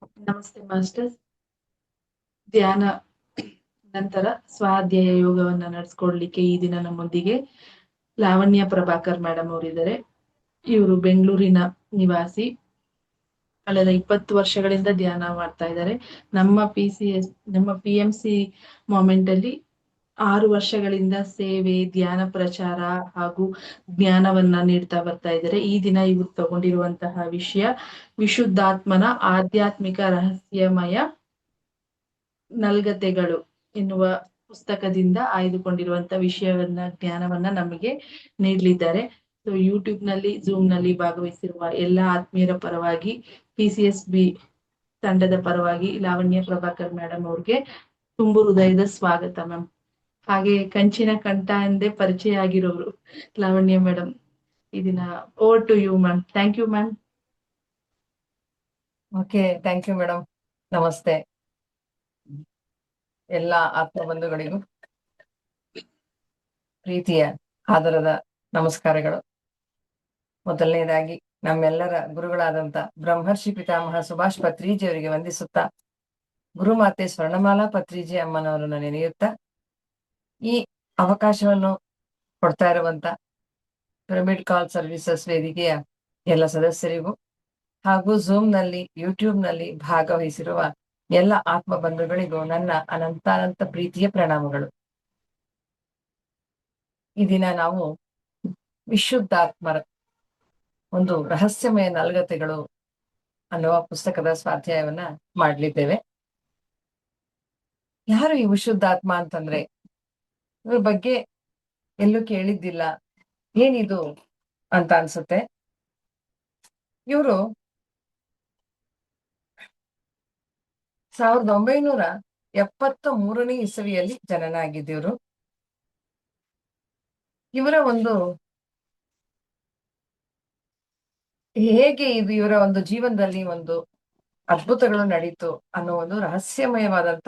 ನಮಸ್ತೆ ಮಾಸ್ಟರ್ಸ್. ಧ್ಯಾನ ನಂತರ ಸ್ವಾಧ್ಯಾಯ ಯೋಗವನ್ನ ನಡೆಸ್ಕೊಡ್ಲಿಕ್ಕೆ ಈ ದಿನ ನಮ್ಮೊಂದಿಗೆ ಲಾವಣ್ಯ ಪ್ರಭಾಕರ್ ಮೇಡಮ್ ಅವರಿದ್ದಾರೆ. ಇವರು ಬೆಂಗಳೂರಿನ ನಿವಾಸಿ. ಕಳೆದ 20 ವರ್ಷಗಳಿಂದ ಧ್ಯಾನ ಮಾಡ್ತಾ ಇದ್ದಾರೆ. ನಮ್ಮ PMC ಮೊಮೆಂಟ್ ಅಲ್ಲಿ 6 ವರ್ಷಗಳಿಂದ ಸೇವೆ, ಧ್ಯಾನ ಪ್ರಚಾರ ಹಾಗೂ ಜ್ಞಾನವನ್ನ ನೀಡ್ತಾ ಬರ್ತಾ ಇದ್ದಾರೆ. ಈ ದಿನ ಇವರು ತಗೊಂಡಿರುವಂತಹ ವಿಷಯ ವಿಶುದ್ಧಾತ್ಮನ ಆಧ್ಯಾತ್ಮಿಕ ರಹಸ್ಯಮಯ ನಲ್ಗತೆಗಳು ಎನ್ನುವ ಪುಸ್ತಕದಿಂದ ಆಯ್ದುಕೊಂಡಿರುವಂತ ವಿಷಯವನ್ನ ಜ್ಞಾನವನ್ನ ನಮಗೆ ನೀಡಲಿದ್ದಾರೆ. ಸೊ ಯೂಟ್ಯೂಬ್ ನಲ್ಲಿ ಜೂಮ್ ನಲ್ಲಿ ಭಾಗವಹಿಸಿರುವ ಎಲ್ಲಾ ಆತ್ಮೀಯರ ಪರವಾಗಿ, PCSB ತಂಡದ ಪರವಾಗಿ ಲಾವಣ್ಯ ಪ್ರಭಾಕರ್ ಮೇಡಮ್ ಅವ್ರಿಗೆ ತುಂಬು ಹೃದಯದ ಸ್ವಾಗತ ಮ್ಯಾಮ್. ಹಾಗೆ ಕಂಚಿನ ಕಂಠ ಎಂದೇ ಪರಿಚಯ ಆಗಿರೋರು ಲಾವಣ್ಯ ಮೇಡಮ್. ಇದನ್ನ over to you ma'am. Thank you ma'am. Okay, thank you madam. ನಮಸ್ತೆ ಎಲ್ಲ ಆತ್ಮ ಬಂಧುಗಳಿಗೂ ಪ್ರೀತಿಯ ಆದರದ ನಮಸ್ಕಾರಗಳು. ಮೊದಲನೇದಾಗಿ ನಮ್ಮೆಲ್ಲರ ಗುರುಗಳಾದಂತ ಬ್ರಹ್ಮರ್ಷಿ ಪಿತಾಮಹ ಸುಭಾಷ್ ಪತ್ರಿಜಿ ಅವರಿಗೆ ವಂದಿಸುತ್ತಾ, ಗುರುಮಾತೆ ಸ್ವರ್ಣಮಾಲಾ ಪತ್ರಿಜಿ ಅಮ್ಮನವರನ್ನು ನೆನೆಯುತ್ತಾ, ಈ ಅವಕಾಶವನ್ನು ಕೊಡ್ತಾ ಇರುವಂತ ಪಿರಮಿಡ್ ಕಾಲ್ ಸರ್ವಿಸಸ್ ವೇದಿಕೆಯ ಎಲ್ಲ ಸದಸ್ಯರಿಗೂ ಹಾಗೂ ಝೂಮ್ ನಲ್ಲಿ, ಯೂಟ್ಯೂಬ್ ನಲ್ಲಿ ಭಾಗವಹಿಸಿರುವ ಎಲ್ಲ ಆತ್ಮ ಬಂಧುಗಳಿಗೂ ನನ್ನ ಅನಂತಾನಂತ ಪ್ರೀತಿಯ ಪ್ರಣಾಮಗಳು. ಈ ದಿನ ನಾವು ವಿಶುದ್ಧಾತ್ಮರ ಒಂದು ರಹಸ್ಯಮಯ ನಲ್ಗತೆಗಳು ಅನ್ನುವ ಪುಸ್ತಕದ ಸ್ವಾಧ್ಯಾಯವನ್ನ ಮಾಡ್ಲಿದ್ದೇವೆ. ಯಾರು ಈ ವಿಶುದ್ಧಾತ್ಮ ಅಂತಂದ್ರೆ, ಇವ್ರ ಬಗ್ಗೆ ಎಲ್ಲೂ ಕೇಳಿದ್ದಿಲ್ಲ, ಏನಿದು ಅಂತ ಅನ್ಸುತ್ತೆ. ಇವರು 1973ನೇ ಇಸವಿಯಲ್ಲಿ ಜನನ ಆಗಿದ್ದವರು. ಇವರ ಒಂದು ಹೇಗೆ ಇದು ಇವರ ಒಂದು ಜೀವನದಲ್ಲಿ ಒಂದು ಅದ್ಭುತಗಳು ನಡೀತು ಅನ್ನೋ ಒಂದು ರಹಸ್ಯಮಯವಾದಂತ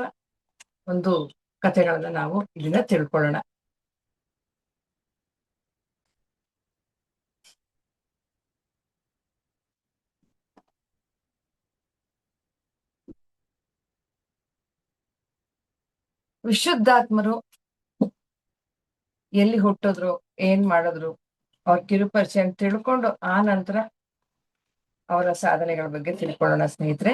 ಒಂದು ಕಥೆಗಳನ್ನ ನಾವು ಇದನ್ನ ತಿಳ್ಕೊಳ್ಳೋಣ. ವಿಶುದ್ಧಾತ್ಮರು ಎಲ್ಲಿ ಹುಟ್ಟಿದ್ರು, ಏನ್ ಮಾಡಿದ್ರು, ಅವ್ರ ಕಿರುಪರಿಚಯ ತಿಳ್ಕೊಂಡು ಆ ನಂತರ ಅವರ ಸಾಧನೆಗಳ ಬಗ್ಗೆ ತಿಳ್ಕೊಳ್ಳೋಣ ಸ್ನೇಹಿತರೆ.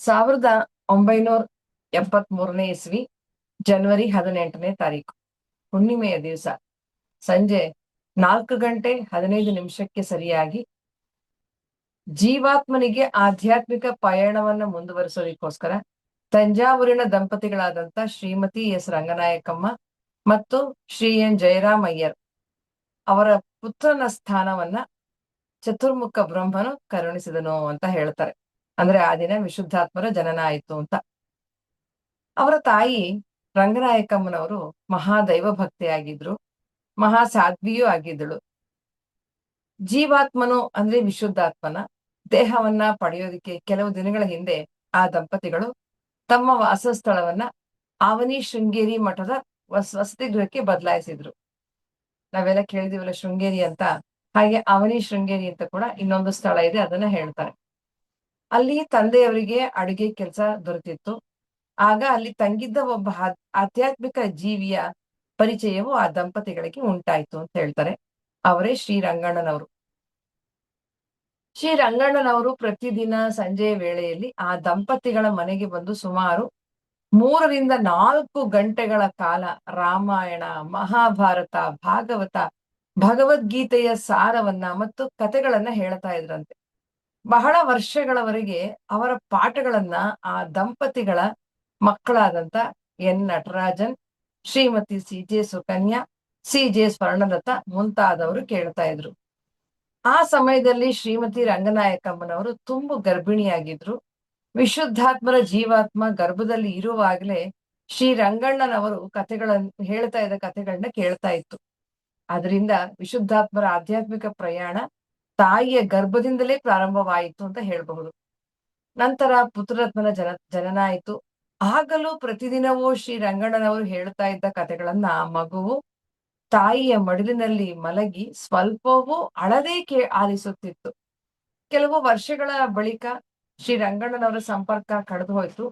ಸಾವಿರದ 1973ನೇ ಇಸ್ವಿ ಜನವರಿ 18ನೇ ತಾರೀಕು ಹುಣ್ಣಿಮೆಯ ದಿವಸ ಸಂಜೆ 4:15 ಸರಿಯಾಗಿ ಜೀವಾತ್ಮನಿಗೆ ಆಧ್ಯಾತ್ಮಿಕ ಪಯಣವನ್ನ ಮುಂದುವರಿಸೋದಕ್ಕೋಸ್ಕರ ತಂಜಾವೂರಿನ ದಂಪತಿಗಳಾದಂತ ಶ್ರೀಮತಿ ಎಸ್ ರಂಗನಾಯಕಮ್ಮ ಮತ್ತು ಶ್ರೀ ಎನ್ ಜಯರಾಮಯ್ಯರ್ ಅವರ ಪುತ್ರನ ಸ್ಥಾನವನ್ನ ಚತುರ್ಮುಖ ಬ್ರಹ್ಮನು ಕರುಣಿಸಿದನು ಅಂತ ಹೇಳ್ತಾರೆ. ಅಂದ್ರೆ ಆ ದಿನ ವಿಶುದ್ಧಾತ್ಮರ ಜನನ ಆಯ್ತು ಅಂತ. ಅವರ ತಾಯಿ ರಂಗನಾಯಕಮ್ಮನವರು ಮಹಾದೈವ ಭಕ್ತಿಯಾಗಿದ್ರು, ಮಹಾ ಸಾಧ್ವಿಯೂ ಆಗಿದ್ದಳು. ಜೀವಾತ್ಮನು ಅಂದ್ರೆ ವಿಶುದ್ಧಾತ್ಮನ ದೇಹವನ್ನ ಪಡೆಯೋದಿಕ್ಕೆ ಕೆಲವು ದಿನಗಳ ಹಿಂದೆ ಆ ದಂಪತಿಗಳು ತಮ್ಮ ವಾಸಸ್ಥಳವನ್ನ ಆವನಿ ಶೃಂಗೇರಿ ಮಠದ ವಸತಿ ಗೃಹಕ್ಕೆ ಬದಲಾಯಿಸಿದ್ರು. ನಾವೆಲ್ಲ ಕೇಳಿದಿವಲ್ಲ ಶೃಂಗೇರಿ ಅಂತ, ಹಾಗೆ ಅವನಿ ಶೃಂಗೇರಿ ಅಂತ ಕೂಡ ಇನ್ನೊಂದು ಸ್ಥಳ ಇದೆ, ಅದನ್ನ ಹೇಳ್ತಾರೆ. ಅಲ್ಲಿ ತಂದೆಯವರಿಗೆ ಅಡುಗೆ ಕೆಲಸ ದೊರೆತಿತ್ತು. ಆಗ ಅಲ್ಲಿ ತಂಗಿದ್ದ ಒಬ್ಬ ಆಧ್ಯಾತ್ಮಿಕ ಜೀವಿಯ ಪರಿಚಯವು ಆ ದಂಪತಿಗಳಿಗೆ ಉಂಟಾಯ್ತು ಅಂತ ಹೇಳ್ತಾರೆ. ಅವರೇ ಶ್ರೀರಂಗಣ್ಣನವರು. ಶ್ರೀರಂಗಣ್ಣನವರು ಪ್ರತಿದಿನ ಸಂಜೆಯ ವೇಳೆಯಲ್ಲಿ ಆ ದಂಪತಿಗಳ ಮನೆಗೆ ಬಂದು ಸುಮಾರು 3 ರಿಂದ 4 ಗಂಟೆಗಳ ಕಾಲ ರಾಮಾಯಣ, ಮಹಾಭಾರತ, ಭಾಗವತ, ಭಗವದ್ಗೀತೆಯ ಸಾರವನ್ನ ಮತ್ತು ಕಥೆಗಳನ್ನ ಹೇಳ್ತಾ ಇದ್ರಂತೆ. ಬಹಳ ವರ್ಷಗಳವರೆಗೆ ಅವರ ಪಾಠಗಳನ್ನ ಆ ದಂಪತಿಗಳ ಮಕ್ಕಳಾದಂತ N Natarajan, Shrimati CJ Sukanya, CJ Swarnalatha ಮುಂತಾದವರು ಕೇಳ್ತಾ ಇದ್ರು. ಆ ಸಮಯದಲ್ಲಿ ಶ್ರೀಮತಿ ರಂಗನಾಯಕಮ್ಮನವರು ತುಂಬು ಗರ್ಭಿಣಿಯಾಗಿದ್ರು. ವಿಶುದ್ಧಾತ್ಮರ ಜೀವಾತ್ಮ ಗರ್ಭದಲ್ಲಿ ಇರುವಾಗಲೇ ಶ್ರೀರಂಗಣ್ಣನವರು ಹೇಳ್ತಾ ಇದ್ದ ಕಥೆಗಳನ್ನ ಕೇಳ್ತಾ ಇತ್ತು. ಅದರಿಂದ ವಿಶುದ್ಧಾತ್ಮರ ಆಧ್ಯಾತ್ಮಿಕ ಪ್ರಯಾಣ ತಾಯಿಯ ಗರ್ಭದಿಂದಲೇ ಪ್ರಾರಂಭವಾಯಿತು ಅಂತ ಹೇಳಬಹುದು. ನಂತರ ಪುತ್ರರತ್ನನ ಜನನ ಆಯಿತು. ಆಗಲೂ ಪ್ರತಿದಿನವೂ ಶ್ರೀರಂಗಣ್ಣನವರು ಹೇಳ್ತಾ ಇದ್ದ ಕಥೆಗಳನ್ನ ಆ ಮಗುವು ತಾಯಿಯ ಮಡಿಲಿನಲ್ಲಿ ಮಲಗಿ ಸ್ವಲ್ಪವೂ ಅಳದೇ ಆಲಿಸುತ್ತಿತ್ತು. ಕೆಲವು ವರ್ಷಗಳ ಬಳಿಕ ಶ್ರೀರಂಗಣ್ಣನವರ ಸಂಪರ್ಕ ಕಳೆದು ಹೋಯಿತು.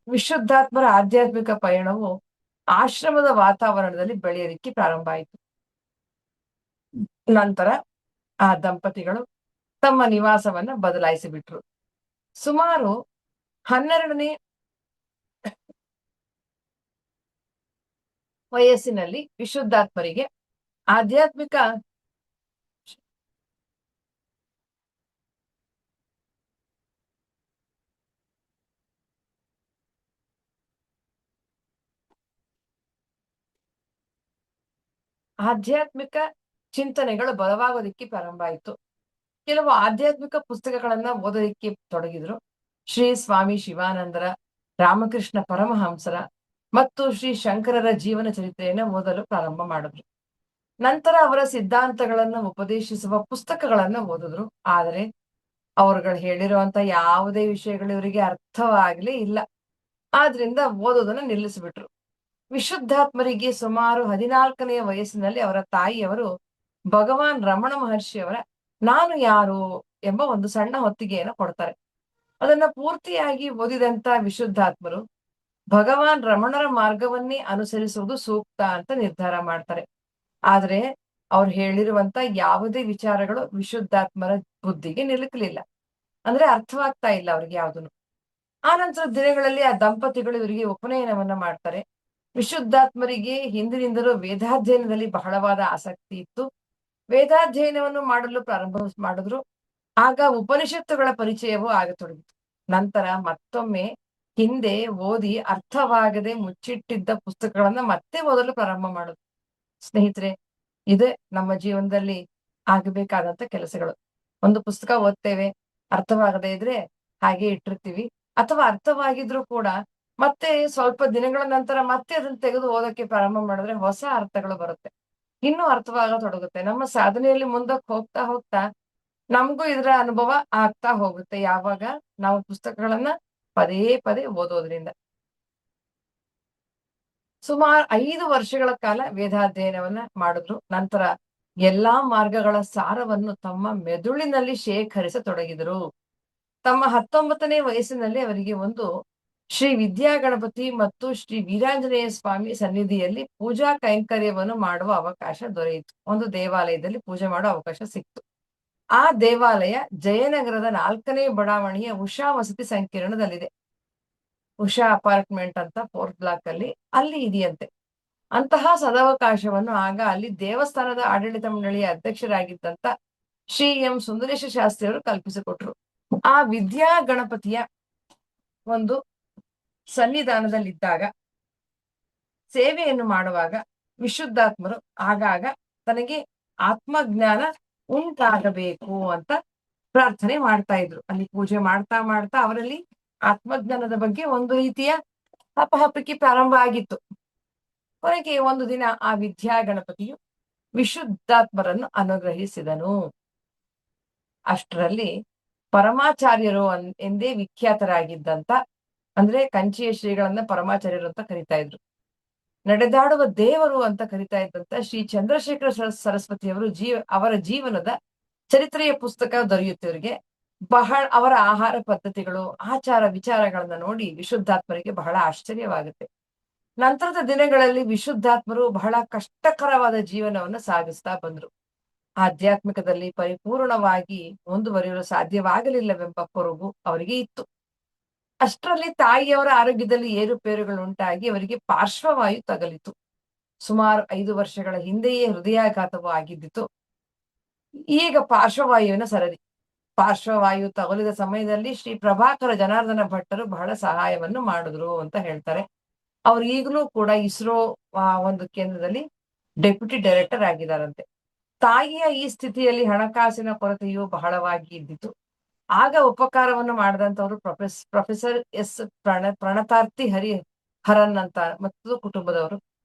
ವಿಶುದ್ಧಾತ್ಮರ ಆಧ್ಯಾತ್ಮಿಕ ಪಯಣವು ಆಶ್ರಮದ ವಾತಾವರಣದಲ್ಲಿ ಬೆಳೆಯಲಿಕ್ಕೆ ಪ್ರಾರಂಭ ಆಯಿತು. ನಂತರ ಆ ದಂಪತಿಗಳು ತಮ್ಮ ನಿವಾಸವನ್ನ ಬದಲಾಯಿಸಿಬಿಟ್ರು. ಸುಮಾರು 12ನೇ ವಯಸ್ಸಿನಲ್ಲಿ ವಿಶುದ್ಧಾತ್ಮರಿಗೆ ಆಧ್ಯಾತ್ಮಿಕ ಆಧ್ಯಾತ್ಮಿಕ ಚಿಂತನೆಗಳು ಬಲವಾಗೋದಿಕ್ಕೆ ಪ್ರಾರಂಭ ಆಯಿತು. ಕೆಲವು ಆಧ್ಯಾತ್ಮಿಕ ಪುಸ್ತಕಗಳನ್ನ ಓದೋದಿಕ್ಕೆ ತೊಡಗಿದ್ರು. ಶ್ರೀ ಸ್ವಾಮಿ ಶಿವಾನಂದರ, ರಾಮಕೃಷ್ಣ ಪರಮಹಂಸರ ಮತ್ತು ಶ್ರೀ ಶಂಕರರ ಜೀವನ ಚರಿತ್ರೆಯನ್ನ ಓದಲು ಪ್ರಾರಂಭ ಮಾಡಿದ್ರು. ನಂತರ ಅವರ ಸಿದ್ಧಾಂತಗಳನ್ನು ಉಪದೇಶಿಸುವ ಪುಸ್ತಕಗಳನ್ನ ಓದಿದ್ರು. ಆದರೆ ಅವರುಗಳು ಹೇಳಿರುವಂತ ಯಾವುದೇ ವಿಷಯಗಳು ಇವರಿಗೆ ಅರ್ಥವಾಗ್ಲೇ ಇಲ್ಲ. ಆದ್ರಿಂದ ಓದೋದನ್ನ ನಿಲ್ಲಿಸ್ಬಿಟ್ರು. ವಿಶುದ್ಧಾತ್ಮರಿಗೆ ಸುಮಾರು 14ನೇ ವಯಸ್ಸಿನಲ್ಲಿ ಅವರ ತಾಯಿಯವರು ಭಗವಾನ್ ರಮಣ ಮಹರ್ಷಿಯವರ ನಾನು ಯಾರು ಎಂಬ ಒಂದು ಸಣ್ಣ ಹೊತ್ತಿಗೆಯನ್ನು ಕೊಡ್ತಾರೆ. ಅದನ್ನ ಪೂರ್ತಿಯಾಗಿ ಓದಿದಂತ ವಿಶುದ್ಧಾತ್ಮರು ಭಗವಾನ್ ರಮಣರ ಮಾರ್ಗವನ್ನೇ ಅನುಸರಿಸುವುದು ಸೂಕ್ತ ಅಂತ ನಿರ್ಧಾರ ಮಾಡ್ತಾರೆ. ಆದ್ರೆ ಅವ್ರು ಹೇಳಿರುವಂತ ಯಾವುದೇ ವಿಚಾರಗಳು ವಿಶುದ್ಧಾತ್ಮರ ಬುದ್ಧಿಗೆ ನಿಲುಕಲಿಲ್ಲ. ಅಂದ್ರೆ ಅರ್ಥವಾಗ್ತಾ ಇಲ್ಲ ಅವ್ರಿಗೆ ಯಾವ್ದನ್ನು. ಆ ನಂತರ ದಿನಗಳಲ್ಲಿ ಆ ದಂಪತಿಗಳು ಇವರಿಗೆ ಉಪನಯನವನ್ನ ಮಾಡ್ತಾರೆ. ವಿಶುದ್ಧಾತ್ಮರಿಗೆ ಹಿಂದಿನಿಂದಲೂ ವೇದಾಧ್ಯಯನದಲ್ಲಿ ಬಹಳವಾದ ಆಸಕ್ತಿ ಇತ್ತು. ವೇದಾಧ್ಯಯನವನ್ನು ಮಾಡಲು ಪ್ರಾರಂಭ ಮಾಡಿದ್ರು. ಆಗ ಉಪನಿಷತ್ತುಗಳ ಪರಿಚಯವೂ ಆಗತೊಡಗಿತು. ನಂತರ ಮತ್ತೊಮ್ಮೆ ಹಿಂದೆ ಓದಿ ಅರ್ಥವಾಗದೆ ಮುಚ್ಚಿಟ್ಟಿದ್ದ ಪುಸ್ತಕಗಳನ್ನ ಮತ್ತೆ ಓದಲು ಪ್ರಾರಂಭ ಮಾಡುದು. ಸ್ನೇಹಿತರೆ, ಇದೇ ನಮ್ಮ ಜೀವನದಲ್ಲಿ ಆಗಬೇಕಾದಂತ ಕೆಲಸಗಳು. ಒಂದು ಪುಸ್ತಕ ಓದ್ತೇವೆ, ಅರ್ಥವಾಗದೇ ಇದ್ರೆ ಹಾಗೆ ಇಟ್ಟಿರ್ತೀವಿ. ಅಥವಾ ಅರ್ಥವಾಗಿದ್ರು ಕೂಡ ಮತ್ತೆ ಸ್ವಲ್ಪ ದಿನಗಳ ನಂತರ ಮತ್ತೆ ಅದನ್ನ ತೆಗೆದು ಓದಕ್ಕೆ ಪ್ರಾರಂಭ ಮಾಡಿದ್ರೆ ಹೊಸ ಅರ್ಥಗಳು ಬರುತ್ತೆ. ಇನ್ನೂ ಅರ್ಥವಾಗತೊಡಗುತ್ತೆ. ನಮ್ಮ ಸಾಧನೆಯಲ್ಲಿ ಮುಂದಕ್ಕೆ ಹೋಗ್ತಾ ಹೋಗ್ತಾ ನಮಗೂ ಇದರ ಅನುಭವ ಆಗ್ತಾ ಹೋಗುತ್ತೆ. ಯಾವಾಗ ನಾವು ಪುಸ್ತಕಗಳನ್ನ ಪದೇ ಪದೇ ಓದೋದ್ರಿಂದ. ಸುಮಾರು 5 ವರ್ಷಗಳ ಕಾಲ ವೇದಾಧ್ಯಯನವನ್ನ ಮಾಡಿದ್ರು. ನಂತರ ಎಲ್ಲಾ ಮಾರ್ಗಗಳ ಸಾರವನ್ನು ತಮ್ಮ ಮೆದುಳಿನಲ್ಲಿ ಶೇಖರಿಸತೊಡಗಿದರು. ತಮ್ಮ 19ನೇ ವಯಸ್ಸಿನಲ್ಲಿ ಅವರಿಗೆ ಒಂದು ಶ್ರೀ ವಿದ್ಯಾಗಣಪತಿ ಮತ್ತು ಶ್ರೀ ವೀರಾಂಜನೇಯ ಸ್ವಾಮಿ ಸನ್ನಿಧಿಯಲ್ಲಿ ಪೂಜಾ ಕೈಂಕರ್ಯವನ್ನು ಮಾಡುವ ಅವಕಾಶ ದೊರೆಯಿತು. ಒಂದು ದೇವಾಲಯದಲ್ಲಿ ಪೂಜೆ ಮಾಡುವ ಅವಕಾಶ ಸಿಕ್ತು. ಆ ದೇವಾಲಯ ಜಯನಗರದ 4ನೇ ಬಡಾವಣೆಯ ಉಷಾ ವಸತಿ ಸಂಕೀರ್ಣದಲ್ಲಿದೆ. ಉಷಾ ಅಪಾರ್ಟ್ಮೆಂಟ್ ಅಂತ 4th ಬ್ಲಾಕ್ ಅಲ್ಲಿ ಇದೆಯಂತೆ. ಅಂತಹ ಸದವಕಾಶವನ್ನು ಆಗ ಅಲ್ಲಿ ದೇವಸ್ಥಾನದ ಆಡಳಿತ ಮಂಡಳಿಯ ಅಧ್ಯಕ್ಷರಾಗಿದ್ದಂತ ಶ್ರೀ ಎಂ ಸುಂದರೇಶ ಶಾಸ್ತ್ರಿಯವರು ಕಲ್ಪಿಸಿಕೊಟ್ರು. ಆ ವಿದ್ಯಾ ಗಣಪತಿಯ ಒಂದು ಸನ್ನಿಧಾನದಲ್ಲಿದ್ದಾಗ ಸೇವೆಯನ್ನು ಮಾಡುವಾಗ ವಿಶುದ್ಧಾತ್ಮರು ಆಗಾಗ ತನಗೆ ಆತ್ಮಜ್ಞಾನ ಉಂಟಾಗಬೇಕು ಅಂತ ಪ್ರಾರ್ಥನೆ ಮಾಡ್ತಾ ಇದ್ರು. ಅಲ್ಲಿ ಪೂಜೆ ಮಾಡ್ತಾ ಮಾಡ್ತಾ ಅವರಲ್ಲಿ ಆತ್ಮಜ್ಞಾನದ ಬಗ್ಗೆ ಒಂದು ರೀತಿಯ ಹಪಹಪಿಕೆ ಪ್ರಾರಂಭ ಆಗಿತ್ತು. ಕೊನೆಗೆ ಒಂದು ದಿನ ಆ ವಿದ್ಯಾ ಗಣಪತಿಯು ವಿಶುದ್ಧಾತ್ಮರನ್ನು ಅನುಗ್ರಹಿಸಿದನು. ಅಷ್ಟರಲ್ಲಿ ಪರಮಾಚಾರ್ಯರು ಎಂದೇ ವಿಖ್ಯಾತರಾಗಿದ್ದಂತ, ಅಂದ್ರೆ ಕಂಚಿಯ ಶ್ರೀಗಳನ್ನ ಪರಮಾಚಾರ್ಯರು ಅಂತ ಕರಿತಾ ಇದ್ರು. ನಡೆದಾಡುವ ದೇವರು ಅಂತ ಕರಿತಾ ಇದ್ದಂತ ಶ್ರೀ ಚಂದ್ರಶೇಖರ ಸರಸ್ವತಿಯವರು ಅವರ ಜೀವನದ ಚರಿತ್ರೆಯ ಪುಸ್ತಕ ದೊರೆಯುತ್ತೆ ಇವರಿಗೆ. ಅವರ ಆಹಾರ ಪದ್ಧತಿಗಳು, ಆಚಾರ ವಿಚಾರಗಳನ್ನ ನೋಡಿ ವಿಶುದ್ಧಾತ್ಮರಿಗೆ ಬಹಳ ಆಶ್ಚರ್ಯವಾಗುತ್ತೆ. ನಂತರದ ದಿನಗಳಲ್ಲಿ ವಿಶುದ್ಧಾತ್ಮರು ಬಹಳ ಕಷ್ಟಕರವಾದ ಜೀವನವನ್ನು ಸಾಗಿಸ್ತಾ ಬಂದ್ರು. ಆಧ್ಯಾತ್ಮಿಕದಲ್ಲಿ ಪರಿಪೂರ್ಣವಾಗಿ ಮುಂದುವರಿಯಲು ಸಾಧ್ಯವಾಗಲಿಲ್ಲವೆಂಬ ಕೊರಗು ಅವರಿಗೆ ಇತ್ತು. ಅಷ್ಟರಲ್ಲಿ ತಾಯಿಯವರ ಆರೋಗ್ಯದಲ್ಲಿ ಏರುಪೇರುಗಳುಂಟಾಗಿ ಅವರಿಗೆ ಪಾರ್ಶ್ವವಾಯು ತಗಲಿತು. ಸುಮಾರು 5 ವರ್ಷಗಳ ಹಿಂದೆಯೇ ಹೃದಯಾಘಾತವು ಆಗಿದ್ದಿತು. ಈಗ ಪಾರ್ಶ್ವವಾಯುವಿನ ಸರದಿ. ಪಾರ್ಶ್ವವಾಯು ತಗುಲಿದ ಸಮಯದಲ್ಲಿ ಶ್ರೀ ಪ್ರಭಾಕರ ಜನಾರ್ದನ ಭಟ್ಟರು ಬಹಳ ಸಹಾಯವನ್ನು ಮಾಡಿದ್ರು ಅಂತ ಹೇಳ್ತಾರೆ. ಅವ್ರು ಈಗಲೂ ಕೂಡ ಇಸ್ರೋ ಒಂದು ಕೇಂದ್ರದಲ್ಲಿ ಡೆಪ್ಯೂಟಿ ಡೈರೆಕ್ಟರ್ ಆಗಿದ್ದಾರಂತೆ. ತಾಯಿಯ ಈ ಸ್ಥಿತಿಯಲ್ಲಿ ಹಣಕಾಸಿನ ಕೊರತೆಯು ಬಹಳವಾಗಿ ಇದ್ದಿತು. ಆಗ ಉಪಕಾರವನ್ನು ಮಾಡಿದಂತವರು ಪ್ರೊಫೆಸರ್ ಎಸ್ ಪ್ರಣತಾರ್ತಿ ಹರನ್ ಅಂತ ಮತ್ತು ಕುಟುಂಬದವರು.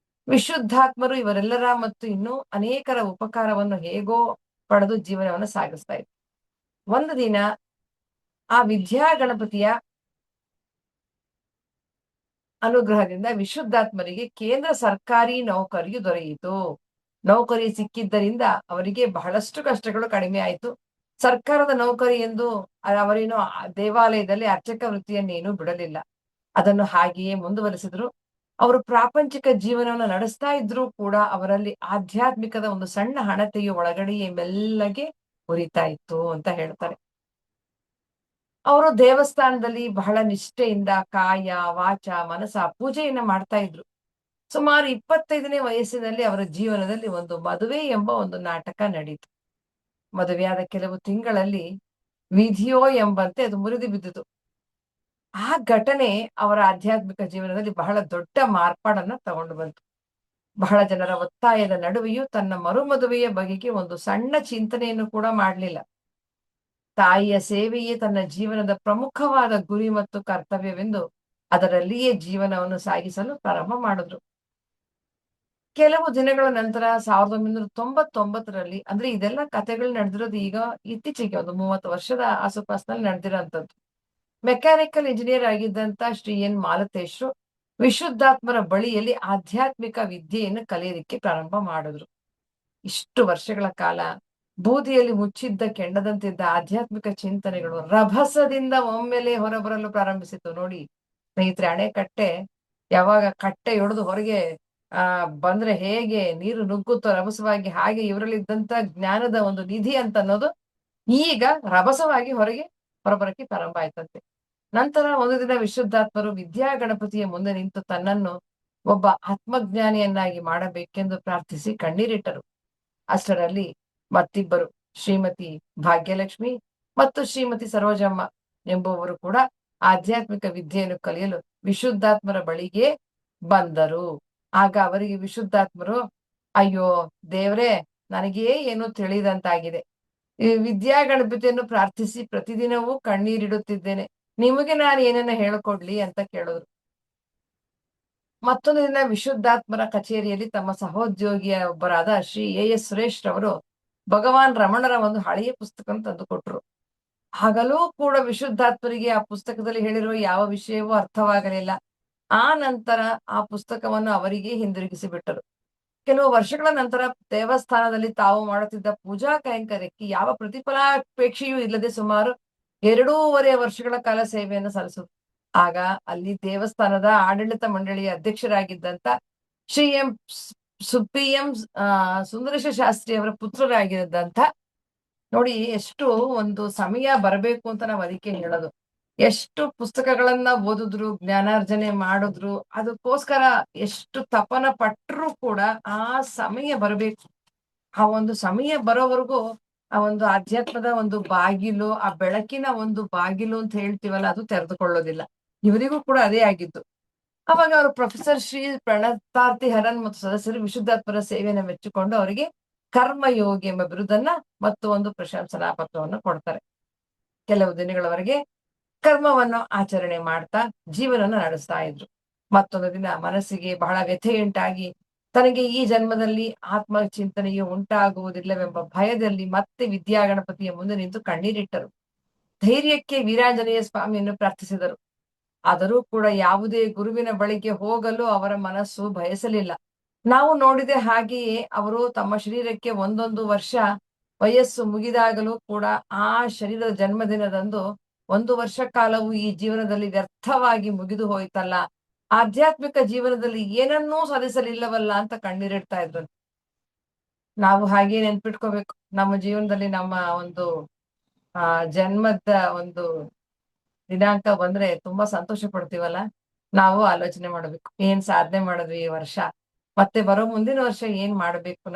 ವಿಶುದ್ಧಾತ್ಮರು ಇವರೆಲ್ಲರ ಮತ್ತು ಇನ್ನೂ ಅನೇಕರ ಉಪಕಾರವನ್ನು ಹೇಗೋ ಪಡೆದು ಜೀವನವನ್ನು ಸಾಗಿಸ್ತಾ ಇದ್ರು. ಒಂದು ದಿನ ಆ ವಿದ್ಯಾ ಗಣಪತಿಯ ಅನುಗ್ರಹದಿಂದ ವಿಶುದ್ಧಾತ್ಮರಿಗೆ ಕೇಂದ್ರ ಸರ್ಕಾರಿ ನೌಕರಿಯು ದೊರೆಯಿತು. ನೌಕರಿ ಸಿಕ್ಕಿದ್ದರಿಂದ ಅವರಿಗೆ ಬಹಳಷ್ಟು ಕಷ್ಟಗಳು ಕಡಿಮೆ ಆಯಿತು. ಸರ್ಕಾರದ ನೌಕರಿ ಎಂದು ಅವರೇನು ದೇವಾಲಯದಲ್ಲಿ ಅರ್ಚಕ ವೃತ್ತಿಯನ್ನೇನು ಬಿಡಲಿಲ್ಲ. ಅದನ್ನು ಹಾಗೆಯೇ ಮುಂದುವರೆಸಿದ್ರು. ಅವರು ಪ್ರಾಪಂಚಿಕ ಜೀವನವನ್ನು ನಡೆಸ್ತಾ ಇದ್ರೂ ಕೂಡ ಅವರಲ್ಲಿ ಆಧ್ಯಾತ್ಮಿಕದ ಒಂದು ಸಣ್ಣ ಹಣತೆಯು ಒಳಗಡೆಯೇ ಮೆಲ್ಲಗೆ ಉರಿತಾ ಇತ್ತು ಅಂತ ಹೇಳ್ತಾರೆ. ಅವರು ದೇವಸ್ಥಾನದಲ್ಲಿ ಬಹಳ ನಿಷ್ಠೆಯಿಂದ ಕಾಯ, ವಾಚ, ಮನಸ ಪೂಜೆಯನ್ನ ಮಾಡ್ತಾ ಇದ್ರು. ಸುಮಾರು 25ನೇ ವಯಸ್ಸಿನಲ್ಲಿ ಅವರ ಜೀವನದಲ್ಲಿ ಒಂದು ಮದುವೆ ಎಂಬ ಒಂದು ನಾಟಕ ನಡೀತು. ಮದುವೆಯಾದ ಕೆಲವು ತಿಂಗಳಲ್ಲಿ ವಿಧಿಯೋ ಎಂಬಂತೆ ಅದು ಮುರಿದು ಬಿದ್ದಿತು. ಆ ಘಟನೆ ಅವರ ಆಧ್ಯಾತ್ಮಿಕ ಜೀವನದಲ್ಲಿ ಬಹಳ ದೊಡ್ಡ ಮಾರ್ಪಾಡನ್ನ ತಗೊಂಡು ಬಂತು. ಬಹಳ ಜನರ ಒತ್ತಾಯದ ನಡುವೆಯೂ ತನ್ನ ಮರುಮದುವೆಯ ಬಗೆಗೆ ಒಂದು ಸಣ್ಣ ಚಿಂತನೆಯನ್ನು ಕೂಡ ಮಾಡಲಿಲ್ಲ. ತಾಯಿಯ ಸೇವೆಯೇ ತನ್ನ ಜೀವನದ ಪ್ರಮುಖವಾದ ಗುರಿ ಮತ್ತು ಕರ್ತವ್ಯವೆಂದು ಅದರಲ್ಲಿಯೇ ಜೀವನವನ್ನು ಸಾಗಿಸಲು ಪ್ರಾರಂಭ ಮಾಡಿದ್ರು. ಕೆಲವು ದಿನಗಳ ನಂತರ 1999ರಲ್ಲಿ, ಅಂದ್ರೆ ಇದೆಲ್ಲ ಕಥೆಗಳು ನಡೆದಿರೋದು ಈಗ ಇತ್ತೀಚೆಗೆ ಒಂದು 30 ವರ್ಷದ ಆಸುಪಾಸಿನಲ್ಲಿ ನಡೆದಿರೋಂಥದ್ದು. ಮೆಕ್ಯಾನಿಕಲ್ ಇಂಜಿನಿಯರ್ ಆಗಿದ್ದಂತ ಶ್ರೀ ಎನ್ ಮಾಲತೇಶ್ರು ವಿಶುದ್ಧಾತ್ಮರ ಬಳಿಯಲ್ಲಿ ಆಧ್ಯಾತ್ಮಿಕ ವಿದ್ಯೆಯನ್ನು ಕಲಿಯೋದಕ್ಕೆ ಪ್ರಾರಂಭ ಮಾಡಿದ್ರು. ಇಷ್ಟು ವರ್ಷಗಳ ಕಾಲ ಬೂದಿಯಲ್ಲಿ ಮುಚ್ಚಿದ್ದ ಕೆಂಡದಂತಿದ್ದ ಆಧ್ಯಾತ್ಮಿಕ ಚಿಂತನೆಗಳು ರಭಸದಿಂದ ಒಮ್ಮೆಲೆ ಹೊರಬರಲು ಪ್ರಾರಂಭಿಸಿತು. ನೋಡಿ ಸ್ನೇಹಿತರೆ, ಅಣೆಕಟ್ಟೆ ಯಾವಾಗ ಕಟ್ಟೆ ಒಡೆದು ಹೊರಗೆ ಬಂದ್ರೆ ಹೇಗೆ ನೀರು ನುಗ್ಗುತ್ತೋ ರಭಸವಾಗಿ, ಹಾಗೆ ಇವರಲ್ಲಿದ್ದಂತ ಜ್ಞಾನದ ಒಂದು ನಿಧಿ ಅಂತ ಅನ್ನೋದು ಈಗ ರಭಸವಾಗಿ ಹೊರಬರಕ್ಕೆ ಪ್ರಾರಂಭ ಆಯ್ತಂತೆ. ನಂತರ ಒಂದು ದಿನ ವಿಶುದ್ಧಾತ್ಮರು ವಿದ್ಯಾ ಗಣಪತಿಯ ಮುಂದೆ ನಿಂತು ತನ್ನನ್ನು ಒಬ್ಬ ಆತ್ಮಜ್ಞಾನಿಯನ್ನಾಗಿ ಮಾಡಬೇಕೆಂದು ಪ್ರಾರ್ಥಿಸಿ ಕಣ್ಣೀರಿಟ್ಟರು. ಅಷ್ಟರಲ್ಲಿ ಮತ್ತಿಬ್ಬರು, ಶ್ರೀಮತಿ ಭಾಗ್ಯಲಕ್ಷ್ಮಿ ಮತ್ತು ಶ್ರೀಮತಿ ಸರೋಜಮ್ಮ ಎಂಬುವರು ಕೂಡ ಆಧ್ಯಾತ್ಮಿಕ ವಿದ್ಯೆಯನ್ನು ಕಲಿಯಲು ವಿಶುದ್ಧಾತ್ಮರ ಬಳಿಗೆ ಬಂದರು. ಆಗ ಅವರಿಗೆ ವಿಶುದ್ಧಾತ್ಮರು, ಅಯ್ಯೋ ದೇವ್ರೇ, ನನಗೇ ಏನೋ ತಿಳಿದಂತಾಗಿದೆ. ಈ ವಿದ್ಯಾ ಗಣಪತಿಯನ್ನು ಪ್ರಾರ್ಥಿಸಿ ಪ್ರತಿದಿನವೂ ಕಣ್ಣೀರಿಡುತ್ತಿದ್ದೇನೆ. ನಿಮಗೆ ನಾನು ಏನನ್ನ ಹೇಳಿಕೊಡ್ಲಿ ಅಂತ ಕೇಳಿದ್ರು. ಮತ್ತೊಂದು ದಿನ ವಿಶುದ್ಧಾತ್ಮರ ಕಚೇರಿಯಲ್ಲಿ ತಮ್ಮ ಸಹೋದ್ಯೋಗಿಯ ಒಬ್ಬರಾದ ಶ್ರೀ ಎಸ್ ಸುರೇಶ್ ರವರು ಭಗವಾನ್ ರಮಣರ ಒಂದು ಹಳೆಯ ಪುಸ್ತಕವನ್ನು ತಂದು ಕೊಟ್ರು. ಆಗಲೂ ಕೂಡ ವಿಶುದ್ಧಾತ್ಮರಿಗೆ ಆ ಪುಸ್ತಕದಲ್ಲಿ ಹೇಳಿರುವ ಯಾವ ವಿಷಯವೂ ಅರ್ಥವಾಗಲಿಲ್ಲ. ಆ ನಂತರ ಆ ಪುಸ್ತಕವನ್ನು ಅವರಿಗೆ ಹಿಂದಿರುಗಿಸಿ ಬಿಟ್ಟರು. ಕೆಲವು ವರ್ಷಗಳ ನಂತರ ದೇವಸ್ಥಾನದಲ್ಲಿ ತಾವು ಮಾಡುತ್ತಿದ್ದ ಪೂಜಾ ಕೈಂಕರ್ಯಕ್ಕೆ ಯಾವ ಪ್ರತಿಫಲಾಪೇಕ್ಷೆಯೂ ಇಲ್ಲದೆ ಸುಮಾರು 2.5 ವರ್ಷಗಳ ಕಾಲ ಸೇವೆಯನ್ನು ಸಲ್ಲಿಸಿದ್ರು. ಆಗ ಅಲ್ಲಿ ದೇವಸ್ಥಾನದ ಆಡಳಿತ ಮಂಡಳಿಯ ಅಧ್ಯಕ್ಷರಾಗಿದ್ದಂತ ಶ್ರೀ ಪಿ ಎಂ ಸುಂದರೇಶ ಶಾಸ್ತ್ರಿ ಅವರ ಪುತ್ರರಾಗಿದ್ದಂತ, ನೋಡಿ ಎಷ್ಟು ಒಂದು ಸಮಯ ಬರಬೇಕು ಅಂತ ನಾವು ಅದಕ್ಕೆ ಹೇಳೋದು. ಎಷ್ಟು ಪುಸ್ತಕಗಳನ್ನ ಓದಿದ್ರು, ಜ್ಞಾನಾರ್ಜನೆ ಮಾಡಿದ್ರು, ಅದಕ್ಕೋಸ್ಕರ ಎಷ್ಟು ತಪನ ಪಟ್ಟರೂ ಕೂಡ ಆ ಸಮಯ ಬರಬೇಕು. ಆ ಒಂದು ಸಮಯ ಬರೋವರೆಗೂ ಆ ಒಂದು ಆಧ್ಯಾತ್ಮದ ಒಂದು ಬಾಗಿಲು, ಆ ಬೆಳಕಿನ ಒಂದು ಬಾಗಿಲು ಅಂತ ಹೇಳ್ತೀವಲ್ಲ, ಅದು ತೆರೆದುಕೊಳ್ಳೋದಿಲ್ಲ. ಇವರಿಗೂ ಕೂಡ ಅದೇ ಆಗಿದ್ದು. ಅವಾಗ ಅವರು ಪ್ರೊಫೆಸರ್ ಶ್ರೀ ಪ್ರಣತಾರ್ತಿ ಹರನ್ ಮತ್ತು ಸದಸ್ಯರು ವಿಶುದ್ಧಾತ್ಮರ ಸೇವೆಯನ್ನು ಮೆಚ್ಚಿಕೊಂಡು ಅವರಿಗೆ ಕರ್ಮಯೋಗಿ ಎಂಬ ಬಿರುದನ್ನ ಮತ್ತು ಒಂದು ಪ್ರಶಂಸನಾ ಪತ್ರವನ್ನು ಕೊಡ್ತಾರೆ. ಕೆಲವು ದಿನಗಳವರೆಗೆ ಕರ್ಮವನ್ನು ಆಚರಣೆ ಮಾಡ್ತಾ ಜೀವನನ ನಡೆಸ್ತಾ ಇದ್ರು. ಮತ್ತೊಂದು ದಿನ ಮನಸ್ಸಿಗೆ ಬಹಳ ವ್ಯಥೆಯುಂಟಾಗಿ ತನಗೆ ಈ ಜನ್ಮದಲ್ಲಿ ಆತ್ಮ ಚಿಂತನೆಯು ಉಂಟಾಗುವುದಿಲ್ಲವೆಂಬ ಭಯದಲ್ಲಿ ಮತ್ತೆ ವಿದ್ಯಾ ಗಣಪತಿಯ ಮುಂದೆ ನಿಂತು ಕಣ್ಣೀರಿಟ್ಟರು. ಧೈರ್ಯಕ್ಕೆ ವೀರಾಂಜನೇಯ ಸ್ವಾಮಿಯನ್ನು ಪ್ರಾರ್ಥಿಸಿದರು. ಆದರೂ ಕೂಡ ಯಾವುದೇ ಗುರುವಿನ ಬಳಿಗೆ ಹೋಗಲು ಅವರ ಮನಸ್ಸು ಬಯಸಲಿಲ್ಲ. ನಾವು ನೋಡಿದೆ ಹಾಗೆಯೇ ಅವರು ತಮ್ಮ ಶರೀರಕ್ಕೆ 1 ವರ್ಷ ವಯಸ್ಸು ಮುಗಿದಾಗಲೂ ಕೂಡ ಆ ಶರೀರದ ಜನ್ಮದಿನದಂದು 1 ವರ್ಷ ಕಾಲವು ಈ ಜೀವನದಲ್ಲಿ ವ್ಯರ್ಥವಾಗಿ ಮುಗಿದು ಹೋಯ್ತಲ್ಲ, ಆಧ್ಯಾತ್ಮಿಕ ಜೀವನದಲ್ಲಿ ಏನನ್ನೂ ಸಾಧಿಸಲಿಲ್ಲವಲ್ಲ ಅಂತ ಕಣ್ಣೀರಿಡ್ತಾ ಇದ್ರು. ನಾವು ಹಾಗೆ ನೆನ್ಪಿಟ್ಕೋಬೇಕು. ನಮ್ಮ ಜೀವನದಲ್ಲಿ ನಮ್ಮ ಒಂದು ಜನ್ಮದ ಒಂದು ದಿನಾಂಕ ಬಂದ್ರೆ ತುಂಬಾ ಸಂತೋಷ ಪಡ್ತೀವಲ್ಲ. ನಾವು ಆಲೋಚನೆ ಮಾಡ್ಬೇಕು, ಏನ್ ಸಾಧನೆ ಮಾಡಿದ್ವಿ ಈ ವರ್ಷ, ಮತ್ತೆ ಬರೋ ಮುಂದಿನ ವರ್ಷ ಏನ್ ಮಾಡ್ಬೇಕು.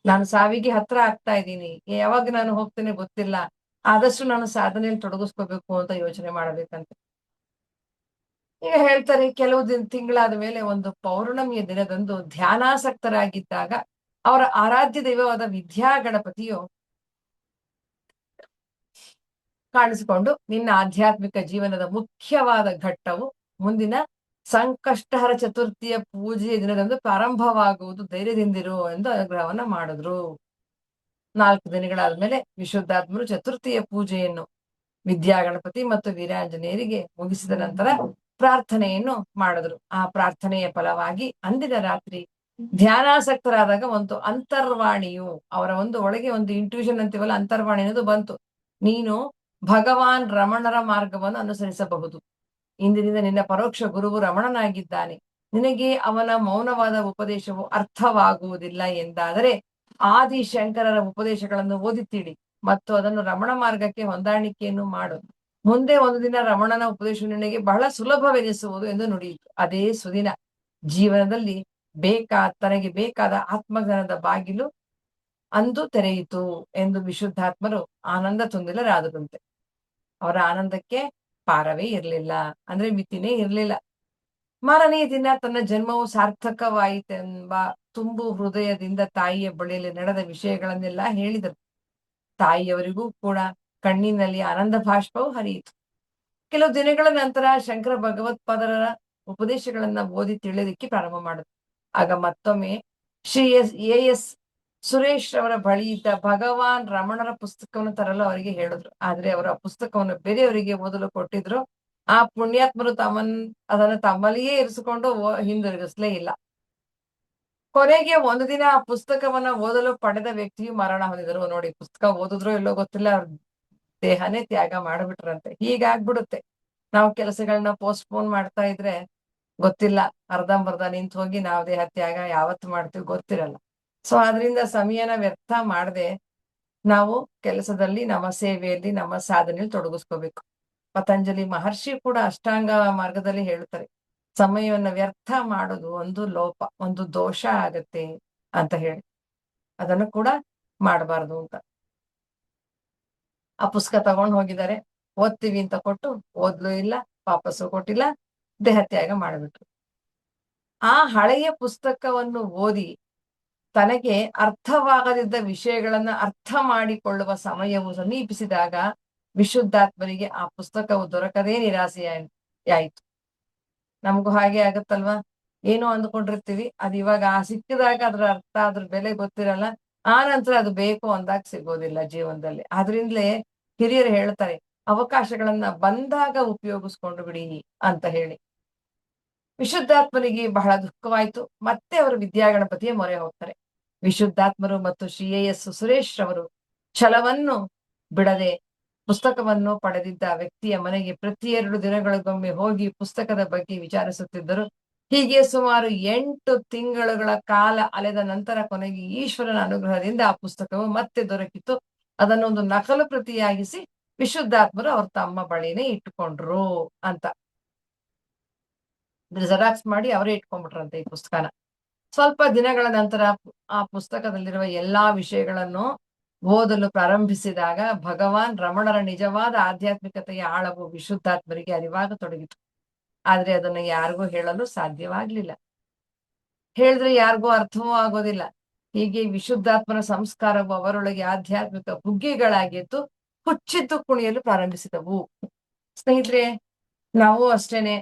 ನಾನು ಸಾವಿಗೆ ಹತ್ರ ಆಗ್ತಾ ಇದ್ದೀನಿ, ಯಾವಾಗ ನಾನು ಹೋಗ್ತೇನೆ ಗೊತ್ತಿಲ್ಲ, ಆದಷ್ಟು ನಾನು ಸಾಧನೆಯಲ್ಲಿ ತೊಡಗಿಸ್ಕೋಬೇಕು ಅಂತ ಯೋಚನೆ ಮಾಡ್ಬೇಕಂತ. ಈಗ ಹೇಳ್ತಾರೆ, ಕೆಲವು ತಿಂಗಳಾದ ಮೇಲೆ ಒಂದು ಪೌರ್ಣಮಿಯ ದಿನದಂದು ಧ್ಯಾನಾಸಕ್ತರಾಗಿದ್ದಾಗ ಅವರ ಆರಾಧ್ಯ ದೈವವಾದ ವಿದ್ಯಾ ಗಣಪತಿಯು ಕಾಣಿಸಿಕೊಂಡು, ನಿನ್ನ ಆಧ್ಯಾತ್ಮಿಕ ಜೀವನದ ಮುಖ್ಯವಾದ ಘಟ್ಟವು ಮುಂದಿನ ಸಂಕಷ್ಟಹರ ಚತುರ್ಥಿಯ ಪೂಜೆಯ ದಿನದಂದು ಪ್ರಾರಂಭವಾಗುವುದು, ಧೈರ್ಯದಿಂದಿರು ಎಂದು ಅನುಗ್ರಹವನ್ನ ಮಾಡಿದ್ರು. 4 ದಿನಗಳಾದ್ಮೇಲೆ ವಿಶುದ್ಧಾತ್ಮರು ಚತುರ್ಥಿಯ ಪೂಜೆಯನ್ನು ವಿದ್ಯಾ ಗಣಪತಿ ಮತ್ತು ವೀರಾಂಜನೇಯರಿಗೆ ಮುಗಿಸಿದ ನಂತರ ಪ್ರಾರ್ಥನೆಯನ್ನು ಮಾಡಿದ್ರು. ಆ ಪ್ರಾರ್ಥನೆಯ ಫಲವಾಗಿ ಅಂದಿನ ರಾತ್ರಿ ಧ್ಯಾನಾಸಕ್ತರಾದಾಗ ಒಂದು ಅಂತರ್ವಾಣಿಯು ಅವರ ಒಂದು ಒಳಗೆ ಒಂದು ಇಂಟ್ಯೂಷನ್ ಅಂತೀವಲ್ಲ, ಅಂತರ್ವಾಣಿ ಅನ್ನೋದು ಬಂತು. ನೀನು ಭಗವಾನ್ ರಮಣರ ಮಾರ್ಗವನ್ನು ಅನುಸರಿಸಬಹುದು. ಇಂದಿನಿಂದ ನಿನ್ನ ಪರೋಕ್ಷ ಗುರುವು ರಮಣನಾಗಿದ್ದಾನೆ. ನಿನಗೆ ಅವನ ಮೌನವಾದ ಉಪದೇಶವು ಅರ್ಥವಾಗುವುದಿಲ್ಲ ಎಂದಾದರೆ ಆದಿಶಂಕರರ ಉಪದೇಶಗಳನ್ನು ಓದಿ ತಿಳಿ ಮತ್ತು ಅದನ್ನು ರಮಣ ಮಾರ್ಗಕ್ಕೆ ಹೊಂದಾಣಿಕೆಯನ್ನು ಮಾಡು. ಮುಂದೆ ಒಂದು ದಿನ ರಮಣನ ಉಪದೇಶ ನಿನಗೆ ಬಹಳ ಸುಲಭವೆನಿಸುವುದು ಎಂದು ನುಡಿಯಿತು. ಅದೇ ಸುದಿನ ಜೀವನದಲ್ಲಿ ತನಗೆ ಬೇಕಾದ ಆತ್ಮಜ್ಞಾನದ ಬಾಗಿಲು ಅಂದು ತೆರೆಯಿತು ಎಂದು ವಿಶುದ್ಧಾತ್ಮರು ಆನಂದ ತುಂದಿಲರಾದರಂತೆ. ಅವರ ಆನಂದಕ್ಕೆ ಪಾರವೇ ಇರಲಿಲ್ಲ, ಅಂದ್ರೆ ಮಿತಿನೇ ಇರಲಿಲ್ಲ. ಮಾರನೆಯ ದಿನ ತನ್ನ ಜನ್ಮವು ಸಾರ್ಥಕವಾಯಿತೆಂಬ ತುಂಬು ಹೃದಯದಿಂದ ತಾಯಿಯ ಬಳಿಯಲ್ಲಿ ನಡೆದ ವಿಷಯಗಳನ್ನೆಲ್ಲ ಹೇಳಿದರು. ತಾಯಿಯವರಿಗೂ ಕೂಡ ಕಣ್ಣಿನಲ್ಲಿ ಆನಂದ ಬಾಷ್ಪವು ಹರಿಯಿತು. ಕೆಲವು ದಿನಗಳ ನಂತರ ಶಂಕರ ಭಗವತ್ಪಾದರ ಉಪದೇಶಗಳನ್ನ ಓದಿ ತಿಳಿಯೋದಕ್ಕೆ ಪ್ರಾರಂಭ ಮಾಡಿದ್ರು. ಆಗ ಮತ್ತೊಮ್ಮೆ ಶ್ರೀ ಎಸ್ ಸುರೇಶ್ ರವರ ಬಳಿ ಇದ್ದ ಭಗವಾನ್ ರಮಣರ ಪುಸ್ತಕವನ್ನು ತರಲು ಅವರಿಗೆ ಹೇಳಿದ್ರು. ಆದ್ರೆ ಅವರ ಪುಸ್ತಕವನ್ನು ಬೇರೆಯವರಿಗೆ ಓದಲು ಕೊಟ್ಟಿದ್ರು. ಆ ಪುಣ್ಯಾತ್ಮರು ಅದನ್ನು ತಮ್ಮಲ್ಲಿಯೇ ಇರಿಸಿಕೊಂಡು ಹಿಂದಿರುಗಿಸ್ಲೇ ಇಲ್ಲ. ಕೊನೆಗೆ ಒಂದು ದಿನ ಆ ಪುಸ್ತಕವನ್ನ ಓದಲು ಪಡೆದ ವ್ಯಕ್ತಿಯು ಮರಣ ಹೊಂದಿದ್ರು. ನೋಡಿ, ಪುಸ್ತಕ ಓದಿದ್ರೋ ಇಲ್ಲೋ ಗೊತ್ತಿಲ್ಲ, ಅವ್ರ ದೇಹನೇ ತ್ಯಾಗ ಮಾಡ್ಬಿಟ್ರಂತೆ. ಹೀಗಾಗ್ಬಿಡುತ್ತೆ. ನಾವು ಕೆಲಸಗಳನ್ನ ಪೋಸ್ಟ್ಪೋನ್ ಮಾಡ್ತಾ ಇದ್ರೆ ಗೊತ್ತಿಲ್ಲ, ಅರ್ಧಂಬರ್ಧ ನಿಂತು ಹೋಗಿ ನಾವು ದೇಹ ತ್ಯಾಗ ಯಾವತ್ತು ಮಾಡ್ತೀವಿ ಗೊತ್ತಿರಲ್ಲ. ಸೊ ಆದ್ರಿಂದ ಸಮಯನ ವ್ಯರ್ಥ ಮಾಡದೆ ನಾವು ಕೆಲಸದಲ್ಲಿ, ನಮ್ಮ ಸೇವೆಯಲ್ಲಿ, ನಮ್ಮ ಸಾಧನೆಯಲ್ಲಿ ತೊಡಗಿಸ್ಕೋಬೇಕು. ಪತಂಜಲಿ ಮಹರ್ಷಿ ಕೂಡ ಅಷ್ಟಾಂಗ ಮಾರ್ಗದಲ್ಲಿ ಹೇಳುತ್ತಾರೆ, ಸಮಯವನ್ನ ವ್ಯರ್ಥ ಮಾಡೋದು ಒಂದು ಲೋಪ, ಒಂದು ದೋಷ ಆಗತ್ತೆ ಅಂತ ಹೇಳಿ, ಅದನ್ನು ಕೂಡ ಮಾಡಬಾರ್ದು ಅಂತ. ಆ ಪುಸ್ತಕ ತಗೊಂಡು ಹೋಗಿದ್ದಾರೆ, ಓದ್ತೀವಿ ಅಂತ ಕೊಟ್ಟು ಓದ್ಲೂ ಇಲ್ಲ, ವಾಪಸ್ಸು ಕೊಟ್ಟಿಲ್ಲ, ದೇಹತ್ಯಾಗ ಮಾಡಿಬಿಟ್ರು. ಆ ಹಳೆಯ ಪುಸ್ತಕವನ್ನು ಓದಿ ತನಗೆ ಅರ್ಥವಾಗದಿದ್ದ ವಿಷಯಗಳನ್ನ ಅರ್ಥ ಮಾಡಿಕೊಳ್ಳುವ ಸಮಯವು ಸಮೀಪಿಸಿದಾಗ ವಿಶುದ್ಧಾತ್ಮರಿಗೆ ಆ ಪುಸ್ತಕವು ದೊರಕದೇ ನಿರಾಸೆಯಾಯಿತು. ನಮಗೂ ಹಾಗೆ ಆಗತ್ತಲ್ವಾ? ಏನೋ ಅಂದ್ಕೊಂಡಿರ್ತೀವಿ, ಅದು ಇವಾಗ ಸಿಕ್ಕಿದಾಗ ಅದ್ರ ಅರ್ಥ, ಅದ್ರ ಬೆಲೆ ಗೊತ್ತಿರಲ್ಲ. ಆ ನಂತರ ಅದು ಬೇಕು ಅಂದಾಗ ಸಿಗೋದಿಲ್ಲ ಜೀವನದಲ್ಲಿ. ಆದ್ರಿಂದಲೇ ಹಿರಿಯರು ಹೇಳ್ತಾರೆ, ಅವಕಾಶಗಳನ್ನ ಬಂದಾಗ ಉಪಯೋಗಿಸ್ಕೊಂಡು ಬಿಡಿ ಅಂತ ಹೇಳಿ. ವಿಶುದ್ಧಾತ್ಮರಿಗೆ ಬಹಳ ದುಃಖವಾಯಿತು. ಮತ್ತೆ ಅವರು ವಿದ್ಯಾಗಣಪತಿಯ ಮೊರೆ ಹೋಗ್ತಾರೆ. ವಿಶುದ್ಧಾತ್ಮರು ಮತ್ತು ಶ್ರೀ ಎಸ್ ಸುರೇಶ್ ರವರು ಛಲವನ್ನು ಬಿಡದೆ ಪುಸ್ತಕವನ್ನು ಪಡೆದಿದ್ದ ವ್ಯಕ್ತಿಯ ಮನೆಗೆ ಪ್ರತಿ 2 ದಿನಗಳಿಗೊಮ್ಮೆ ಹೋಗಿ ಪುಸ್ತಕದ ಬಗ್ಗೆ ವಿಚಾರಿಸುತ್ತಿದ್ದರು. ಹೀಗೆ ಸುಮಾರು 8 ತಿಂಗಳುಗಳ ಕಾಲ ಅಲೆದ ನಂತರ ಕೊನೆಗೆ ಈಶ್ವರನ ಅನುಗ್ರಹದಿಂದ ಆ ಪುಸ್ತಕವು ಮತ್ತೆ ದೊರಕಿತು. ಅದನ್ನು ಒಂದು ನಕಲು ಪ್ರತಿಯಾಗಿಸಿ ವಿಶುದ್ಧಾತ್ಮರು ಅವ್ರ ತಮ್ಮ ಬಳಿನೇ ಇಟ್ಟುಕೊಂಡ್ರು ಅಂತ. ಜೆರಾಕ್ಸ್ ಮಾಡಿ ಅವರೇ ಇಟ್ಕೊಂಡ್ಬಿಟ್ರಂತೆ ಈ ಪುಸ್ತಕನ. ಸ್ವಲ್ಪ ದಿನಗಳ ನಂತರ ಆ ಪುಸ್ತಕದಲ್ಲಿರುವ ಎಲ್ಲಾ ವಿಷಯಗಳನ್ನು ಓದಲು ಪ್ರಾರಂಭಿಸಿದಾಗ ಭಗವಾನ್ ರಮಣರ ನಿಜವಾದ ಆಧ್ಯಾತ್ಮಿಕತೆಯ ಆಳವು ವಿಶುದ್ಧಾತ್ಮರಿಗೆ ಅರಿವಾಗತೊಡಗಿತು. ಆದ್ರೆ ಅದನ್ನು ಯಾರಿಗೂ ಹೇಳಲು ಸಾಧ್ಯವಾಗ್ಲಿಲ್ಲ. ಹೇಳಿದ್ರೆ ಯಾರಿಗೂ ಅರ್ಥವೂ ಆಗೋದಿಲ್ಲ. ಹೀಗೆ ವಿಶುದ್ಧಾತ್ಮನ ಸಂಸ್ಕಾರವು ಅವರೊಳಗೆ ಆಧ್ಯಾತ್ಮಿಕ ಬುಗ್ಗೆಗಳಾಗಿದ್ದು ಹುಚ್ಚಿದ್ದು ಕುಣಿಯಲು ಪ್ರಾರಂಭಿಸಿದವು. ಸ್ನೇಹಿತರೆ, ನಾವು ಅಷ್ಟೇನೆ,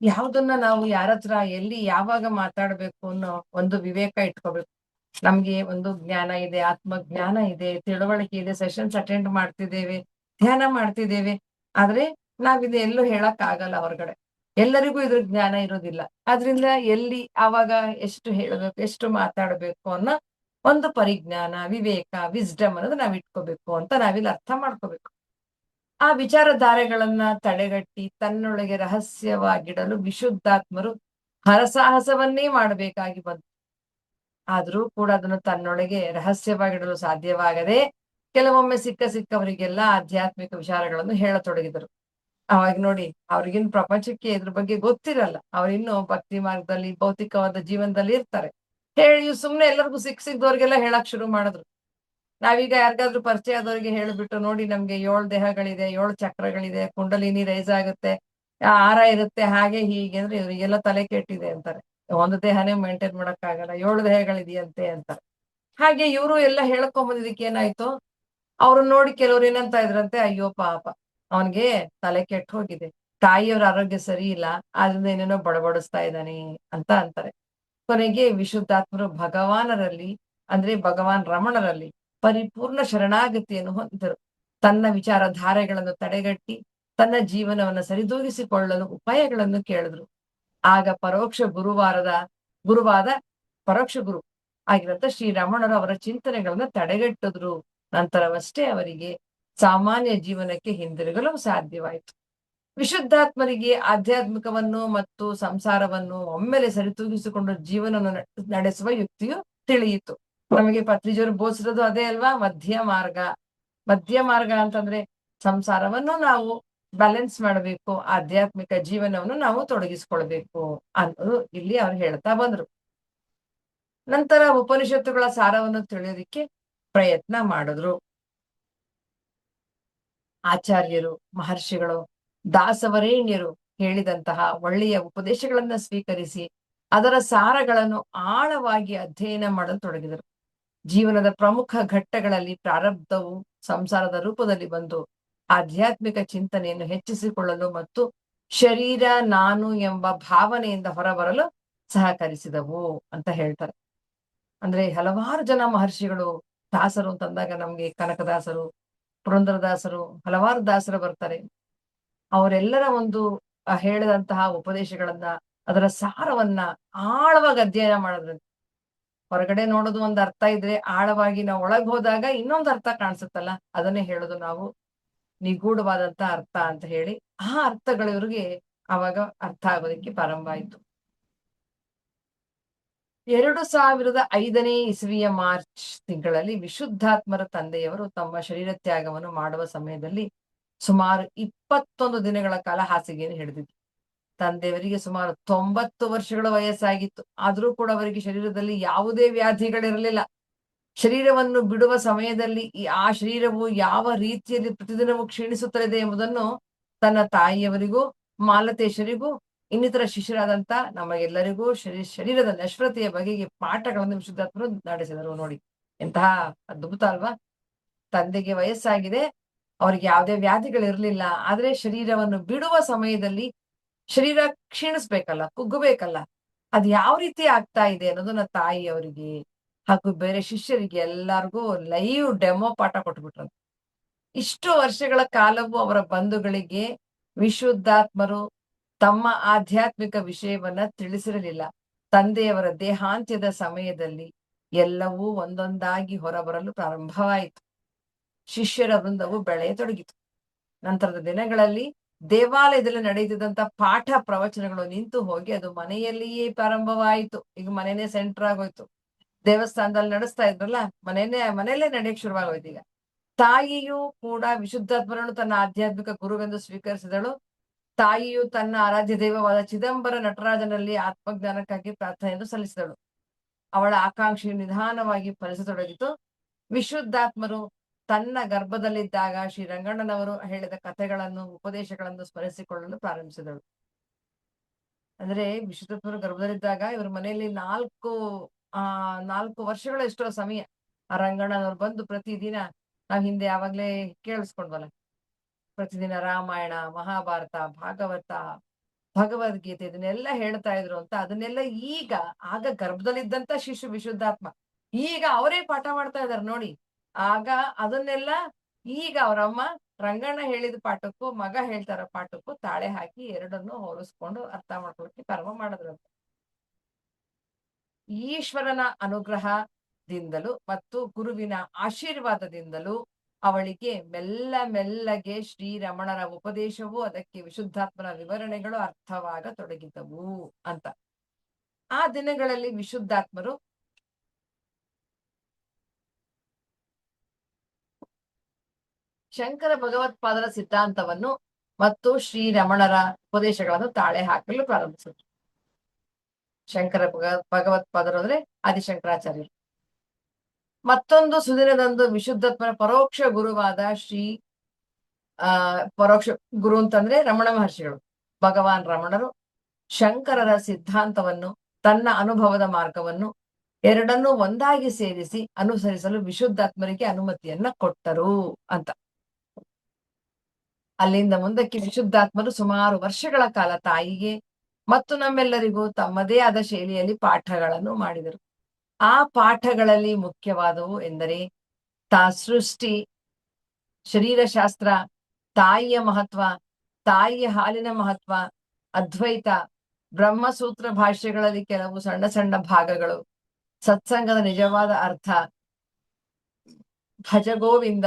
ಯಾವುದನ್ನ ನಾವು ಯಾರತ್ರ ಎಲ್ಲಿ ಯಾವಾಗ ಮಾತಾಡ್ಬೇಕು ಅನ್ನೋ ಒಂದು ವಿವೇಕ ಇಟ್ಕೋಬೇಕು. ನಮ್ಗೆ ಒಂದು ಜ್ಞಾನ ಇದೆ, ಆತ್ಮಜ್ಞಾನ ಇದೆ, ತಿಳುವಳಿಕೆ ಇದೆ, ಸೆಷನ್ಸ್ ಅಟೆಂಡ್ ಮಾಡ್ತಿದ್ದೇವೆ, ಧ್ಯಾನ ಮಾಡ್ತಿದ್ದೇವೆ. ಆದ್ರೆ ನಾವಿದು ಎಲ್ಲೂ ಹೇಳಕ್ ಆಗಲ್ಲ ಹೊರಗಡೆ. ಎಲ್ಲರಿಗೂ ಇದ್ರ ಜ್ಞಾನ ಇರೋದಿಲ್ಲ. ಆದ್ರಿಂದ ಎಲ್ಲಿ ಆವಾಗ ಎಷ್ಟು ಹೇಳಬೇಕು, ಎಷ್ಟು ಮಾತಾಡ್ಬೇಕು ಅನ್ನೋ ಒಂದು ಪರಿಜ್ಞಾನ, ವಿವೇಕ, ವಿಸ್ಡಮ್ ಅನ್ನೋದು ನಾವ್ ಇಟ್ಕೋಬೇಕು ಅಂತ ನಾವಿಲ್ಲಿ ಅರ್ಥ ಮಾಡ್ಕೋಬೇಕು. ಆ ವಿಚಾರಧಾರೆಗಳನ್ನ ತಡೆಗಟ್ಟಿ ತನ್ನೊಳಗೆ ರಹಸ್ಯವಾಗಿಡಲು ವಿಶುದ್ಧಾತ್ಮರು ಹರಸಾಹಸವನ್ನೇ ಮಾಡಬೇಕಾಗಿ ಬಂತು. ಆದ್ರೂ ಕೂಡ ಅದನ್ನು ತನ್ನೊಳಗೆ ರಹಸ್ಯವಾಗಿಡಲು ಸಾಧ್ಯವಾಗದೆ ಕೆಲವೊಮ್ಮೆ ಸಿಕ್ಕವರಿಗೆಲ್ಲ ಆಧ್ಯಾತ್ಮಿಕ ವಿಚಾರಗಳನ್ನು ಹೇಳತೊಡಗಿದರು. ಅವಾಗ ನೋಡಿ, ಅವ್ರಿಗಿನ್ ಪ್ರಪಂಚಕ್ಕೆ ಇದ್ರ ಬಗ್ಗೆ ಗೊತ್ತಿರಲ್ಲ. ಅವ್ರಿನ್ನು ಭಕ್ತಿ ಮಾರ್ಗದಲ್ಲಿ, ಭೌತಿಕವಾದ ಜೀವನದಲ್ಲಿ ಇರ್ತಾರೆ. ಹೇಳಿ ಸುಮ್ನೆ ಎಲ್ಲರಿಗೂ ಸಿಕ್ದವ್ರಿಗೆಲ್ಲ ಹೇಳಕ್ ಶುರು ಮಾಡಿದ್ರು. ನಾವೀಗ ಯಾರಿಗಾದ್ರೂ ಪರಿಚಯ ಆದವ್ರಿಗೆ ಹೇಳ್ಬಿಟ್ಟು, ನೋಡಿ ನಮ್ಗೆ 7 ದೇಹಗಳಿದೆ, 7 ಚಕ್ರಗಳಿದೆ, ಕುಂಡಲಿನಿ ರೈಸ್ ಆಗುತ್ತೆ, ಆರ ಇರುತ್ತೆ, ಹಾಗೆ ಹೀಗೆ ಅಂದ್ರೆ ಇವರಿಗೆಲ್ಲ ತಲೆ ಕೆಟ್ಟಿದೆ ಅಂತಾರೆ. ಒಂದು ದೇಹನೇ ಮೇಂಟೈನ್ ಮಾಡಕ್ ಆಗಲ್ಲ, 7 ದೇಹಗಳಿದೆಯಂತೆ ಅಂತಾರೆ. ಹಾಗೆ ಇವರು ಎಲ್ಲ ಹೇಳ್ಕೊಂಬಂದಿದ್ದಕ್ಕೆ ಏನಾಯ್ತು, ಅವ್ರನ್ನ ನೋಡಿ ಕೆಲವ್ರು ಏನಂತ ಇದ್ರಂತೆ, ಅಯ್ಯೋ ಪಾಪ ಅವನ್ಗೆ ತಲೆ ಕೆಟ್ಟು ಹೋಗಿದೆ, ತಾಯಿಯವ್ರ ಆರೋಗ್ಯ ಸರಿ ಇಲ್ಲ, ಆದ್ರಿಂದ ಏನೇನೋ ಬಡಬಡಿಸ್ತಾ ಇದ್ದಾನೆ ಅಂತ ಅಂತಾರೆ. ಕೊನೆಗೆ ವಿಶುದ್ಧಾತ್ಮರು ಭಗವಾನರಲ್ಲಿ, ಅಂದ್ರೆ ಭಗವಾನ್ ರಮಣರಲ್ಲಿ ಪರಿಪೂರ್ಣ ಶರಣಾಗತಿಯನ್ನು ಹೊಂದಿದರು. ತನ್ನ ವಿಚಾರಧಾರೆಗಳನ್ನು ತಡೆಗಟ್ಟಿ ತನ್ನ ಜೀವನವನ್ನು ಸರಿದೂಗಿಸಿಕೊಳ್ಳಲು ಉಪಾಯಗಳನ್ನು ಕೇಳಿದ್ರು. ಆಗ ಗುರುವಾದ ಪರೋಕ್ಷ ಗುರು ಆಗಿರಂತ ಶ್ರೀರಮಣರು ಅವರ ಚಿಂತನೆಗಳನ್ನ ತಡೆಗಟ್ಟಿದ್ರು. ನಂತರವಷ್ಟೇ ಅವರಿಗೆ ಸಾಮಾನ್ಯ ಜೀವನಕ್ಕೆ ಹಿಂದಿರುಗಲು ಸಾಧ್ಯವಾಯಿತು. ವಿಶುದ್ಧಾತ್ಮರಿಗೆ ಆಧ್ಯಾತ್ಮಿಕವನ್ನು ಮತ್ತು ಸಂಸಾರವನ್ನು ಒಮ್ಮೆಲೆ ಸರಿತೂಗಿಸಿಕೊಂಡು ಜೀವನವನ್ನು ನಡೆಸುವ ಯುಕ್ತಿಯು ತಿಳಿಯಿತು. ನಮಗೆ ಪತ್ರಿಜಿಯವರು ಬೋಧಿಸಿರೋದು ಅದೇ ಅಲ್ವಾ, ಮಧ್ಯ ಮಾರ್ಗ. ಮಧ್ಯ ಮಾರ್ಗ ಅಂತಂದ್ರೆ ಸಂಸಾರವನ್ನು ನಾವು ಬ್ಯಾಲೆನ್ಸ್ ಮಾಡಬೇಕು, ಆಧ್ಯಾತ್ಮಿಕ ಜೀವನವನ್ನು ನಾವು ತೊಡಗಿಸ್ಕೊಳ್ಬೇಕು ಅನ್ನೋದು ಇಲ್ಲಿ ಅವ್ರು ಹೇಳ್ತಾ ಬಂದ್ರು. ನಂತರ ಉಪನಿಷತ್ತುಗಳ ಸಾರವನ್ನು ತಿಳಿಯೋದಿಕ್ಕೆ ಪ್ರಯತ್ನ ಮಾಡಿದ್ರು. ಆಚಾರ್ಯರು, ಮಹರ್ಷಿಗಳು, ದಾಸವರೇಣ್ಯರು ಹೇಳಿದಂತಹ ಒಳ್ಳೆಯ ಉಪದೇಶಗಳನ್ನ ಸ್ವೀಕರಿಸಿ ಅದರ ಸಾರಗಳನ್ನು ಆಳವಾಗಿ ಅಧ್ಯಯನ ಮಾಡಲು ತೊಡಗಿದರು. ಜೀವನದ ಪ್ರಮುಖ ಘಟ್ಟಗಳಲ್ಲಿ ಪ್ರಾರಬ್ಧವು ಸಂಸಾರದ ರೂಪದಲ್ಲಿ ಬಂದು ಆಧ್ಯಾತ್ಮಿಕ ಚಿಂತನೆಯನ್ನು ಹೆಚ್ಚಿಸಿಕೊಳ್ಳಲು ಮತ್ತು ಶರೀರ ನಾನು ಎಂಬ ಭಾವನೆಯಿಂದ ಹೊರಬರಲು ಸಹಕರಿಸಿದವು ಅಂತ ಹೇಳ್ತಾರೆ. ಅಂದ್ರೆ ಹಲವಾರು ಜನ ಮಹರ್ಷಿಗಳು, ದಾಸರು ಅಂತಂದಾಗ ನಮ್ಗೆ ಕನಕದಾಸರು, ಪುರಂದರದಾಸರು, ಹಲವಾರು ದಾಸರು ಬರ್ತಾರೆ. ಅವರೆಲ್ಲರ ಒಂದು ಹೇಳಿದಂತಹ ಉಪದೇಶಗಳನ್ನ, ಅದರ ಸಾರವನ್ನ ಆಳವಾಗಿ ಅಧ್ಯಯನ ಮಾಡೋದ್ರಿಂದ, ಹೊರಗಡೆ ನೋಡೋದು ಒಂದು ಅರ್ಥ ಇದ್ರೆ ಆಳವಾಗಿ ನಾವು ಒಳಗ್ ಹೋದಾಗ ಇನ್ನೊಂದು ಅರ್ಥ ಕಾಣಿಸುತ್ತಲ್ಲ, ಅದನ್ನೇ ಹೇಳೋದು ನಾವು ನಿಗೂಢವಾದಂತ ಅರ್ಥ ಅಂತ ಹೇಳಿ. ಆ ಅರ್ಥಗಳು ಇವ್ರಿಗೆ ಅವಾಗ ಅರ್ಥ ಆಗೋದಕ್ಕೆ ಪ್ರಾರಂಭ ಆಯ್ತು. 2005 ಇಸವಿಯ ಮಾರ್ಚ್ ತಿಂಗಳಲ್ಲಿ ವಿಶುದ್ಧಾತ್ಮರ ತಂದೆಯವರು ತಮ್ಮ ಶರೀರ ತ್ಯಾಗವನ್ನು ಮಾಡುವ ಸಮಯದಲ್ಲಿ ಸುಮಾರು 21 ದಿನಗಳ ಕಾಲ ಹಾಸಿಗೆಯನ್ನು ಹಿಡಿದಿದ್ರು. ತಂದೆಯವರಿಗೆ ಸುಮಾರು 90 ವರ್ಷಗಳ ವಯಸ್ಸಾಗಿತ್ತು. ಆದ್ರೂ ಕೂಡ ಅವರಿಗೆ ಶರೀರದಲ್ಲಿ ಯಾವುದೇ ವ್ಯಾಧಿಗಳಿರಲಿಲ್ಲ. ಶರೀರವನ್ನು ಬಿಡುವ ಸಮಯದಲ್ಲಿ ಆ ಶರೀರವು ಯಾವ ರೀತಿಯಲ್ಲಿ ಪ್ರತಿದಿನವೂ ಕ್ಷೀಣಿಸುತ್ತದೆ ಎಂಬುದನ್ನು ತನ್ನ ತಾಯಿಯವರಿಗೂ, ಮಾಲತೇಶರಿಗೂ, ಇನ್ನಿತರ ಶಿಷ್ಯರಾದಂತ ನಮಗೆಲ್ಲರಿಗೂ ಶರೀರದ ನಶ್ವರತೆಯ ಬಗೆಗೆ ಪಾಠಗಳನ್ನು ವಿಶುದ್ಧಾತ್ಮರು ನಡೆಸಿದರು. ನೋಡಿ, ಎಂತಹ ಅದ್ಭುತ ಅಲ್ವಾ. ತಂದೆಗೆ ವಯಸ್ಸಾಗಿದೆ, ಅವ್ರಿಗೆ ಯಾವುದೇ ವ್ಯಾಧಿಗಳಿರ್ಲಿಲ್ಲ. ಆದ್ರೆ ಶರೀರವನ್ನು ಬಿಡುವ ಸಮಯದಲ್ಲಿ ಶರೀರ ಕ್ಷೀಣಿಸ್ಬೇಕಲ್ಲ, ಕುಗ್ಗಬೇಕಲ್ಲ, ಅದ್ ಯಾವ ರೀತಿ ಆಗ್ತಾ ಇದೆ ಅನ್ನೋದನ್ನ ತಾಯಿಯವರಿಗೆ ಹಾಗೂ ಬೇರೆ ಶಿಷ್ಯರಿಗೆ ಎಲ್ಲಾರ್ಗೂ ಲೈವ್ ಡೆಮೋ ಪಾಠ ಕೊಟ್ಬಿಟ್ರಂತೆ. ಇಷ್ಟು ವರ್ಷಗಳ ಕಾಲವೂ ಅವರ ಬಂಧುಗಳಿಗೆ ವಿಶುದ್ಧಾತ್ಮರು ತಮ್ಮ ಆಧ್ಯಾತ್ಮಿಕ ವಿಷಯವನ್ನ ತಿಳಿಸಿರಲಿಲ್ಲ. ತಂದೆಯವರ ದೇಹಾಂತ್ಯದ ಸಮಯದಲ್ಲಿ ಎಲ್ಲವೂ ಒಂದೊಂದಾಗಿ ಹೊರಬರಲು ಪ್ರಾರಂಭವಾಯಿತು. ಶಿಷ್ಯರ ವೃಂದವು ಬೆಳೆಯತೊಡಗಿತು. ನಂತರದ ದಿನಗಳಲ್ಲಿ ದೇವಾಲಯದಲ್ಲಿ ನಡೆಯುತ್ತಿದ್ದಂತ ಪಾಠ ಪ್ರವಚನಗಳು ನಿಂತು ಹೋಗಿ ಅದು ಮನೆಯಲ್ಲಿಯೇ ಪ್ರಾರಂಭವಾಯಿತು. ಈಗ ಮನೆಯೇ ಸೆಂಟರ್ ಆಗೋಯ್ತು. ದೇವಸ್ಥಾನದಲ್ಲಿ ನಡೆಸ್ತಾ ಇದ್ರಲ್ಲ, ಮನೆಯಲ್ಲೇ ನಡೆಯಕ್ ಶುರುವಾಗೋಯ್ತು. ಈಗ ತಾಯಿಯು ಕೂಡ ವಿಶುದ್ಧಾತ್ಮರನ್ನು ತನ್ನ ಆಧ್ಯಾತ್ಮಿಕ ಗುರುವೆಂದು ಸ್ವೀಕರಿಸಿದಳು. ತಾಯಿಯು ತನ್ನ ಆರಾಧ್ಯ ದೈವವಾದ ಚಿದಂಬರ ನಟರಾಜನಲ್ಲಿ ಆತ್ಮಜ್ಞಾನಕ್ಕಾಗಿ ಪ್ರಾರ್ಥನೆಯನ್ನು ಸಲ್ಲಿಸಿದಳು. ಅವಳ ಆಕಾಂಕ್ಷೆಯು ನಿಧಾನವಾಗಿ ಫಲಿಸತೊಡಗಿತು. ವಿಶುದ್ಧಾತ್ಮರು ತನ್ನ ಗರ್ಭದಲ್ಲಿದ್ದಾಗ ಶ್ರೀರಂಗಣ್ಣನವರು ಹೇಳಿದ ಕಥೆಗಳನ್ನು, ಉಪದೇಶಗಳನ್ನು ಸ್ಮರಿಸಿಕೊಳ್ಳಲು ಪ್ರಾರಂಭಿಸಿದಳು. ಅಂದ್ರೆ ವಿಶುದ್ಧಾತ್ಮರು ಗರ್ಭದಲ್ಲಿದ್ದಾಗ ಇವ್ರ ಮನೆಯಲ್ಲಿ 4 ವರ್ಷಗಳ ಎಷ್ಟೋ ಸಮಯ ಆ ರಂಗಣ್ಣನವ್ರು ಬಂದು ಪ್ರತಿದಿನ, ನಾವ್ ಹಿಂದೆ ಯಾವಾಗ್ಲೇ ಕೇಳಿಸ್ಕೊಂಡ್ವಲ್ಲ, ಪ್ರತಿದಿನ ರಾಮಾಯಣ, ಮಹಾಭಾರತ, ಭಾಗವತ, ಭಗವದ್ಗೀತೆ ಇದನ್ನೆಲ್ಲ ಹೇಳ್ತಾ ಇದ್ರು ಅಂತ. ಅದನ್ನೆಲ್ಲ ಆಗ ಗರ್ಭದಲ್ಲಿದ್ದಂತ ಶಿಶು ವಿಶುದ್ಧಾತ್ಮ ಈಗ ಅವರೇ ಪಾಠ ಮಾಡ್ತಾ ಇದಾರೆ ನೋಡಿ. ಆಗ ಅದನ್ನೆಲ್ಲ ಈಗ ಅವರಮ್ಮ ರಂಗಣ್ಣ ಹೇಳಿದ ಪಾಠಕ್ಕೂ ಮಗ ಹೇಳ್ತಾರ ಪಾಠಕ್ಕೂ ತಾಳೆ ಹಾಕಿ ಎರಡನ್ನು ಹೋಲಿಸ್ಕೊಂಡು ಅರ್ಥ ಮಾಡ್ಕೊಳ್ಳೋಕೆ ಪ್ರಾರಂಭ ಮಾಡಿದ್ರಂತೆ. ಈಶ್ವರನ ಅನುಗ್ರಹದಿಂದಲೂ ಮತ್ತು ಗುರುವಿನ ಆಶೀರ್ವಾದದಿಂದಲೂ ಅವಳಿಗೆ ಮೆಲ್ಲಗೆ ಶ್ರೀರಮಣರ ಉಪದೇಶವು, ಅದಕ್ಕೆ ವಿಶುದ್ಧಾತ್ಮನ ವಿವರಣೆಗಳು ಅರ್ಥವಾಗತೊಡಗಿದವು ಅಂತ. ಆ ದಿನಗಳಲ್ಲಿ ವಿಶುದ್ಧಾತ್ಮರು ಶಂಕರ ಭಗವತ್ಪಾದರ ಸಿದ್ಧಾಂತವನ್ನು ಮತ್ತು ಶ್ರೀರಮಣರ ಉಪದೇಶಗಳನ್ನು ತಾಳೆ ಹಾಕಲು ಪ್ರಾರಂಭಿಸಿದರು. ಶಂಕರ ಭಗವತ್ಪಾದರು ಅಂದ್ರೆ ಆದಿಶಂಕರಾಚಾರ್ಯರು. ಮತ್ತೊಂದು ಸುದಿನದಂದು ವಿಶುದ್ಧಾತ್ಮನ ಪರೋಕ್ಷ ಗುರುವಾದ ಪರೋಕ್ಷ ಗುರು ಅಂತಂದ್ರೆ ರಮಣ ಮಹರ್ಷಿಗಳು, ಭಗವಾನ್ ರಮಣರು ಶಂಕರರ ಸಿದ್ಧಾಂತವನ್ನು, ತನ್ನ ಅನುಭವದ ಮಾರ್ಗವನ್ನು ಎರಡನ್ನೂ ಒಂದಾಗಿ ಸೇರಿಸಿ ಅನುಸರಿಸಲು ವಿಶುದ್ಧಾತ್ಮರಿಗೆ ಅನುಮತಿಯನ್ನ ಕೊಟ್ಟರು ಅಂತ. ಅಲ್ಲಿಂದ ಮುಂದಕ್ಕೆ ವಿಶುದ್ಧಾತ್ಮರು ಸುಮಾರು ವರ್ಷಗಳ ಕಾಲ ತಾಯಿಗೆ ಮತ್ತು ನಮ್ಮೆಲ್ಲರಿಗೂ ತಮ್ಮದೇ ಆದ ಶೈಲಿಯಲ್ಲಿ ಪಾಠಗಳನ್ನು ಮಾಡಿದರು. ಆ ಪಾಠಗಳಲ್ಲಿ ಮುಖ್ಯವಾದವು ಎಂದರೆ ಸೃಷ್ಟಿ, ಶರೀರಶಾಸ್ತ್ರ, ತಾಯಿಯ ಮಹತ್ವ, ತಾಯಿಯ ಹಾಲಿನ ಮಹತ್ವ, ಅದ್ವೈತ, ಬ್ರಹ್ಮಸೂತ್ರ ಭಾಷ್ಯಗಳಲ್ಲಿ ಕೆಲವು ಸಣ್ಣ ಸಣ್ಣ ಭಾಗಗಳು, ಸತ್ಸಂಗದ ನಿಜವಾದ ಅರ್ಥ, ಭಜಗೋವಿಂದ,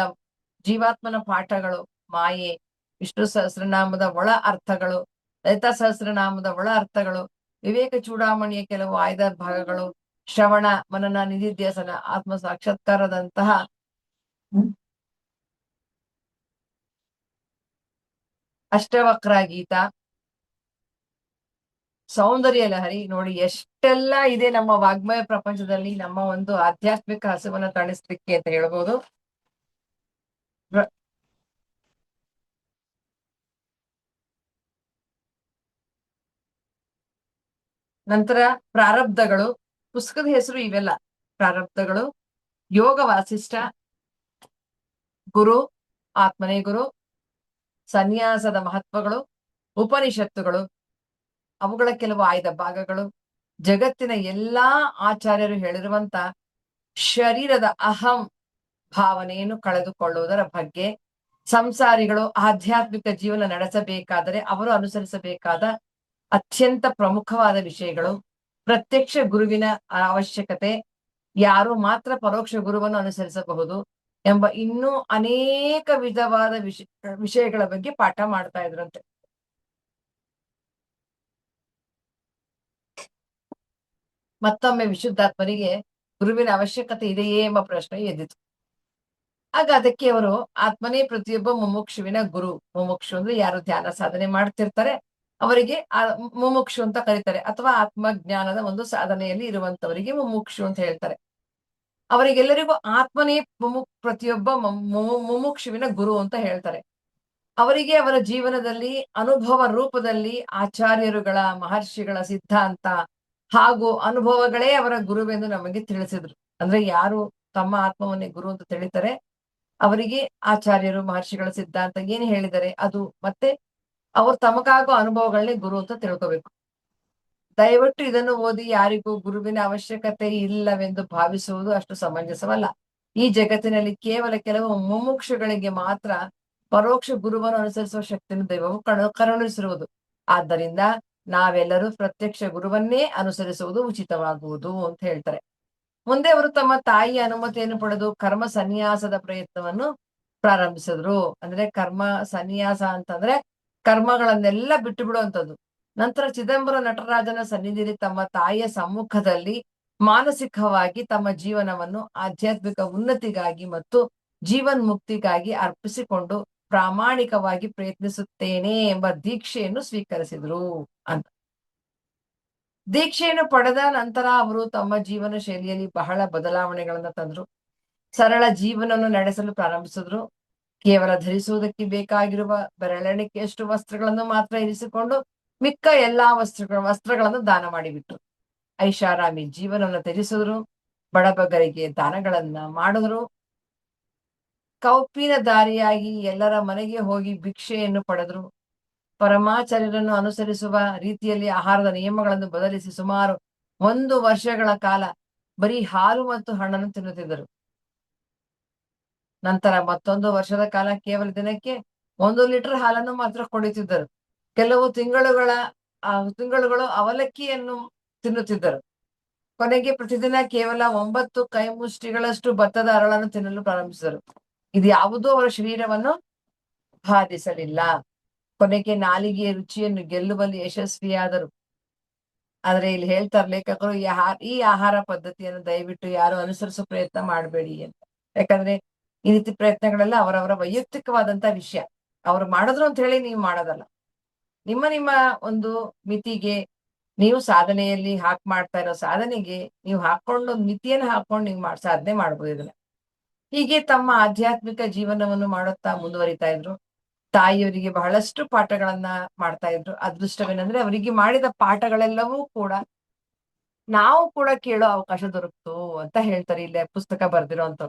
ಜೀವಾತ್ಮನ ಪಾಠಗಳು, ಮಾಯೆ, ವಿಷ್ಣು ಸಹಸ್ರನಾಮದ ಒಳ ಅರ್ಥಗಳು, ಲಲಿತಾ ಸಹಸ್ರನಾಮದ ಒಳ ಅರ್ಥಗಳು, ವಿವೇಕ ಚೂಡಾಮಣಿಯ ಕೆಲವು ಆಯ್ದ ಭಾಗಗಳು, ಶ್ರವಣ ಮನನ ನಿಧಿಧ್ಯಾಸನ ಆತ್ಮ ಸಾಕ್ಷಾತ್ಕಾರದಂತಹ ಅಷ್ಟವಕ್ರ ಗೀತ, ಸೌಂದರ್ಯ ಲಹರಿ. ನೋಡಿ ಎಷ್ಟೆಲ್ಲ ಇದೆ ನಮ್ಮ ವಾಗ್ಮಯ ಪ್ರಪಂಚದಲ್ಲಿ ನಮ್ಮ ಒಂದು ಆಧ್ಯಾತ್ಮಿಕ ಹಸುವನ್ನು ತಣಿಸ್ಲಿಕ್ಕೆ ಅಂತ ಹೇಳ್ಬೋದು. ನಂತರ ಪ್ರಾರಬ್ಧಗಳು, ಪುಸ್ತಕದ ಹೆಸರು ಇವೆಲ್ಲ. ಪ್ರಾರಬ್ಧಗಳು, ಯೋಗ ವಾಸಿಷ್ಠ, ಗುರು, ಆತ್ಮನೇ ಗುರು, ಸನ್ಯಾಸದ ಮಹತ್ವಗಳು, ಉಪನಿಷತ್ತುಗಳು, ಅವುಗಳ ಕೆಲವು ಆಯ್ದ ಭಾಗಗಳು, ಜಗತ್ತಿನ ಎಲ್ಲಾ ಆಚಾರ್ಯರು ಹೇಳಿರುವಂತ ಶರೀರದ ಅಹಂ ಭಾವನೆಯನ್ನು ಕಳೆದುಕೊಳ್ಳುವುದರ ಬಗ್ಗೆ, ಸಂಸಾರಿಗಳು ಆಧ್ಯಾತ್ಮಿಕ ಜೀವನ ನಡೆಸಬೇಕಾದರೆ ಅವರು ಅನುಸರಿಸಬೇಕಾದ ಅತ್ಯಂತ ಪ್ರಮುಖವಾದ ವಿಷಯಗಳು, ಪ್ರತ್ಯಕ್ಷ ಗುರುವಿನ ಅವಶ್ಯಕತೆ, ಯಾರು ಮಾತ್ರ ಪರೋಕ್ಷ ಗುರುವನ್ನು ಅನುಸರಿಸಬಹುದು ಎಂಬ ಇನ್ನೂ ಅನೇಕ ವಿಧವಾದ ವಿಷಯಗಳ ಬಗ್ಗೆ ಪಾಠ ಮಾಡ್ತಾ ಇದ್ರಂತೆ. ಮತ್ತೊಮ್ಮೆ ವಿಶುದ್ಧಾತ್ಮರಿಗೆ ಗುರುವಿನ ಅವಶ್ಯಕತೆ ಇದೆಯೇ ಎಂಬ ಪ್ರಶ್ನೆ ಎದ್ದಿತು. ಆಗ ಅದಕ್ಕೆ ಅವರು ಆತ್ಮನೇ ಪ್ರತಿಯೊಬ್ಬ ಮುಮುಕ್ಷುವಿನ ಗುರು. ಮುಮುಕ್ಷು ಅಂದ್ರೆ ಯಾರು ಧ್ಯಾನ ಸಾಧನೆ ಮಾಡ್ತಿರ್ತಾರೆ ಅವರಿಗೆ ಮುಮುಕ್ಷು ಅಂತ ಕರೀತಾರೆ, ಅಥವಾ ಆತ್ಮಜ್ಞಾನದ ಒಂದು ಸಾಧನೆಯಲ್ಲಿ ಇರುವಂತವರಿಗೆ ಮುಮುಕ್ಷು ಅಂತ ಹೇಳ್ತಾರೆ. ಅವರಿಗೆಲ್ಲರಿಗೂ ಆತ್ಮನೇ ಪ್ರತಿಯೊಬ್ಬ ಮುಮುಕ್ಷುವಿನ ಗುರು ಅಂತ ಹೇಳ್ತಾರೆ. ಅವರಿಗೆ ಅವರ ಜೀವನದಲ್ಲಿ ಅನುಭವ ರೂಪದಲ್ಲಿ ಆಚಾರ್ಯರುಗಳ, ಮಹರ್ಷಿಗಳ ಸಿದ್ಧಾಂತ ಹಾಗೂ ಅನುಭವಗಳೇ ಅವರ ಗುರುವೆಂದು ನಮಗೆ ತಿಳಿಸಿದ್ರು. ಅಂದ್ರೆ ಯಾರು ತಮ್ಮ ಆತ್ಮವನ್ನೇ ಗುರು ಅಂತ ತಿಳಿತಾರೆ ಅವರಿಗೆ ಆಚಾರ್ಯರು, ಮಹರ್ಷಿಗಳ ಸಿದ್ಧಾಂತ ಏನ್ ಹೇಳಿದರೆ ಅದು, ಮತ್ತೆ ಅವ್ರು ತಮಗಾಗೋ ಅನುಭವಗಳನ್ನೇ ಗುರು ಅಂತ ತಿಳ್ಕೋಬೇಕು. ದಯವಿಟ್ಟು ಇದನ್ನು ಓದಿ ಯಾರಿಗೂ ಗುರುವಿನ ಅವಶ್ಯಕತೆ ಇಲ್ಲವೆಂದು ಭಾವಿಸುವುದು ಅಷ್ಟು ಸಮಂಜಸವಲ್ಲ. ಈ ಜಗತ್ತಿನಲ್ಲಿ ಕೇವಲ ಕೆಲವು ಮುಮುಕ್ಷುಗಳಿಗೆ ಮಾತ್ರ ಪರೋಕ್ಷ ಗುರುವನ್ನು ಅನುಸರಿಸುವ ಶಕ್ತಿಯನ್ನು ದೈವವು ಕರುಣಿಸಿರುವುದು. ಆದ್ದರಿಂದ ನಾವೆಲ್ಲರೂ ಪ್ರತ್ಯಕ್ಷ ಗುರುವನ್ನೇ ಅನುಸರಿಸುವುದು ಉಚಿತವಾಗುವುದು ಅಂತ ಹೇಳ್ತಾರೆ. ಮುಂದೆ ಅವರು ತಮ್ಮ ತಾಯಿಯ ಅನುಮತಿಯನ್ನು ಪಡೆದು ಕರ್ಮ ಸನ್ಯಾಸದ ಪ್ರಯತ್ನವನ್ನು ಪ್ರಾರಂಭಿಸಿದ್ರು. ಅಂದ್ರೆ ಕರ್ಮ ಸನ್ಯಾಸ ಅಂತಂದ್ರೆ ಕರ್ಮಗಳನ್ನೆಲ್ಲ ಬಿಟ್ಟು ಬಿಡುವಂಥದ್ದು. ನಂತರ ಚಿದಂಬರ ನಟರಾಜನ ಸನ್ನಿಧಿಯಲ್ಲಿ ತಮ್ಮ ತಾಯಿಯ ಸಮ್ಮುಖದಲ್ಲಿ ಮಾನಸಿಕವಾಗಿ ತಮ್ಮ ಜೀವನವನ್ನು ಆಧ್ಯಾತ್ಮಿಕ ಉನ್ನತಿಗಾಗಿ ಮತ್ತು ಜೀವನ್ ಮುಕ್ತಿಗಾಗಿ ಅರ್ಪಿಸಿಕೊಂಡು ಪ್ರಾಮಾಣಿಕವಾಗಿ ಪ್ರಯತ್ನಿಸುತ್ತೇನೆ ಎಂಬ ದೀಕ್ಷೆಯನ್ನು ಸ್ವೀಕರಿಸಿದ್ರು ಅಂತ. ದೀಕ್ಷೆಯನ್ನು ಪಡೆದ ನಂತರ ಅವರು ತಮ್ಮ ಜೀವನ ಶೈಲಿಯಲ್ಲಿ ಬಹಳ ಬದಲಾವಣೆಗಳನ್ನ ತಂದ್ರು. ಸರಳ ಜೀವನವನ್ನು ನಡೆಸಲು ಪ್ರಾರಂಭಿಸಿದ್ರು. ಕೇವಲ ಧರಿಸುವುದಕ್ಕೆ ಬೇಕಾಗಿರುವ ಬೆರಳೆಣಿಕೆಯಷ್ಟು ವಸ್ತ್ರಗಳನ್ನು ಮಾತ್ರ ಇರಿಸಿಕೊಂಡು ಮಿಕ್ಕ ಎಲ್ಲಾ ವಸ್ತ್ರಗಳನ್ನು ದಾನ ಮಾಡಿಬಿಟ್ರು. ಐಷಾರಾಮಿ ಜೀವನವನ್ನು ತ್ಯಜಿಸಿದ್ರು. ಬಡಬಗರಿಗೆ ದಾನಗಳನ್ನ ಮಾಡಿದ್ರು. ಕೌಪಿನ ದಾರಿಯಾಗಿ ಎಲ್ಲರ ಮನೆಗೆ ಹೋಗಿ ಭಿಕ್ಷೆಯನ್ನು ಪಡೆದ್ರು. ಪರಮಾಚಾರ್ಯರನ್ನು ಅನುಸರಿಸುವ ರೀತಿಯಲ್ಲಿ ಆಹಾರದ ನಿಯಮಗಳನ್ನು ಬದಲಿಸಿ ಸುಮಾರು 1 ವರ್ಷಗಳ ಕಾಲ ಬರೀ ಹಾಲು ಮತ್ತು ಹಣ್ಣನ್ನು ತಿನ್ನುತ್ತಿದ್ದರು. ನಂತರ ಮತ್ತೊಂದು ವರ್ಷದ ಕಾಲ ಕೇವಲ ದಿನಕ್ಕೆ 1 ಲೀಟರ್ ಹಾಲನ್ನು ಮಾತ್ರ ಕುಡಿತಿದ್ದರು. ಕೆಲವು ತಿಂಗಳುಗಳು ಅವಲಕ್ಕಿಯನ್ನು ತಿನ್ನುತ್ತಿದ್ದರು. ಕೊನೆಗೆ ಪ್ರತಿದಿನ ಕೇವಲ 9 ಕೈಮುಷ್ಟಿಗಳಷ್ಟು ಭತ್ತದ ಅರಳನ್ನು ತಿನ್ನಲು ಪ್ರಾರಂಭಿಸಿದರು. ಇದು ಯಾವುದೂ ಅವರ ಶರೀರವನ್ನು ಬಾಧಿಸಲಿಲ್ಲ. ಕೊನೆಗೆ ನಾಲಿಗೆಯ ರುಚಿಯನ್ನು ಗೆಲ್ಲುವಲ್ಲಿ ಯಶಸ್ವಿಯಾದರು. ಆದ್ರೆ ಇಲ್ಲಿ ಹೇಳ್ತಾರೆ ಲೇಖಕರು, ಈ ಆಹಾರ ಪದ್ಧತಿಯನ್ನು ದಯವಿಟ್ಟು ಯಾರು ಅನುಸರಿಸೋ ಪ್ರಯತ್ನ ಮಾಡಬೇಡಿ ಅಂತ. ಯಾಕಂದ್ರೆ ಈ ರೀತಿ ಪ್ರಯತ್ನಗಳೆಲ್ಲ ಅವರವರ ವೈಯಕ್ತಿಕವಾದಂತ ವಿಷಯ. ಅವ್ರು ಮಾಡಿದ್ರು ಅಂತ ಹೇಳಿ ನೀವು ಮಾಡೋದಲ್ಲ. ನಿಮ್ಮ ಒಂದು ಮಿತಿಗೆ, ನೀವು ಸಾಧನೆಯಲ್ಲಿ ಮಾಡ್ತಾ ಇರೋ ಸಾಧನೆಗೆ ನೀವು ಹಾಕೊಂಡು ಮಿತಿಯನ್ನು ಹಾಕೊಂಡು ನೀವು ಸಾಧನೆ ಮಾಡ್ಬೋದು ಇದನ್ನ. ಹೀಗೆ ತಮ್ಮ ಆಧ್ಯಾತ್ಮಿಕ ಜೀವನವನ್ನು ಮಾಡುತ್ತಾ ಮುಂದುವರಿತಾ ಇದ್ರು. ತಾಯಿಯವರಿಗೆ ಬಹಳಷ್ಟು ಪಾಠಗಳನ್ನ ಮಾಡ್ತಾ ಇದ್ರು. ಅದೃಷ್ಟವೇನಂದ್ರೆ ಅವರಿಗೆ ಮಾಡಿದ ಪಾಠಗಳೆಲ್ಲವೂ ಕೂಡ ನಾವು ಕೂಡ ಕೇಳೋ ಅವಕಾಶ ದೊರಕ್ತು ಅಂತ ಹೇಳ್ತಾರೆ ಇಲ್ಲೇ ಪುಸ್ತಕ ಬರ್ದಿರೋ ಅಂತ.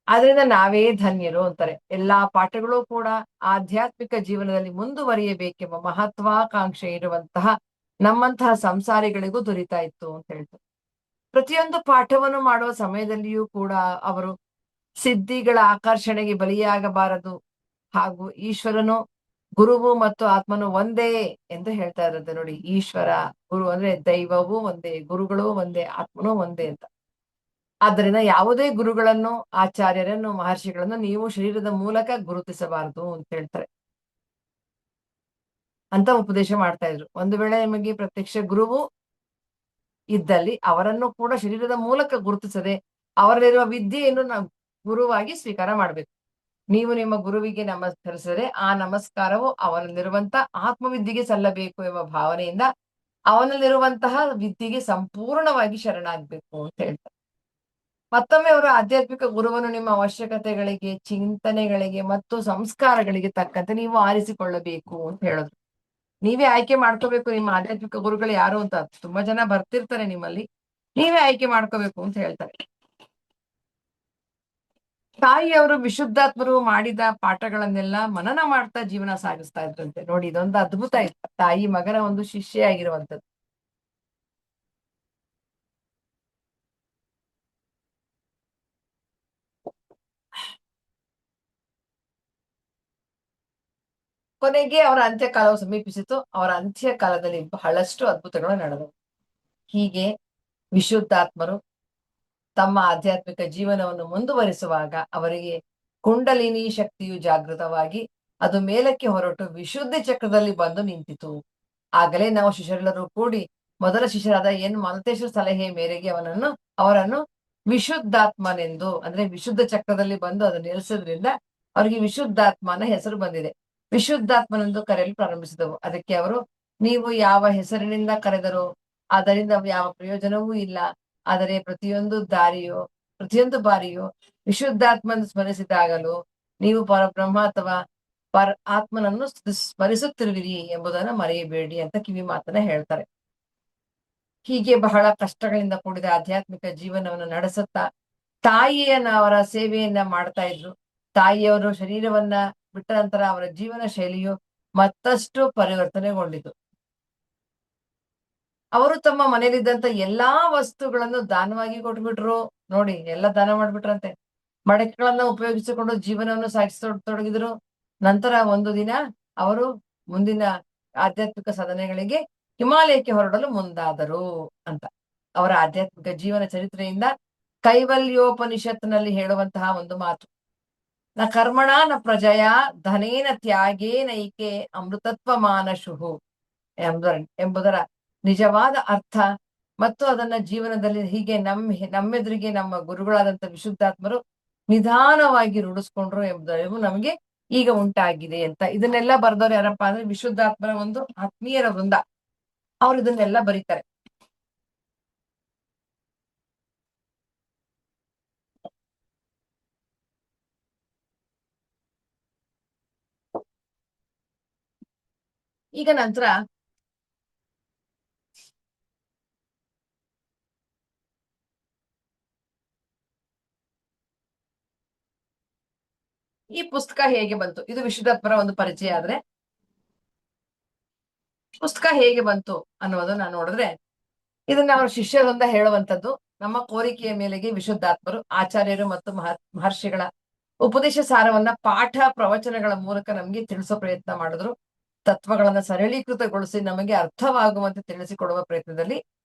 ಆದ್ರಿಂದ ನಾವೇ ಧನ್ಯರು ಅಂತಾರೆ. ಎಲ್ಲಾ ಪಾಠಗಳು ಕೂಡ ಆಧ್ಯಾತ್ಮಿಕ ಜೀವನದಲ್ಲಿ ಮುಂದುವರಿಯಬೇಕೆಂಬ ಮಹತ್ವಾಕಾಂಕ್ಷೆ ಇರುವಂತಹ ನಮ್ಮಂತಹ ಸಂಸಾರಿಗಳಿಗೂ ದೊರೀತಾ ಇತ್ತು ಅಂತ ಹೇಳ್ತಾರೆ. ಪ್ರತಿಯೊಂದು ಪಾಠವನ್ನು ಮಾಡುವ ಸಮಯದಲ್ಲಿಯೂ ಕೂಡ ಅವರು ಸಿದ್ಧಿಗಳ ಆಕರ್ಷಣೆಗೆ ಬಲಿಯಾಗಬಾರದು ಹಾಗೂ ಈಶ್ವರನು ಗುರುವು ಮತ್ತು ಆತ್ಮನು ಒಂದೇ ಎಂದು ಹೇಳ್ತಾ ಇರುತ್ತೆ ನೋಡಿ. ಈಶ್ವರ ಗುರು ಅಂದ್ರೆ ದೈವವೂ ಒಂದೇ, ಗುರುಗಳು ಒಂದೇ, ಆತ್ಮನೂ ಒಂದೇ ಅಂತ. ಆದ್ದರಿಂದ ಯಾವುದೇ ಗುರುಗಳನ್ನು, ಆಚಾರ್ಯರನ್ನು, ಮಹರ್ಷಿಗಳನ್ನು ನೀವು ಶರೀರದ ಮೂಲಕ ಗುರುತಿಸಬಾರದು ಅಂತ ಹೇಳ್ತಾರೆ ಅಂತ ಉಪದೇಶ ಮಾಡ್ತಾ ಇದ್ರು. ಒಂದು ವೇಳೆ ನಿಮಗೆ ಪ್ರತ್ಯಕ್ಷ ಗುರುವು ಇದ್ದಲ್ಲಿ ಅವರನ್ನು ಕೂಡ ಶರೀರದ ಮೂಲಕ ಗುರುತಿಸದೆ ಅವರಲ್ಲಿರುವ ವಿದ್ಯೆಯನ್ನು ನಾವು ಗುರುವಾಗಿ ಸ್ವೀಕಾರ ಮಾಡ್ಬೇಕು. ನೀವು ನಿಮ್ಮ ಗುರುವಿಗೆ ನಮಸ್ಕರಿಸಿದರೆ ಆ ನಮಸ್ಕಾರವು ಅವನಲ್ಲಿರುವಂತ ಆತ್ಮವಿದ್ಯೆಗೆ ಸಲ್ಲಬೇಕು ಎಂಬ ಭಾವನೆಯಿಂದ ಅವನಲ್ಲಿರುವಂತಹ ವಿದ್ಯೆಗೆ ಸಂಪೂರ್ಣವಾಗಿ ಶರಣಾಗ್ಬೇಕು ಅಂತ ಹೇಳ್ತಾರೆ. ಮತ್ತೊಮ್ಮೆ ಅವರು ಆಧ್ಯಾತ್ಮಿಕ ಗುರುವನ್ನು ನಿಮ್ಮ ಅವಶ್ಯಕತೆಗಳಿಗೆ, ಚಿಂತನೆಗಳಿಗೆ ಮತ್ತು ಸಂಸ್ಕಾರಗಳಿಗೆ ತಕ್ಕಂತೆ ನೀವು ಆರಿಸಿಕೊಳ್ಳಬೇಕು ಅಂತ ಹೇಳಿದ್ರು. ನೀವೇ ಆಯ್ಕೆ ಮಾಡ್ಕೋಬೇಕು ನಿಮ್ಮ ಆಧ್ಯಾತ್ಮಿಕ ಗುರುಗಳು ಯಾರು ಅಂತ. ತುಂಬಾ ಜನ ಬರ್ತಿರ್ತಾರೆ ನಿಮ್ಮಲ್ಲಿ, ನೀವೇ ಆಯ್ಕೆ ಮಾಡ್ಕೋಬೇಕು ಅಂತ ಹೇಳ್ತಾರೆ. ತಾಯಿಯವರು ವಿಶುದ್ಧಾತ್ಮರು ಮಾಡಿದ ಪಾಠಗಳನ್ನೆಲ್ಲ ಮನನ ಮಾಡ್ತಾ ಜೀವನ ಸಾಗಿಸ್ತಾ ಇದ್ರಂತೆ. ನೋಡಿ, ಇದೊಂದು ಅದ್ಭುತ ಇತ್ತು. ತಾಯಿ ಮಗನ ಒಂದು ಶಿಷ್ಯ ಆಗಿರುವಂತದ್ದು. ಕೊನೆಗೆ ಅವರ ಅಂತ್ಯಕಾಲವು ಸಮೀಪಿಸಿತು. ಅವರ ಅಂತ್ಯಕಾಲದಲ್ಲಿ ಬಹಳಷ್ಟು ಅದ್ಭುತಗಳು ನಡೆದವು. ಹೀಗೆ ವಿಶುದ್ಧಾತ್ಮರು ತಮ್ಮ ಆಧ್ಯಾತ್ಮಿಕ ಜೀವನವನ್ನು ಮುಂದುವರಿಸುವಾಗ ಅವರಿಗೆ ಕುಂಡಲಿನಿ ಶಕ್ತಿಯು ಜಾಗೃತವಾಗಿ ಅದು ಮೇಲಕ್ಕೆ ಹೊರಟು ವಿಶುದ್ಧಿ ಚಕ್ರದಲ್ಲಿ ಬಂದು ನಿಂತಿತು. ಆಗಲೇ ನಾವು ಶಿಷ್ಯರೆಲ್ಲರೂ ಕೂಡಿ ಮೊದಲ ಶಿಷ್ಯರಾದ ಎನ್ ಮಲ್ತೇಶ್ವರ ಸಲಹೆ ಮೇರೆಗೆ ಅವರನ್ನು ವಿಶುದ್ಧಾತ್ಮನೆಂದು, ಅಂದ್ರೆ ವಿಶುದ್ಧ ಚಕ್ರದಲ್ಲಿ ಬಂದು ಅದು ನಿಲ್ಲಿಸೋದ್ರಿಂದ ಅವರಿಗೆ ವಿಶುದ್ಧಾತ್ಮನ ಹೆಸರು ಬಂದಿದೆ. ವಿಶುದ್ಧಾತ್ಮನೆಂದು ಕರೆಯಲು ಪ್ರಾರಂಭಿಸಿದವು. ಅದಕ್ಕೆ ಅವರು, ನೀವು ಯಾವ ಹೆಸರಿನಿಂದ ಕರೆದರೂ ಅದರಿಂದ ಯಾವ ಪ್ರಯೋಜನವೂ ಇಲ್ಲ. ಆದರೆ ಪ್ರತಿಯೊಂದು ಬಾರಿಯೂ ವಿಶುದ್ಧಾತ್ಮನ ಸ್ಮರಿಸಿದಾಗಲೂ ನೀವು ಪರಬ್ರಹ್ಮ ಅಥವಾ ಆತ್ಮನನ್ನು ಸ್ಮರಿಸುತ್ತಿರುವಿರಿ ಎಂಬುದನ್ನು ಮರೆಯಬೇಡಿ ಅಂತ ಕಿವಿ ಮಾತನ್ನ ಹೇಳ್ತಾರೆ. ಹೀಗೆ ಬಹಳ ಕಷ್ಟಗಳಿಂದ ಕೂಡಿದ ಆಧ್ಯಾತ್ಮಿಕ ಜೀವನವನ್ನು ನಡೆಸುತ್ತಾ ತಾಯಿಯನ್ನ ಅವರ ಸೇವೆಯನ್ನ ಮಾಡ್ತಾ ಇದ್ರು. ತಾಯಿಯವರು ಶರೀರವನ್ನ ಬಿಟ್ಟ ನಂತರ ಅವರ ಜೀವನ ಶೈಲಿಯು ಮತ್ತಷ್ಟು ಪರಿವರ್ತನೆಗೊಂಡಿತು. ಅವರು ತಮ್ಮ ಮನೆಯಲ್ಲಿದ್ದಂತ ಎಲ್ಲಾ ವಸ್ತುಗಳನ್ನು ದಾನವಾಗಿ ಕೊಟ್ಬಿಟ್ರು. ನೋಡಿ, ಎಲ್ಲ ದಾನ ಮಾಡ್ಬಿಟ್ರಂತೆ. ಮಡಕೆಗಳನ್ನ ಉಪಯೋಗಿಸಿಕೊಂಡು ಜೀವನವನ್ನು ಸಾಗಿಸತೊಡಗಿದ್ರು. ನಂತರ ಒಂದು ದಿನ ಅವರು ಮುಂದಿನ ಆಧ್ಯಾತ್ಮಿಕ ಸಾಧನೆಗಳಿಗೆ ಹಿಮಾಲಯಕ್ಕೆ ಹೊರಡಲು ಮುಂದಾದರು ಅಂತ. ಅವರ ಆಧ್ಯಾತ್ಮಿಕ ಜೀವನ ಚರಿತ್ರೆಯಿಂದ ಕೈವಲ್ಯೋಪನಿಷತ್ನಲ್ಲಿ ಹೇಳುವಂತಹ ಒಂದು ಮಾತು, ನ ಕರ್ಮಣ ನ ಪ್ರಜಯ ಧನೇನ ತ್ಯಾಗೇನೈಕೆ ಅಮೃತತ್ವ ಮಾನಶುಹು ಎಂಬುದರ ನಿಜವಾದ ಅರ್ಥ ಮತ್ತು ಅದನ್ನ ಜೀವನದಲ್ಲಿ ಹೀಗೆ ನಮ್ಮೆದುರಿಗೆ ನಮ್ಮ ಗುರುಗಳಾದಂತ ವಿಶುದ್ಧಾತ್ಮರು ನಿಧಾನವಾಗಿ ರೂಢಿಸ್ಕೊಂಡ್ರು ಎಂಬುದರಿವು ನಮಗೆ ಈಗ ಉಂಟಾಗಿದೆ ಅಂತ. ಇದನ್ನೆಲ್ಲ ಬರೆದವ್ರು ಯಾರಪ್ಪ ಅಂದ್ರೆ ವಿಶುದ್ಧಾತ್ಮರ ಒಂದು ಆತ್ಮೀಯರ ವೃಂದ. ಅವ್ರು ಇದನ್ನೆಲ್ಲ ಬರೀತಾರೆ. ಈಗ ನಂತರ ಈ ಪುಸ್ತಕ ಹೇಗೆ ಬಂತು, ಇದು ವಿಶುದ್ಧಾತ್ಮರ ಒಂದು ಪರಿಚಯ. ಆದ್ರೆ ಪುಸ್ತಕ ಹೇಗೆ ಬಂತು ಅನ್ನೋದನ್ನ ನೋಡಿದ್ರೆ, ಇದನ್ನ ಅವರ ಶಿಷ್ಯರಿಂದ ಹೇಳುವಂತದ್ದು. ನಮ್ಮ ಕೋರಿಕೆಯ ಮೇಲೆಗೆ ವಿಶುದ್ಧಾತ್ಮರು ಆಚಾರ್ಯರು ಮತ್ತು ಮಹರ್ಷಿಗಳ ಉಪದೇಶ ಸಾರವನ್ನ ಪಾಠ ಪ್ರವಚನಗಳ ಮೂಲಕ ನಮ್ಗೆ ತಿಳಿಸೋ ಪ್ರಯತ್ನ ಮಾಡಿದ್ರು. ತತ್ವಗಳನ್ನ ಸರಳೀಕೃತಗೊಳಿಸಿ ನಮಗೆ ಅರ್ಥವಾಗುವಂತೆ ತಿಳಿಸಿಕೊಡುವ ಪ್ರಯತ್ನದಲ್ಲಿ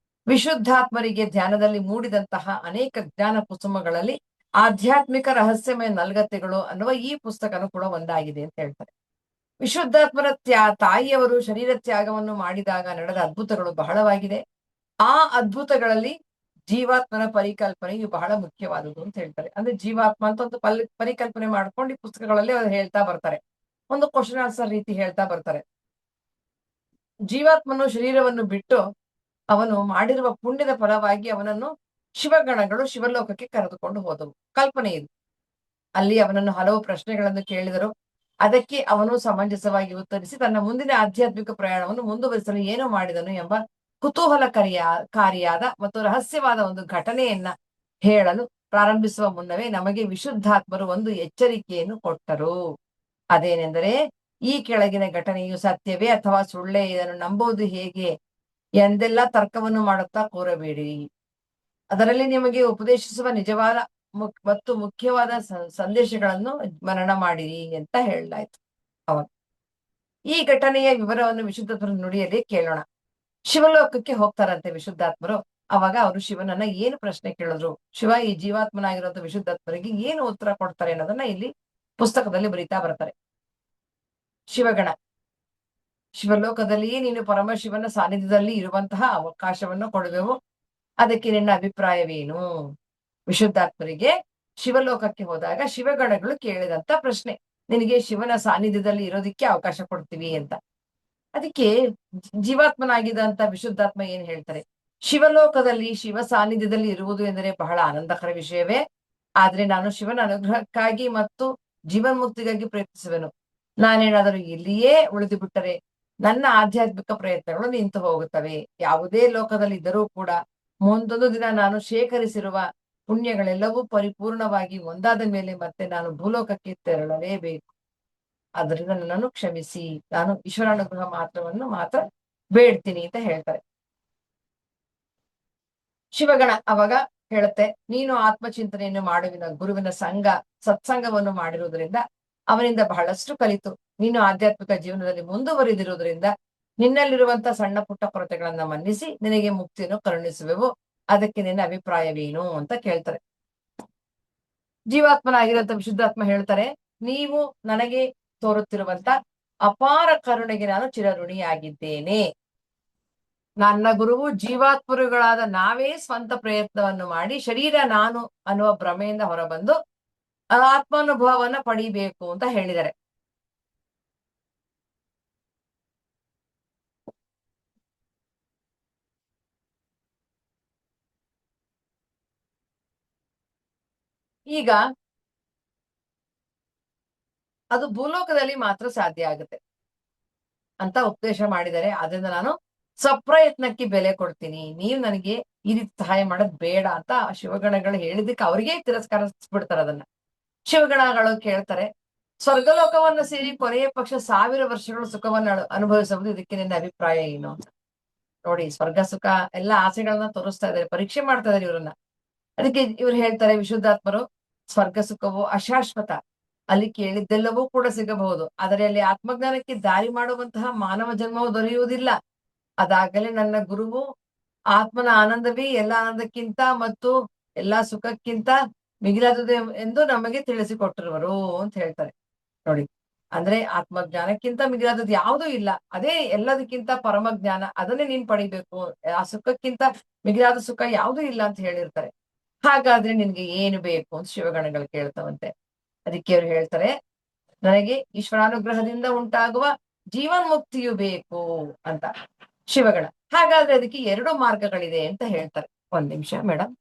ವಿಶುದ್ಧಾತ್ಮರಿಗೆ ಧ್ಯಾನದಲ್ಲಿ ಮೂಡಿದಂತಹ ಅನೇಕ ಜ್ಞಾನ ಕುಸುಮಗಳಲ್ಲಿ ಆಧ್ಯಾತ್ಮಿಕ ರಹಸ್ಯಮಯ ನಲ್ಗತೆಗಳು ಅನ್ನುವ ಈ ಪುಸ್ತಕನು ಕೂಡ ಒಂದಾಗಿದೆ ಅಂತ ಹೇಳ್ತಾರೆ. ವಿಶುದ್ಧಾತ್ಮರ ತಾಯಿಯವರು ಶರೀರ ತ್ಯಾಗವನ್ನು ಮಾಡಿದಾಗ ನಡೆದ ಅದ್ಭುತಗಳು ಬಹಳವಾಗಿದೆ. ಆ ಅದ್ಭುತಗಳಲ್ಲಿ ಜೀವಾತ್ಮನ ಪರಿಕಲ್ಪನೆಯು ಬಹಳ ಮುಖ್ಯವಾದುದು ಅಂತ ಹೇಳ್ತಾರೆ. ಅಂದ್ರೆ ಜೀವಾತ್ಮ ಅಂತ ಒಂದು ಪರಿಕಲ್ಪನೆ ಮಾಡ್ಕೊಂಡು ಈ ಪುಸ್ತಕಗಳಲ್ಲಿ ಅವರು ಹೇಳ್ತಾ ಬರ್ತಾರೆ. ಒಂದು ಕ್ವಶನ್ ಆನ್ಸರ್ ರೀತಿ ಹೇಳ್ತಾ ಬರ್ತಾರೆ. ಜೀವಾತ್ಮನು ಶರೀರವನ್ನು ಬಿಟ್ಟು ಅವನು ಮಾಡಿರುವ ಪುಣ್ಯದ ಫಲವಾಗಿ ಅವನನ್ನು ಶಿವಗಣಗಳು ಶಿವಲೋಕಕ್ಕೆ ಕರೆದುಕೊಂಡು ಹೋದವು. ಕಲ್ಪನೆ ಇದು. ಅಲ್ಲಿ ಅವನನ್ನು ಹಲವು ಪ್ರಶ್ನೆಗಳನ್ನು ಕೇಳಿದರು. ಅದಕ್ಕೆ ಅವನು ಸಮಂಜಸವಾಗಿ ಉತ್ತರಿಸಿ ತನ್ನ ಮುಂದಿನ ಆಧ್ಯಾತ್ಮಿಕ ಪ್ರಯಾಣವನ್ನು ಮುಂದುವರಿಸಲು ಏನು ಮಾಡಿದನು ಎಂಬ ಕುತೂಹಲಕಾರಿಯಾದ ಮತ್ತು ರಹಸ್ಯವಾದ ಒಂದು ಘಟನೆಯನ್ನ ಹೇಳಲು ಪ್ರಾರಂಭಿಸುವ ಮುನ್ನವೇ ನಮಗೆ ವಿಶುದ್ಧಾತ್ಮರು ಒಂದು ಎಚ್ಚರಿಕೆಯನ್ನು ಕೊಟ್ಟರು. ಅದೇನೆಂದರೆ, ಈ ಕೆಳಗಿನ ಘಟನೆಯು ಸತ್ಯವೇ ಅಥವಾ ಸುಳ್ಳೇ, ಇದನ್ನು ನಂಬುವುದು ಹೇಗೆ ಎಂದೆಲ್ಲ ತರ್ಕವನ್ನು ಮಾಡುತ್ತಾ ಕೂರಬೇಡಿ. ಅದರಲ್ಲಿ ನಿಮಗೆ ಉಪದೇಶಿಸುವ ನಿಜವಾದ ಮತ್ತು ಮುಖ್ಯವಾದ ಸಂದೇಶಗಳನ್ನು ಮನನ ಮಾಡಿರಿ ಅಂತ ಹೇಳಲಾಯ್ತು. ಅವಾಗ ಈ ಘಟನೆಯ ವಿವರವನ್ನು ವಿಶುದ್ಧಾತ್ಮರ ನುಡಿಯಲ್ಲಿ ಕೇಳೋಣ. ಶಿವಲೋಕಕ್ಕೆ ಹೋಗ್ತಾರಂತೆ ವಿಶುದ್ಧಾತ್ಮರು. ಅವಾಗ ಅವರು ಶಿವನನ್ನ ಏನು ಪ್ರಶ್ನೆ ಕೇಳಿದ್ರು, ಶಿವ ಈ ಜೀವಾತ್ಮನಾಗಿರುವಂತ ವಿಶುದ್ಧಾತ್ಮರಿಗೆ ಏನು ಉತ್ತರ ಕೊಡ್ತಾರೆ ಅನ್ನೋದನ್ನ ಇಲ್ಲಿ ಪುಸ್ತಕದಲ್ಲಿ ಬರೀತಾ ಬರ್ತಾರೆ. ಶಿವಗಣ, ಶಿವಲೋಕದಲ್ಲಿಯೇ ನೀನು ಪರಮಶಿವನ ಸಾನ್ನಿಧ್ಯದಲ್ಲಿ ಇರುವಂತಹ ಅವಕಾಶವನ್ನು ಕೊಡುವೆವು, ಅದಕ್ಕೆ ನಿನ್ನ ಅಭಿಪ್ರಾಯವೇನು? ವಿಶುದ್ಧಾತ್ಮರಿಗೆ ಶಿವಲೋಕಕ್ಕೆ ಹೋದಾಗ ಶಿವಗಣಗಳು ಕೇಳಿದಂತ ಪ್ರಶ್ನೆ, ನಿನಗೆ ಶಿವನ ಸಾನ್ನಿಧ್ಯದಲ್ಲಿ ಇರೋದಿಕ್ಕೆ ಅವಕಾಶ ಕೊಡ್ತೀವಿ ಅಂತ. ಅದಕ್ಕೆ ಜೀವಾತ್ಮನಾಗಿದ್ದಂತ ವಿಶುದ್ಧಾತ್ಮ ಏನ್ ಹೇಳ್ತಾರೆ, ಶಿವಲೋಕದಲ್ಲಿ ಶಿವ ಸಾನ್ನಿಧ್ಯದಲ್ಲಿ ಇರುವುದು ಎಂದರೆ ಬಹಳ ಆನಂದಕರ ವಿಷಯವೇ, ಆದ್ರೆ ನಾನು ಶಿವನ ಅನುಗ್ರಹಕ್ಕಾಗಿ ಮತ್ತು ಜೀವನ್ಮುಕ್ತಿಗಾಗಿ ಪ್ರಯತ್ನಿಸುವೆನು. ನಾನೇನಾದರೂ ಇಲ್ಲಿಯೇ ಉಳಿದು ಬಿಟ್ಟರೆ ನನ್ನ ಆಧ್ಯಾತ್ಮಿಕ ಪ್ರಯತ್ನಗಳು ನಿಂತು ಹೋಗುತ್ತವೆ. ಯಾವುದೇ ಲೋಕದಲ್ಲಿ ಇದ್ದರೂ ಕೂಡ ಮುಂದೊಂದು ದಿನ ನಾನು ಶೇಖರಿಸಿರುವ ಪುಣ್ಯಗಳೆಲ್ಲವೂ ಪರಿಪೂರ್ಣವಾಗಿ ಒಂದಾದ ಮೇಲೆ ಮತ್ತೆ ನಾನು ಭೂಲೋಕಕ್ಕೆ ತೆರಳಲೇಬೇಕು. ಅದರಿಂದ ನನ್ನನ್ನು ಕ್ಷಮಿಸಿ, ನಾನು ಈಶ್ವರಾನುಗ್ರಹ ಮಾತ್ರ ಬೇಡ್ತೀನಿ ಅಂತ ಹೇಳ್ತಾರೆ. ಶಿವಗಣ ಅವಾಗ ಹೇಳುತ್ತೆ, ನೀನು ಆತ್ಮಚಿಂತನೆಯನ್ನು ಮಾಡುವಿನ ಗುರುವಿನ ಸತ್ಸಂಗವನ್ನು ಮಾಡಿರುವುದರಿಂದ ಅವನಿಂದ ಬಹಳಷ್ಟು ಕಲಿತು ನೀನು ಆಧ್ಯಾತ್ಮಿಕ ಜೀವನದಲ್ಲಿ ಮುಂದುವರಿದಿರುವುದರಿಂದ ನಿನ್ನಲ್ಲಿರುವಂತ ಸಣ್ಣ ಪುಟ್ಟ ಕೊರತೆಗಳನ್ನ ಮನ್ನಿಸಿ ನಿನಗೆ ಮುಕ್ತಿಯನ್ನು ಕರುಣಿಸುವೆವು, ಅದಕ್ಕೆ ನಿನ್ನ ಅಭಿಪ್ರಾಯವೇನು ಅಂತ ಕೇಳ್ತಾರೆ. ಜೀವಾತ್ಮನಾಗಿರುವಂತ ವಿಶುದ್ಧಾತ್ಮ ಹೇಳ್ತಾರೆ, ನೀವು ನನಗೆ ತೋರುತ್ತಿರುವಂತ ಅಪಾರ ಕರುಣೆಗೆ ನಾನು ಚಿರಋಣಿಯಾಗಿದ್ದೇನೆ. ನನ್ನ ಗುರುವು ಜೀವಾತ್ಮರುಗಳಾದ ನಾವೇ ಸ್ವಂತ ಪ್ರಯತ್ನವನ್ನು ಮಾಡಿ ಶರೀರ ನಾನು ಅನ್ನುವ ಭ್ರಮೆಯಿಂದ ಹೊರಬಂದು ಆತ್ಮಾನುಭವವನ್ನ ಪಡಿಬೇಕು ಅಂತ ಹೇಳಿದ್ದಾರೆ. ಈಗ ಅದು ಭೂಲೋಕದಲ್ಲಿ ಮಾತ್ರ ಸಾಧ್ಯ ಆಗುತ್ತೆ ಅಂತ ಉಪದೇಶ ಮಾಡಿದ್ದಾರೆ. ಆದ್ರಿಂದ ನಾನು ಸಪ್ರಯತ್ನಕ್ಕೆ ಬೆಲೆ ಕೊಡ್ತೀನಿ, ನೀವು ನನಗೆ ಈ ರೀತಿ ಸಹಾಯ ಮಾಡೋದ್ ಬೇಡ ಅಂತ ಶಿವಗಣಗಳು ಹೇಳಿದಕ್ಕೆ ಅವ್ರಿಗೆ ತಿರಸ್ಕರಿಸ್ಬಿಡ್ತಾರೆ. ಅದನ್ನ ಶಿವಗಣಗಳು ಕೇಳ್ತಾರೆ, ಸ್ವರ್ಗಲೋಕವನ್ನ ಸೇರಿ ಕೊನೆಯ ಪಕ್ಷ 1000 ವರ್ಷಗಳು ಸುಖವನ್ನು ಅನುಭವಿಸಬಹುದು, ಇದಕ್ಕೆ ನಿನ್ನ ಅಭಿಪ್ರಾಯ ಏನು ಅಂತ. ನೋಡಿ, ಸ್ವರ್ಗ ಸುಖ ಎಲ್ಲ ಆಸೆಗಳನ್ನ ತೋರಿಸ್ತಾ ಇದ್ದಾರೆ, ಪರೀಕ್ಷೆ ಮಾಡ್ತಾ ಇದಾರೆ ಇವ್ರನ್ನ. ಅದಕ್ಕೆ ಇವ್ರು ಹೇಳ್ತಾರೆ ವಿಶುದ್ಧಾತ್ಮರು, ಸ್ವರ್ಗ ಸುಖವು ಅಶಾಶ್ವತ, ಅಲ್ಲಿ ಕೇಳಿದ್ದೆಲ್ಲವೂ ಕೂಡ ಸಿಗಬಹುದು, ಆದರೆ ಅಲ್ಲಿ ಆತ್ಮಜ್ಞಾನಕ್ಕೆ ದಾರಿ ಮಾಡುವಂತಹ ಮಾನವ ಜನ್ಮವು ದೊರೆಯುವುದಿಲ್ಲ. ಅದಾಗಲೇ ನನ್ನ ಗುರುವು ಆತ್ಮನ ಆನಂದವೇ ಎಲ್ಲ ಆನಂದಕ್ಕಿಂತ ಮತ್ತು ಎಲ್ಲಾ ಸುಖಕ್ಕಿಂತ ಮಿಗಿಲಾದುದು ಎಂದು ನಮಗೆ ತಿಳಿಸಿಕೊಟ್ಟಿರುವರು ಅಂತ ಹೇಳ್ತಾರೆ. ನೋಡಿ, ಅಂದ್ರೆ ಆತ್ಮಜ್ಞಾನಕ್ಕಿಂತ ಮಿಗಿಲಾದದ್ದು ಯಾವುದೂ ಇಲ್ಲ, ಅದೇ ಎಲ್ಲದಕ್ಕಿಂತ ಪರಮ ಜ್ಞಾನ, ಅದನ್ನೇ ನೀನ್ ಪಡಿಬೇಕು, ಆ ಸುಖಕ್ಕಿಂತ ಮಿಗಿಲಾದ ಸುಖ ಯಾವುದೂ ಇಲ್ಲ ಅಂತ ಹೇಳಿರ್ತಾರೆ. ಹಾಗಾದ್ರೆ ನಿನ್ಗೆ ಏನು ಬೇಕು ಅಂತ ಶಿವಗಣಗಳು ಕೇಳ್ತಾವಂತೆ. ಅದಕ್ಕೆ ಅವ್ರು ಹೇಳ್ತಾರೆ, ನನಗೆ ಈಶ್ವರಾನುಗ್ರಹದಿಂದ ಉಂಟಾಗುವ ಜೀವನ್ಮುಕ್ತಿಯು ಬೇಕು ಅಂತ. ಶಿವಗಣ, ಹಾಗಾದ್ರೆ ಅದಕ್ಕೆ 2 ಮಾರ್ಗಗಳಿದೆ ಅಂತ ಹೇಳ್ತಾರೆ. ಒಂದ್ ನಿಮಿಷ ಮೇಡಮ್.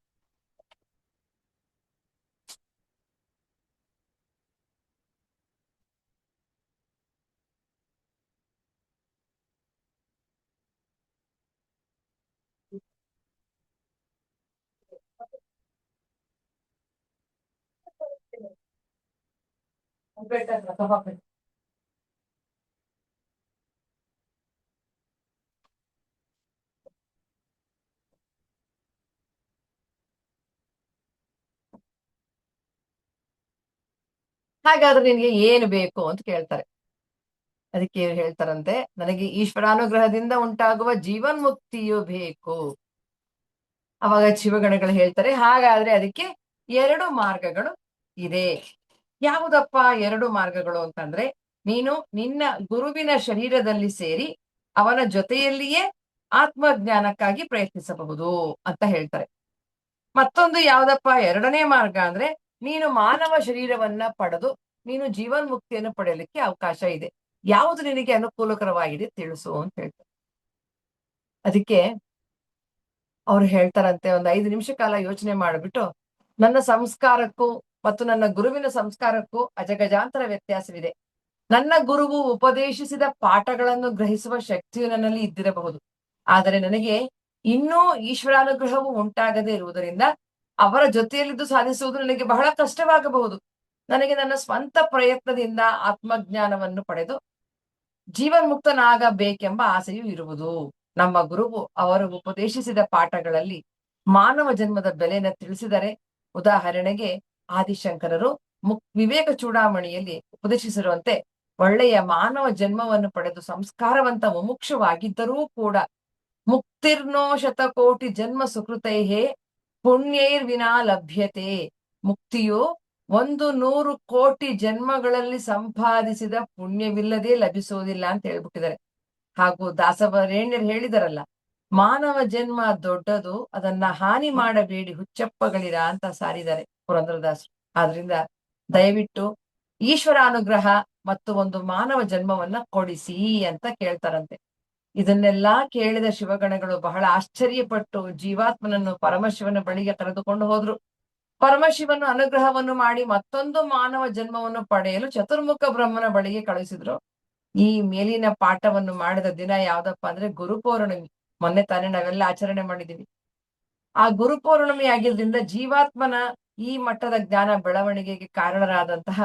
ಹಾಗಾದ್ರೆ ನಿನ್ಗೆ ಏನು ಬೇಕು ಅಂತ ಕೇಳ್ತಾರೆ. ಅದಕ್ಕೆ ಹೇಳ್ತಾರಂತೆ, ನನಗೆ ಈಶ್ವರಾನುಗ್ರಹದಿಂದ ಉಂಟಾಗುವ ಜೀವನ್ಮುಕ್ತಿಯು ಬೇಕು. ಅವಾಗ ಶಿವಗಣಗಳು ಹೇಳ್ತಾರೆ, ಹಾಗಾದ್ರೆ ಅದಕ್ಕೆ 2 ಮಾರ್ಗಗಳು ಇದೆ. ಯಾವುದಪ್ಪ 2 ಮಾರ್ಗಗಳು ಅಂತಂದ್ರೆ, ನೀನು ನಿನ್ನ ಗುರುವಿನ ಶರೀರದಲ್ಲಿ ಸೇರಿ ಅವನ ಜೊತೆಯಲ್ಲಿಯೇ ಆತ್ಮಜ್ಞಾನಕ್ಕಾಗಿ ಪ್ರಯತ್ನಿಸಬಹುದು ಅಂತ ಹೇಳ್ತಾರೆ. ಮತ್ತೊಂದು ಯಾವ್ದಪ್ಪ 2ನೇ ಮಾರ್ಗ ಅಂದ್ರೆ, ನೀನು ಮಾನವ ಶರೀರವನ್ನ ಪಡೆದು ನೀನು ಜೀವನ್ಮುಕ್ತಿಯನ್ನು ಪಡೆಯಲಿಕ್ಕೆ ಅವಕಾಶ ಇದೆ. ಯಾವುದು ನಿನಗೆ ಅನುಕೂಲಕರವಾಗಿದೆ ತಿಳಿಸು ಅಂತ ಹೇಳ್ತಾರೆ. ಅದಕ್ಕೆ ಅವ್ರು ಹೇಳ್ತಾರಂತೆ, ಒಂದು 5 ನಿಮಿಷ ಕಾಲ ಯೋಚನೆ ಮಾಡಿಬಿಟ್ಟು, ನನ್ನ ಸಂಸ್ಕಾರಕ್ಕೂ ಮತ್ತು ನನ್ನ ಗುರುವಿನ ಸಂಸ್ಕಾರಕ್ಕೂ ಅಜಗಜಾಂತರ ವ್ಯತ್ಯಾಸವಿದೆ. ನನ್ನ ಗುರುವು ಉಪದೇಶಿಸಿದ ಪಾಠಗಳನ್ನು ಗ್ರಹಿಸುವ ಶಕ್ತಿಯು ನನ್ನಲ್ಲಿ ಇದ್ದಿರಬಹುದು, ಆದರೆ ನನಗೆ ಇನ್ನೂ ಈಶ್ವರಾನುಗ್ರಹವು ಉಂಟಾಗದೇ ಇರುವುದರಿಂದ ಅವರ ಜೊತೆಯಲ್ಲಿದ್ದು ಸಾಧಿಸುವುದು ನನಗೆ ಬಹಳ ಕಷ್ಟವಾಗಬಹುದು. ನನಗೆ ನನ್ನ ಸ್ವಂತ ಪ್ರಯತ್ನದಿಂದ ಆತ್ಮಜ್ಞಾನವನ್ನು ಪಡೆದು ಜೀವನ್ಮುಕ್ತನಾಗಬೇಕೆಂಬ ಆಸೆಯೂ ಇರುವುದು. ನಮ್ಮ ಗುರುವು ಅವರು ಉಪದೇಶಿಸಿದ ಪಾಠಗಳಲ್ಲಿ ಮಾನವ ಜನ್ಮದ ಬೆಲೆಯನ್ನು ತಿಳಿಸಿದರೆ, ಉದಾಹರಣೆಗೆ ಆದಿಶಂಕರರು ವಿವೇಕ ಚೂಡಾಮಣಿಯಲ್ಲಿ ಉಪದೇಶಿಸಿರುವಂತೆ ಒಳ್ಳೆಯ ಮಾನವ ಜನ್ಮವನ್ನು ಪಡೆದು ಸಂಸ್ಕಾರವಂತ ಮುಮುಕ್ಷವಾಗಿದ್ದರೂ ಕೂಡ ಮುಕ್ತಿರ್ನೋ ಶತಕೋಟಿ ಜನ್ಮ ಸುಕೃತೈಹೇ ಪುಣ್ಯೈರ್ವಿನಾ ಲಭ್ಯತೆ. ಮುಕ್ತಿಯು 100 ಕೋಟಿ ಜನ್ಮಗಳಲ್ಲಿ ಸಂಪಾದಿಸಿದ ಪುಣ್ಯವಿಲ್ಲದೆ ಲಭಿಸುವುದಿಲ್ಲ ಅಂತ ಹೇಳ್ಬಿಟ್ಟಿದ್ದಾರೆ. ಹಾಗೂ ದಾಸವರೇಣ್ಯರು ಹೇಳಿದಾರಲ್ಲ, ಮಾನವ ಜನ್ಮ ದೊಡ್ಡದು, ಅದನ್ನ ಹಾನಿ ಮಾಡಬೇಡಿ ಹುಚ್ಚಪ್ಪಗಳಿರ ಅಂತ ಸಾರಿದ್ದಾರೆ ಪುರಂದರದಾಸರು. ಆದ್ರಿಂದ ದಯವಿಟ್ಟು ಈಶ್ವರ ಅನುಗ್ರಹ ಮತ್ತು ಒಂದು ಮಾನವ ಜನ್ಮವನ್ನ ಕೊಡಿಸಿ ಅಂತ ಕೇಳ್ತಾರಂತೆ. ಇದನ್ನೆಲ್ಲಾ ಕೇಳಿದ ಶಿವಗಣಗಳು ಬಹಳ ಆಶ್ಚರ್ಯಪಟ್ಟು ಜೀವಾತ್ಮನನ್ನು ಪರಮಶಿವನ ಬಳಿಗೆ ಕರೆದುಕೊಂಡು ಹೋದ್ರು. ಪರಮಶಿವನು ಅನುಗ್ರಹವನ್ನು ಮಾಡಿ ಮತ್ತೊಂದು ಮಾನವ ಜನ್ಮವನ್ನು ಪಡೆಯಲು ಚತುರ್ಮುಖ ಬ್ರಹ್ಮನ ಬಳಿಗೆ ಕಳುಹಿಸಿದ್ರು. ಈ ಮೇಲಿನ ಪಾಠವನ್ನು ಮಾಡಿದ ದಿನ ಯಾವ್ದಪ್ಪ ಅಂದ್ರೆ ಗುರುಪೌರ್ಣಮಿ. ಮೊನ್ನೆ ತಾನೇ ನಾವೆಲ್ಲ ಆಚರಣೆ ಮಾಡಿದೀವಿ. ಆ ಗುರುಪೌರ್ಣಮಿ ಆಗಿದ್ರಿಂದ ಜೀವಾತ್ಮನ ಈ ಮಟ್ಟದ ಜ್ಞಾನ ಬೆಳವಣಿಗೆಗೆ ಕಾರಣರಾದಂತಹ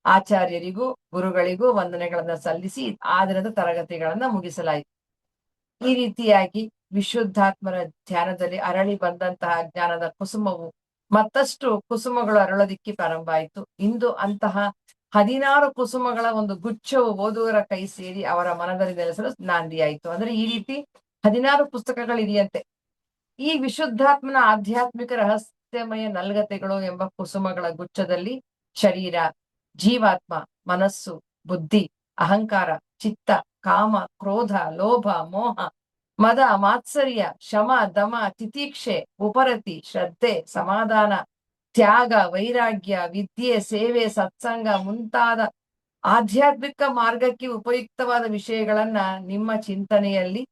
ಆಚಾರ್ಯರಿಗೂ ಗುರುಗಳಿಗೂ ವಂದನೆಗಳನ್ನ ಸಲ್ಲಿಸಿ ಆ ದಿನದ ತರಗತಿಗಳನ್ನ ಮುಗಿಸಲಾಯಿತು. ಈ ರೀತಿಯಾಗಿ ವಿಶುದ್ಧಾತ್ಮರ ಧ್ಯಾನದಲ್ಲಿ ಅರಳಿ ಬಂದಂತಹ ಜ್ಞಾನದ ಕುಸುಮವು ಮತ್ತಷ್ಟು ಕುಸುಮಗಳು ಅರಳೋದಿಕ್ಕೆ ಪ್ರಾರಂಭ ಆಯಿತು. ಇಂದು ಅಂತಹ 16 ಕುಸುಮಗಳ ಒಂದು ಗುಚ್ಛವು ಓದುಗರ ಕೈ ಸೇರಿ ಅವರ ಮನದಲ್ಲಿ ನೆಲೆಸಲು ನಾಂದಿಯಾಯಿತು. ಅಂದ್ರೆ ಈ ರೀತಿ 16 ಪುಸ್ತಕಗಳಿದೆಯಂತೆ. ಈ ವಿಶುದ್ಧಾತ್ಮನ ಆಧ್ಯಾತ್ಮಿಕ ರಹಸ್ಯಮಯ ನಲ್ಗತೆಗಳು ಎಂಬ ಕುಸುಮಗಳ ಗುಚ್ಛದಲ್ಲಿ ಶರೀರ, ಜೀವಾತ್ಮ, ಮನಸ್ಸು, ಬುದ್ಧಿ, ಅಹಂಕಾರ, ಚಿತ್ತ, ಕಾಮ, ಕ್ರೋಧ, ಲೋಭ, ಮೋಹ, ಮದ, ಮಾತ್ಸರ್ಯ, ಶಮ, ದಮ, ತಿತೀಕ್ಷೆ, ಉಪರತಿ, ಶ್ರದ್ಧೆ, ಸಮಾಧಾನ, ತ್ಯಾಗ, ವೈರಾಗ್ಯ, ವಿದ್ಯೆ, ಸೇವೆ, ಸತ್ಸಂಗ ಮುಂತಾದ ಆಧ್ಯಾತ್ಮಿಕ ಮಾರ್ಗಕ್ಕೆ ಉಪಯುಕ್ತವಾದ ವಿಷಯಗಳನ್ನ ನಿಮ್ಮ ಚಿಂತನೆಯಲ್ಲಿ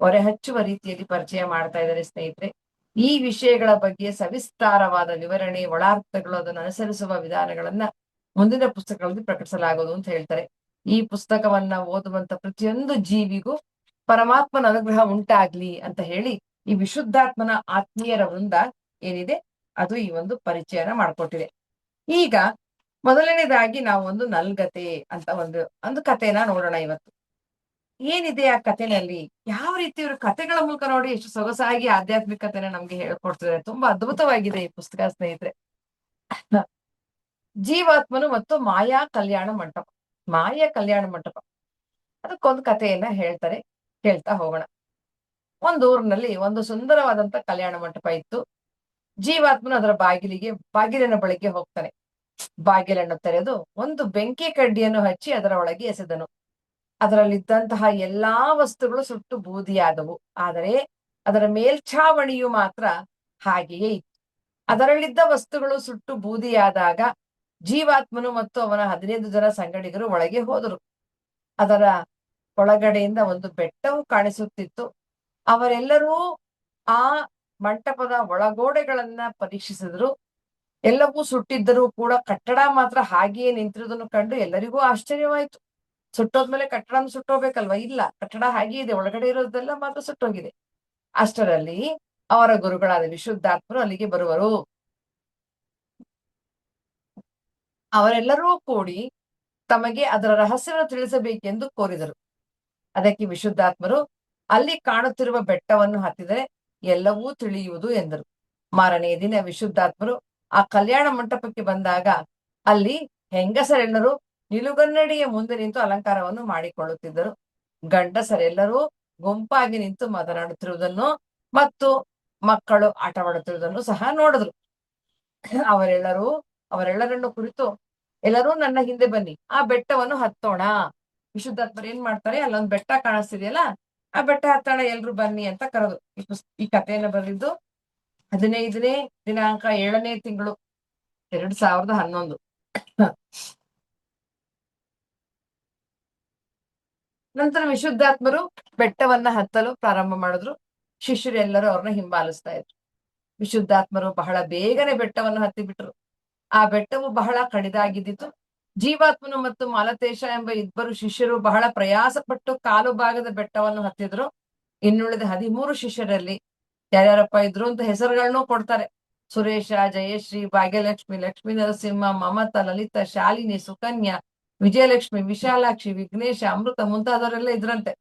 ಹೊರೆಹಚ್ಚುವ ರೀತಿಯಲ್ಲಿ ಪರಿಚಯ ಮಾಡ್ತಾ ಇದ್ದಾರೆ ಸ್ನೇಹಿತರೆ. ಈ ವಿಷಯಗಳ ಬಗ್ಗೆ ಸವಿಸ್ತಾರವಾದ ವಿವರಣೆ, ಒಳಾರ್ಥಗಳು, ಅದನ್ನು ಅನುಸರಿಸುವ ವಿಧಾನಗಳನ್ನ ಮುಂದಿನ ಪುಸ್ತಕಗಳಲ್ಲಿ ಪ್ರಕಟಿಸಲಾಗುವುದು ಅಂತ ಹೇಳ್ತಾರೆ. ಈ ಪುಸ್ತಕವನ್ನ ಓದುವಂತ ಪ್ರತಿಯೊಂದು ಜೀವಿಗೂ ಪರಮಾತ್ಮನ ಅನುಗ್ರಹ ಉಂಟಾಗ್ಲಿ ಅಂತ ಹೇಳಿ ಈ ವಿಶುದ್ಧಾತ್ಮನ ಆತ್ಮೀಯರ ವೃಂದ ಏನಿದೆ ಅದು ಈ ಒಂದು ಪರಿಚಯನ ಮಾಡ್ಕೊಟ್ಟಿದೆ. ಈಗ ಮೊದಲನೇದಾಗಿ ನಾವು ಒಂದು ನಲ್ಗತೆ ಅಂತ ಒಂದು ಕಥೆನ ನೋಡೋಣ ಇವತ್ತು. ಏನಿದೆ ಆ ಕಥೆನಲ್ಲಿ, ಯಾವ ರೀತಿ ಇವರು ಕಥೆಗಳ ಮೂಲಕ ನೋಡಿ ಎಷ್ಟು ಸೊಗಸಾಗಿ ಆಧ್ಯಾತ್ಮಿಕತೆನ ನಮ್ಗೆ ಹೇಳ್ಕೊಡ್ತಿದ್ದಾರೆ. ತುಂಬಾ ಅದ್ಭುತವಾಗಿದೆ ಈ ಪುಸ್ತಕ ಸ್ನೇಹಿತರೆ. ಜೀವಾತ್ಮನು ಮತ್ತು ಮಾಯಾ ಕಲ್ಯಾಣ ಮಂಟಪ. ಮಾಯಾ ಕಲ್ಯಾಣ ಮಂಟಪ ಅದಕ್ಕೊಂದು ಕಥೆಯನ್ನ ಹೇಳ್ತಾರೆ, ಕೇಳ್ತಾ ಹೋಗೋಣ. ಒಂದು ಊರಿನಲ್ಲಿ ಒಂದು ಸುಂದರವಾದಂತ ಕಲ್ಯಾಣ ಮಂಟಪ ಇತ್ತು. ಜೀವಾತ್ಮನು ಅದರ ಬಾಗಿಲಿನ ಬಳಿಗೆ ಹೋಗ್ತಾನೆ. ಬಾಗಿಲನ್ನು ತೆರೆದು ಒಂದು ಬೆಂಕಿ ಕಡ್ಡಿಯನ್ನು ಹಚ್ಚಿ ಅದರ ಒಳಗೆ ಎಸೆದನು. ಅದರಲ್ಲಿದ್ದಂತಹ ಎಲ್ಲಾ ವಸ್ತುಗಳು ಸುಟ್ಟು ಬೂದಿಯಾದವು. ಆದರೆ ಅದರ ಮೇಲ್ಛಾವಣಿಯು ಮಾತ್ರ ಹಾಗೆಯೇ ಇತ್ತು. ಅದರಲ್ಲಿದ್ದ ವಸ್ತುಗಳು ಸುಟ್ಟು ಬೂದಿಯಾದಾಗ ಜೀವಾತ್ಮನು ಮತ್ತು ಅವನ 15 ಜನ ಸಂಗಡಿಗರು ಒಳಗೆ ಹೋದರು. ಅದರ ಒಳಗಡೆಯಿಂದ ಒಂದು ಬೆಟ್ಟವು ಕಾಣಿಸುತ್ತಿತ್ತು. ಅವರೆಲ್ಲರೂ ಆ ಮಂಟಪದ ಒಳಗೋಡೆಗಳನ್ನ ಪರೀಕ್ಷಿಸಿದ್ರು. ಎಲ್ಲವೂ ಸುಟ್ಟಿದ್ದರೂ ಕೂಡ ಕಟ್ಟಡ ಮಾತ್ರ ಹಾಗೆಯೇ ನಿಂತಿರುವುದನ್ನು ಕಂಡು ಎಲ್ಲರಿಗೂ ಆಶ್ಚರ್ಯವಾಯಿತು. ಸುಟ್ಟೋದ್ಮೇಲೆ ಕಟ್ಟಡ ಸುಟ್ಟೋಗ್ಬೇಕಲ್ವಾ? ಇಲ್ಲ, ಕಟ್ಟಡ ಹಾಗೆ ಇದೆ, ಒಳಗಡೆ ಇರೋದೆಲ್ಲ ಮಾತ್ರ ಸುಟ್ಟೋಗಿದೆ. ಅಷ್ಟರಲ್ಲಿ ಅವರ ಗುರುಗಳಾದ ವಿಶುದ್ಧಾತ್ಮರು ಅಲ್ಲಿಗೆ ಬರುವರು. ಅವರೆಲ್ಲರೂ ಕೂಡಿ ತಮಗೆ ಅದರ ರಹಸ್ಯವನ್ನು ತಿಳಿಸಬೇಕೆಂದು ಕೋರಿದರು. ಅದಕ್ಕೆ ವಿಶುದ್ಧಾತ್ಮರು, ಅಲ್ಲಿ ಕಾಣುತ್ತಿರುವ ಬೆಟ್ಟವನ್ನು ಹತ್ತಿದರೆ ಎಲ್ಲವೂ ತಿಳಿಯುವುದು ಎಂದರು. ಮಾರನೆಯ ದಿನ ವಿಶುದ್ಧಾತ್ಮರು ಆ ಕಲ್ಯಾಣ ಮಂಟಪಕ್ಕೆ ಬಂದಾಗ ಅಲ್ಲಿ ಹೆಂಗಸರೆಲ್ಲರೂ ನಿಲುಗನ್ನಡಿಯ ಮುಂದೆ ನಿಂತು ಅಲಂಕಾರವನ್ನು ಮಾಡಿಕೊಳ್ಳುತ್ತಿದ್ದರು. ಗಂಡಸರೆಲ್ಲರೂ ಗುಂಪಾಗಿ ನಿಂತು ಮಾತನಾಡುತ್ತಿರುವುದನ್ನು ಮತ್ತು ಮಕ್ಕಳು ಆಟವಾಡುತ್ತಿರುವುದನ್ನು ಸಹ ನೋಡಿದ್ರು. ಅವರೆಲ್ಲರನ್ನು ಕುರಿತು, ಎಲ್ಲರೂ ನನ್ನ ಹಿಂದೆ ಬನ್ನಿ, ಆ ಬೆಟ್ಟವನ್ನು ಹತ್ತೋಣ. ವಿಶುದ್ಧಾತ್ಮರು ಏನ್ ಮಾಡ್ತಾರೆ, ಅಲ್ಲೊಂದು ಬೆಟ್ಟ ಕಾಣಿಸ್ತಿದೆಯಲ್ಲ, ಆ ಬೆಟ್ಟ ಹತ್ತೋಣ, ಎಲ್ರು ಬನ್ನಿ ಅಂತ ಕರೆದು. ಈ ಕಥೆಯನ್ನು ಬರೆದಿದ್ದು 15ನೇ ದಿನಾಂಕ 7ನೇ ತಿಂಗಳು 2011. ನಂತರ ವಿಶುದ್ಧಾತ್ಮರು ಬೆಟ್ಟವನ್ನ ಹತ್ತಲು ಪ್ರಾರಂಭ ಮಾಡಿದ್ರು. ಶಿಷ್ಯರೆಲ್ಲರೂ ಅವ್ರನ್ನ ಹಿಂಬಾಲಿಸ್ತಾ ಇದ್ರು. ವಿಶುದ್ಧಾತ್ಮರು ಬಹಳ ಬೇಗನೆ ಬೆಟ್ಟವನ್ನು ಹತ್ತಿ ಬಿಟ್ರು. ಆ ಬೆಟ್ಟವು ಬಹಳ ಕಡಿದಾಗಿದ್ದಿತು. ಜೀವಾತ್ಮನು ಮತ್ತು ಮಾಲತೇಶ ಎಂಬ ಇಬ್ಬರು ಶಿಷ್ಯರು ಬಹಳ ಪ್ರಯಾಸ ಪಟ್ಟು ಕಾಲು ಭಾಗದ ಬೆಟ್ಟವನ್ನು ಹತ್ತಿದ್ರು. ಇನ್ನುಳಿದ 13 ಶಿಷ್ಯರಲ್ಲಿ ಯಾರ್ಯಾರಪ್ಪ ಇದ್ರು ಅಂತ ಹೆಸರುಗಳನ್ನು ಕೊಡ್ತಾರೆ. ಸುರೇಶ, ಜಯಶ್ರೀ, ಭಾಗ್ಯಲಕ್ಷ್ಮಿ, ಲಕ್ಷ್ಮೀ ನರಸಿಂಹ, ಮಮತಾ, ಲಲಿತಾ, ಶಾಲಿನಿ, ಸುಕನ್ಯಾ, ವಿಜಯಲಕ್ಷ್ಮಿ, ವಿಶಾಲಾಕ್ಷಿ, ವಿಘ್ನೇಶ, ಅಮೃತ ಮುಂತಾದವರೆಲ್ಲ ಇದ್ರಂತೆ.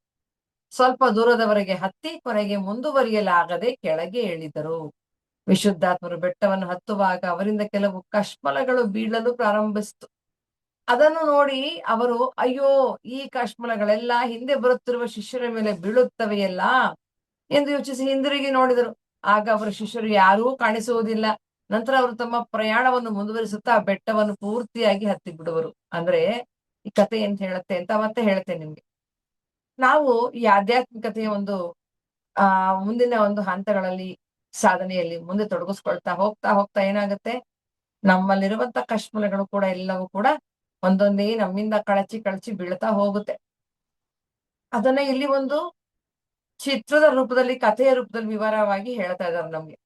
ಸ್ವಲ್ಪ ದೂರದವರೆಗೆ ಹತ್ತಿ ಕೊನೆಗೆ ಮುಂದುವರಿಯಲಾಗದೆ ಕೆಳಗೆ ಇಳಿದರು. ವಿಶುದ್ಧಾತ್ಮರು ಬೆಟ್ಟವನ್ನು ಹತ್ತುವಾಗ ಅವರಿಂದ ಕೆಲವು ಕಶ್ಮಲಗಳು ಬೀಳಲು ಪ್ರಾರಂಭಿಸಿತು. ಅದನ್ನು ನೋಡಿ ಅವರು ಅಯ್ಯೋ, ಈ ಕಶ್ಮಲಗಳೆಲ್ಲ ಹಿಂದೆ ಬರುತ್ತಿರುವ ಶಿಷ್ಯರ ಮೇಲೆ ಬೀಳುತ್ತವೆಯಲ್ಲ ಎಂದು ಯೋಚಿಸಿ ಹಿಂದಿರುಗಿ ನೋಡಿದರು. ಆಗ ಅವರ ಶಿಷ್ಯರು ಯಾರೂ ಕಾಣಿಸುವುದಿಲ್ಲ. ನಂತರ ಅವರು ತಮ್ಮ ಪ್ರಯಾಣವನ್ನು ಮುಂದುವರಿಸುತ್ತಾ ಆ ಬೆಟ್ಟವನ್ನು ಪೂರ್ತಿಯಾಗಿ ಹತ್ತಿ ಬಿಡುವರು. ಅಂದ್ರೆ ಈ ಕಥೆ ಏನ್ ಹೇಳುತ್ತೆ ಅಂತ ಮತ್ತೆ ಹೇಳ್ತೇನೆ ನಿಮ್ಗೆ. ನಾವು ಈ ಆಧ್ಯಾತ್ಮಿಕತೆಯ ಒಂದು ಮುಂದಿನ ಒಂದು ಹಂತಗಳಲ್ಲಿ ಸಾಧನೆಯಲ್ಲಿ ಮುಂದೆ ತೊಡಗಿಸ್ಕೊಳ್ತಾ ಹೋಗ್ತಾ ಹೋಗ್ತಾ ಏನಾಗುತ್ತೆ, ನಮ್ಮಲ್ಲಿರುವಂತ ಕಶ್ಮಲಗಳು ಕೂಡ ಎಲ್ಲವೂ ಕೂಡ ಒಂದೊಂದೇ ನಮ್ಮಿಂದ ಕಳಚಿ ಕಳಚಿ ಬೀಳ್ತಾ ಹೋಗುತ್ತೆ. ಅದನ್ನ ಇಲ್ಲಿ ಒಂದು ಚಿತ್ರದ ರೂಪದಲ್ಲಿ, ಕಥೆಯ ರೂಪದಲ್ಲಿ ವಿವರವಾಗಿ ಹೇಳ್ತಾ ಇದ್ದಾರೆ ನಮ್ಗೆ.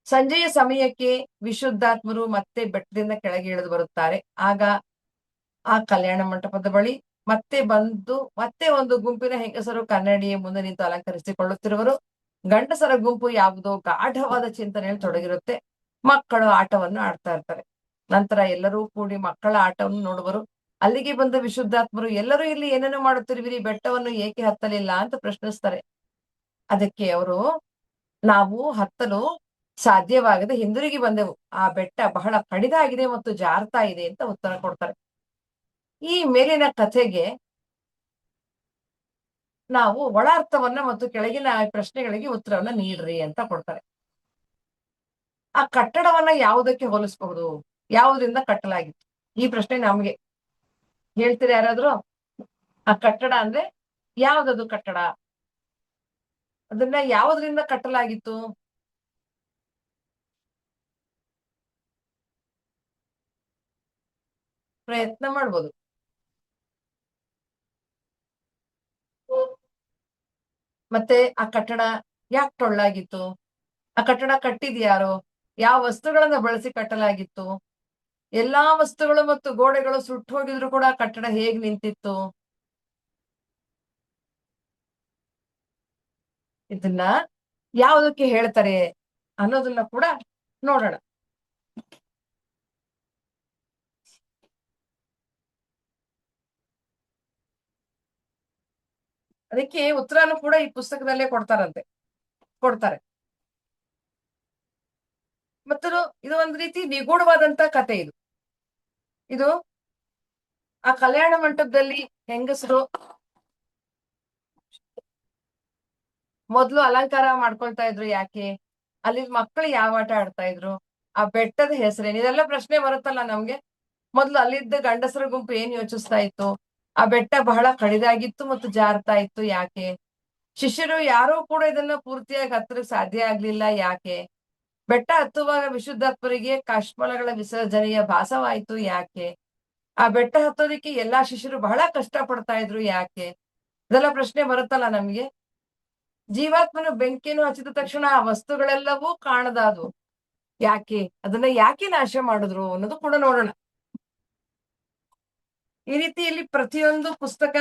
ಸಂಜೆಯ ಸಮಯಕ್ಕೆ ವಿಶುದ್ಧಾತ್ಮರು ಮತ್ತೆ ಬೆಟ್ಟದಿಂದ ಕೆಳಗೆ ಇಳಿದು ಬರುತ್ತಾರೆ. ಆಗ ಆ ಕಲ್ಯಾಣ ಮಂಟಪದ ಬಳಿ ಮತ್ತೆ ಒಂದು ಗುಂಪಿನ ಹೆಂಗಸರು ಕನ್ನಡಿಯ ಮುಂದೆ ನಿಂತು ಅಲಂಕರಿಸಿಕೊಳ್ಳುತ್ತಿರುವರು. ಗಂಡಸರ ಗುಂಪು ಯಾವುದೋ ಗಾಢವಾದ ಚಿಂತನೆಯಲ್ಲಿ ತೊಡಗಿರುತ್ತೆ. ಮಕ್ಕಳು ಆಟವನ್ನು ಆಡ್ತಾ ಇರ್ತಾರೆ. ನಂತರ ಎಲ್ಲರೂ ಕೂಡಿ ಮಕ್ಕಳ ಆಟವನ್ನು ನೋಡುವರು. ಅಲ್ಲಿಗೆ ಬಂದ ವಿಶುದ್ಧಾತ್ಮರು, ಎಲ್ಲರೂ ಇಲ್ಲಿ ಏನನ್ನು ಮಾಡುತ್ತಿರುವಿರಿ, ಬೆಟ್ಟವನ್ನು ಏಕೆ ಹತ್ತಲಿಲ್ಲ ಅಂತ ಪ್ರಶ್ನಿಸ್ತಾರೆ. ಅದಕ್ಕೆ ಅವರು, ನಾವು ಹತ್ತಲು ಸಾಧ್ಯವಾಗದೆ ಹಿಂದಿರುಗಿ ಬಂದೆವು. ಆ ಬೆಟ್ಟ ಬಹಳ ಕಡಿದಾಗಿದೆ ಮತ್ತು ಜಾರ್ತಾ ಇದೆ ಅಂತ ಉತ್ತರ ಕೊಡ್ತಾರೆ. ಈ ಮೇಲಿನ ಕಥೆಗೆ ನಾವು ಒಳ ಅರ್ಥವನ್ನ ಮತ್ತು ಕೆಳಗಿನ ಪ್ರಶ್ನೆಗಳಿಗೆ ಉತ್ತರವನ್ನ ನೀಡ್ರಿ ಅಂತ ಕೊಡ್ತಾರೆ. ಆ ಕಟ್ಟಡವನ್ನ ಯಾವುದಕ್ಕೆ ಹೋಲಿಸಬಹುದು, ಯಾವುದರಿಂದ ಕಟ್ಟಲಾಗಿತ್ತು, ಈ ಪ್ರಶ್ನೆ ನಮ್ಗೆ. ಹೇಳ್ತೀರಾ ಯಾರಾದ್ರೂ? ಆ ಕಟ್ಟಡ ಅಂದ್ರೆ ಯಾವ್ದದು ಕಟ್ಟಡ, ಅದನ್ನ ಯಾವುದರಿಂದ ಕಟ್ಟಲಾಗಿತ್ತು? ಪ್ರಯತ್ನ ಮಾಡ್ಬೋದು. ಮತ್ತೆ ಆ ಕಟ್ಟಡ ಯಾಕೆ ಟೊಳ್ಳಾಗಿತ್ತು? ಆ ಕಟ್ಟಡ ಕಟ್ಟಿದ್ಯಾರೋ? ಯಾವ ವಸ್ತುಗಳನ್ನ ಬಳಸಿ ಕಟ್ಟಲಾಗಿತ್ತು? ಎಲ್ಲಾ ವಸ್ತುಗಳು ಮತ್ತು ಗೋಡೆಗಳು ಸುಟ್ಟು ಹೋಗಿದ್ರು ಕೂಡ ಆ ಕಟ್ಟಡ ಹೇಗ್ ನಿಂತಿತ್ತು? ಇದನ್ನ ಯಾವುದಕ್ಕೆ ಹೇಳ್ತಾರೆ ಅನ್ನೋದನ್ನ ಕೂಡ ನೋಡೋಣ. ಅದಕ್ಕೆ ಉತ್ತರನು ಕೂಡ ಈ ಪುಸ್ತಕದಲ್ಲೇ ಕೊಡ್ತಾರೆ. ಮತ್ತು ಇದು ಒಂದ್ ರೀತಿ ನಿಗೂಢವಾದಂತ ಕತೆ. ಇದು ಆ ಕಲ್ಯಾಣ ಮಂಟಪದಲ್ಲಿ ಹೆಂಗಸರು ಮೊದ್ಲು ಅಲಂಕಾರ ಮಾಡ್ಕೊಳ್ತಾ ಇದ್ರು ಯಾಕೆ? ಅಲ್ಲಿ ಮಕ್ಕಳು ಯಾವ ಆಟ ಆಡ್ತಾ ಇದ್ರು? ಆ ಬೆಟ್ಟದ ಹೆಸರೇನು? ಇದೆಲ್ಲ ಪ್ರಶ್ನೆ ಬರುತ್ತಲ್ಲ ನಮ್ಗೆ. ಮೊದ್ಲು ಅಲ್ಲಿದ್ದ ಗಂಡಸರ ಗುಂಪು ಏನ್ ಯೋಚಿಸ್ತಾ ಇತ್ತು? ಆ ಬೆಟ್ಟ ಬಹಳ ಕಡಿದಾಗಿತ್ತು ಮತ್ತು ಜಾರ್ತಾ ಇತ್ತು ಯಾಕೆ? ಶಿಷ್ಯರು ಯಾರೂ ಕೂಡ ಇದನ್ನ ಪೂರ್ತಿಯಾಗಿ ಹತ್ತಲಿಕ್ಕೆ ಸಾಧ್ಯ ಆಗ್ಲಿಲ್ಲ ಯಾಕೆ? ಬೆಟ್ಟ ಹತ್ತುವಾಗ ವಿಶುದ್ಧಾತ್ಮರಿಗೆ ಕಶ್ಮಲಗಳ ವಿಸರ್ಜನೆಯ ಭಾಸವಾಯಿತು ಯಾಕೆ? ಆ ಬೆಟ್ಟ ಹತ್ತೋದಿಕ್ಕೆ ಎಲ್ಲಾ ಶಿಷ್ಯರು ಬಹಳ ಕಷ್ಟ ಪಡ್ತಾ ಇದ್ರು ಯಾಕೆ? ಇದೆಲ್ಲ ಪ್ರಶ್ನೆ ಬರುತ್ತಲ್ಲ ನಮ್ಗೆ. ಜೀವಾತ್ಮನು ಬೆಂಕಿಯನ್ನು ಹಚ್ಚಿದ ತಕ್ಷಣ ಆ ವಸ್ತುಗಳೆಲ್ಲವೂ ಕಾಣದಾದವು ಯಾಕೆ? ಅದನ್ನ ಯಾಕೆ ನಾಶ ಮಾಡಿದ್ರು ಅನ್ನೋದು ಕೂಡ ನೋಡೋಣ. ಈ ರೀತಿಯಲ್ಲಿ ಪ್ರತಿಯೊಂದು ಪುಸ್ತಕ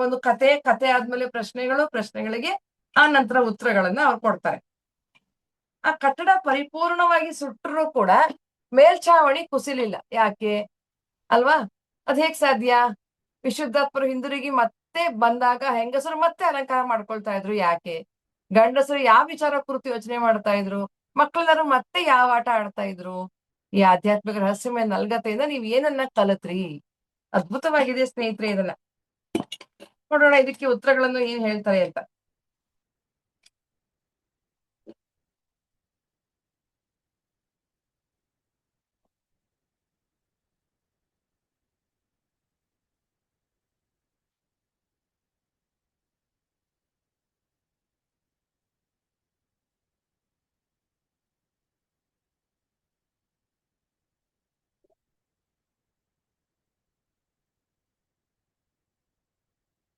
ಒಂದು ಕತೆ ಆದ್ಮೇಲೆ ಪ್ರಶ್ನೆಗಳಿಗೆ ಆ ನಂತರ ಉತ್ತರಗಳನ್ನ ಅವ್ರು ಕೊಡ್ತಾರೆ. ಆ ಕಟ್ಟಡ ಪರಿಪೂರ್ಣವಾಗಿ ಸುಟ್ಟರೂ ಕೂಡ ಮೇಲ್ಛಾವಣಿ ಕುಸಿಲಿಲ್ಲ ಯಾಕೆ ಅಲ್ವಾ? ಅದ್ ಹೇಗ್ ಸಾಧ್ಯ? ವಿಶುದ್ಧಾತ್ಮರು ಹಿಂದಿರುಗಿ ಮತ್ತೆ ಬಂದಾಗ ಹೆಂಗಸರು ಮತ್ತೆ ಅಲಂಕಾರ ಮಾಡ್ಕೊಳ್ತಾ ಇದ್ರು ಯಾಕೆ? ಗಂಡಸರು ಯಾವ ವಿಚಾರ ಕುರಿತು ಯೋಚನೆ ಮಾಡ್ತಾ ಇದ್ರು? ಮಕ್ಕಳೆಲ್ಲರೂ ಮತ್ತೆ ಯಾವ ಆಟ ಆಡ್ತಾ ಇದ್ರು? ಈ ಆಧ್ಯಾತ್ಮಿಕ ರಹಸ್ಯಮಯ ನಲ್ಗತೆಯಿಂದ ನೀವ್ ಏನನ್ನ ಕಲತ್ರಿ? ಅದ್ಭುತವಾಗಿದೆ ಸ್ನೇಹಿತರೆ. ಇದನ್ನ ನೋಡೋಣ, ಇದಕ್ಕೆ ಉತ್ತರಗಳನ್ನು ಏನ್ ಹೇಳ್ತಾರೆ ಅಂತ.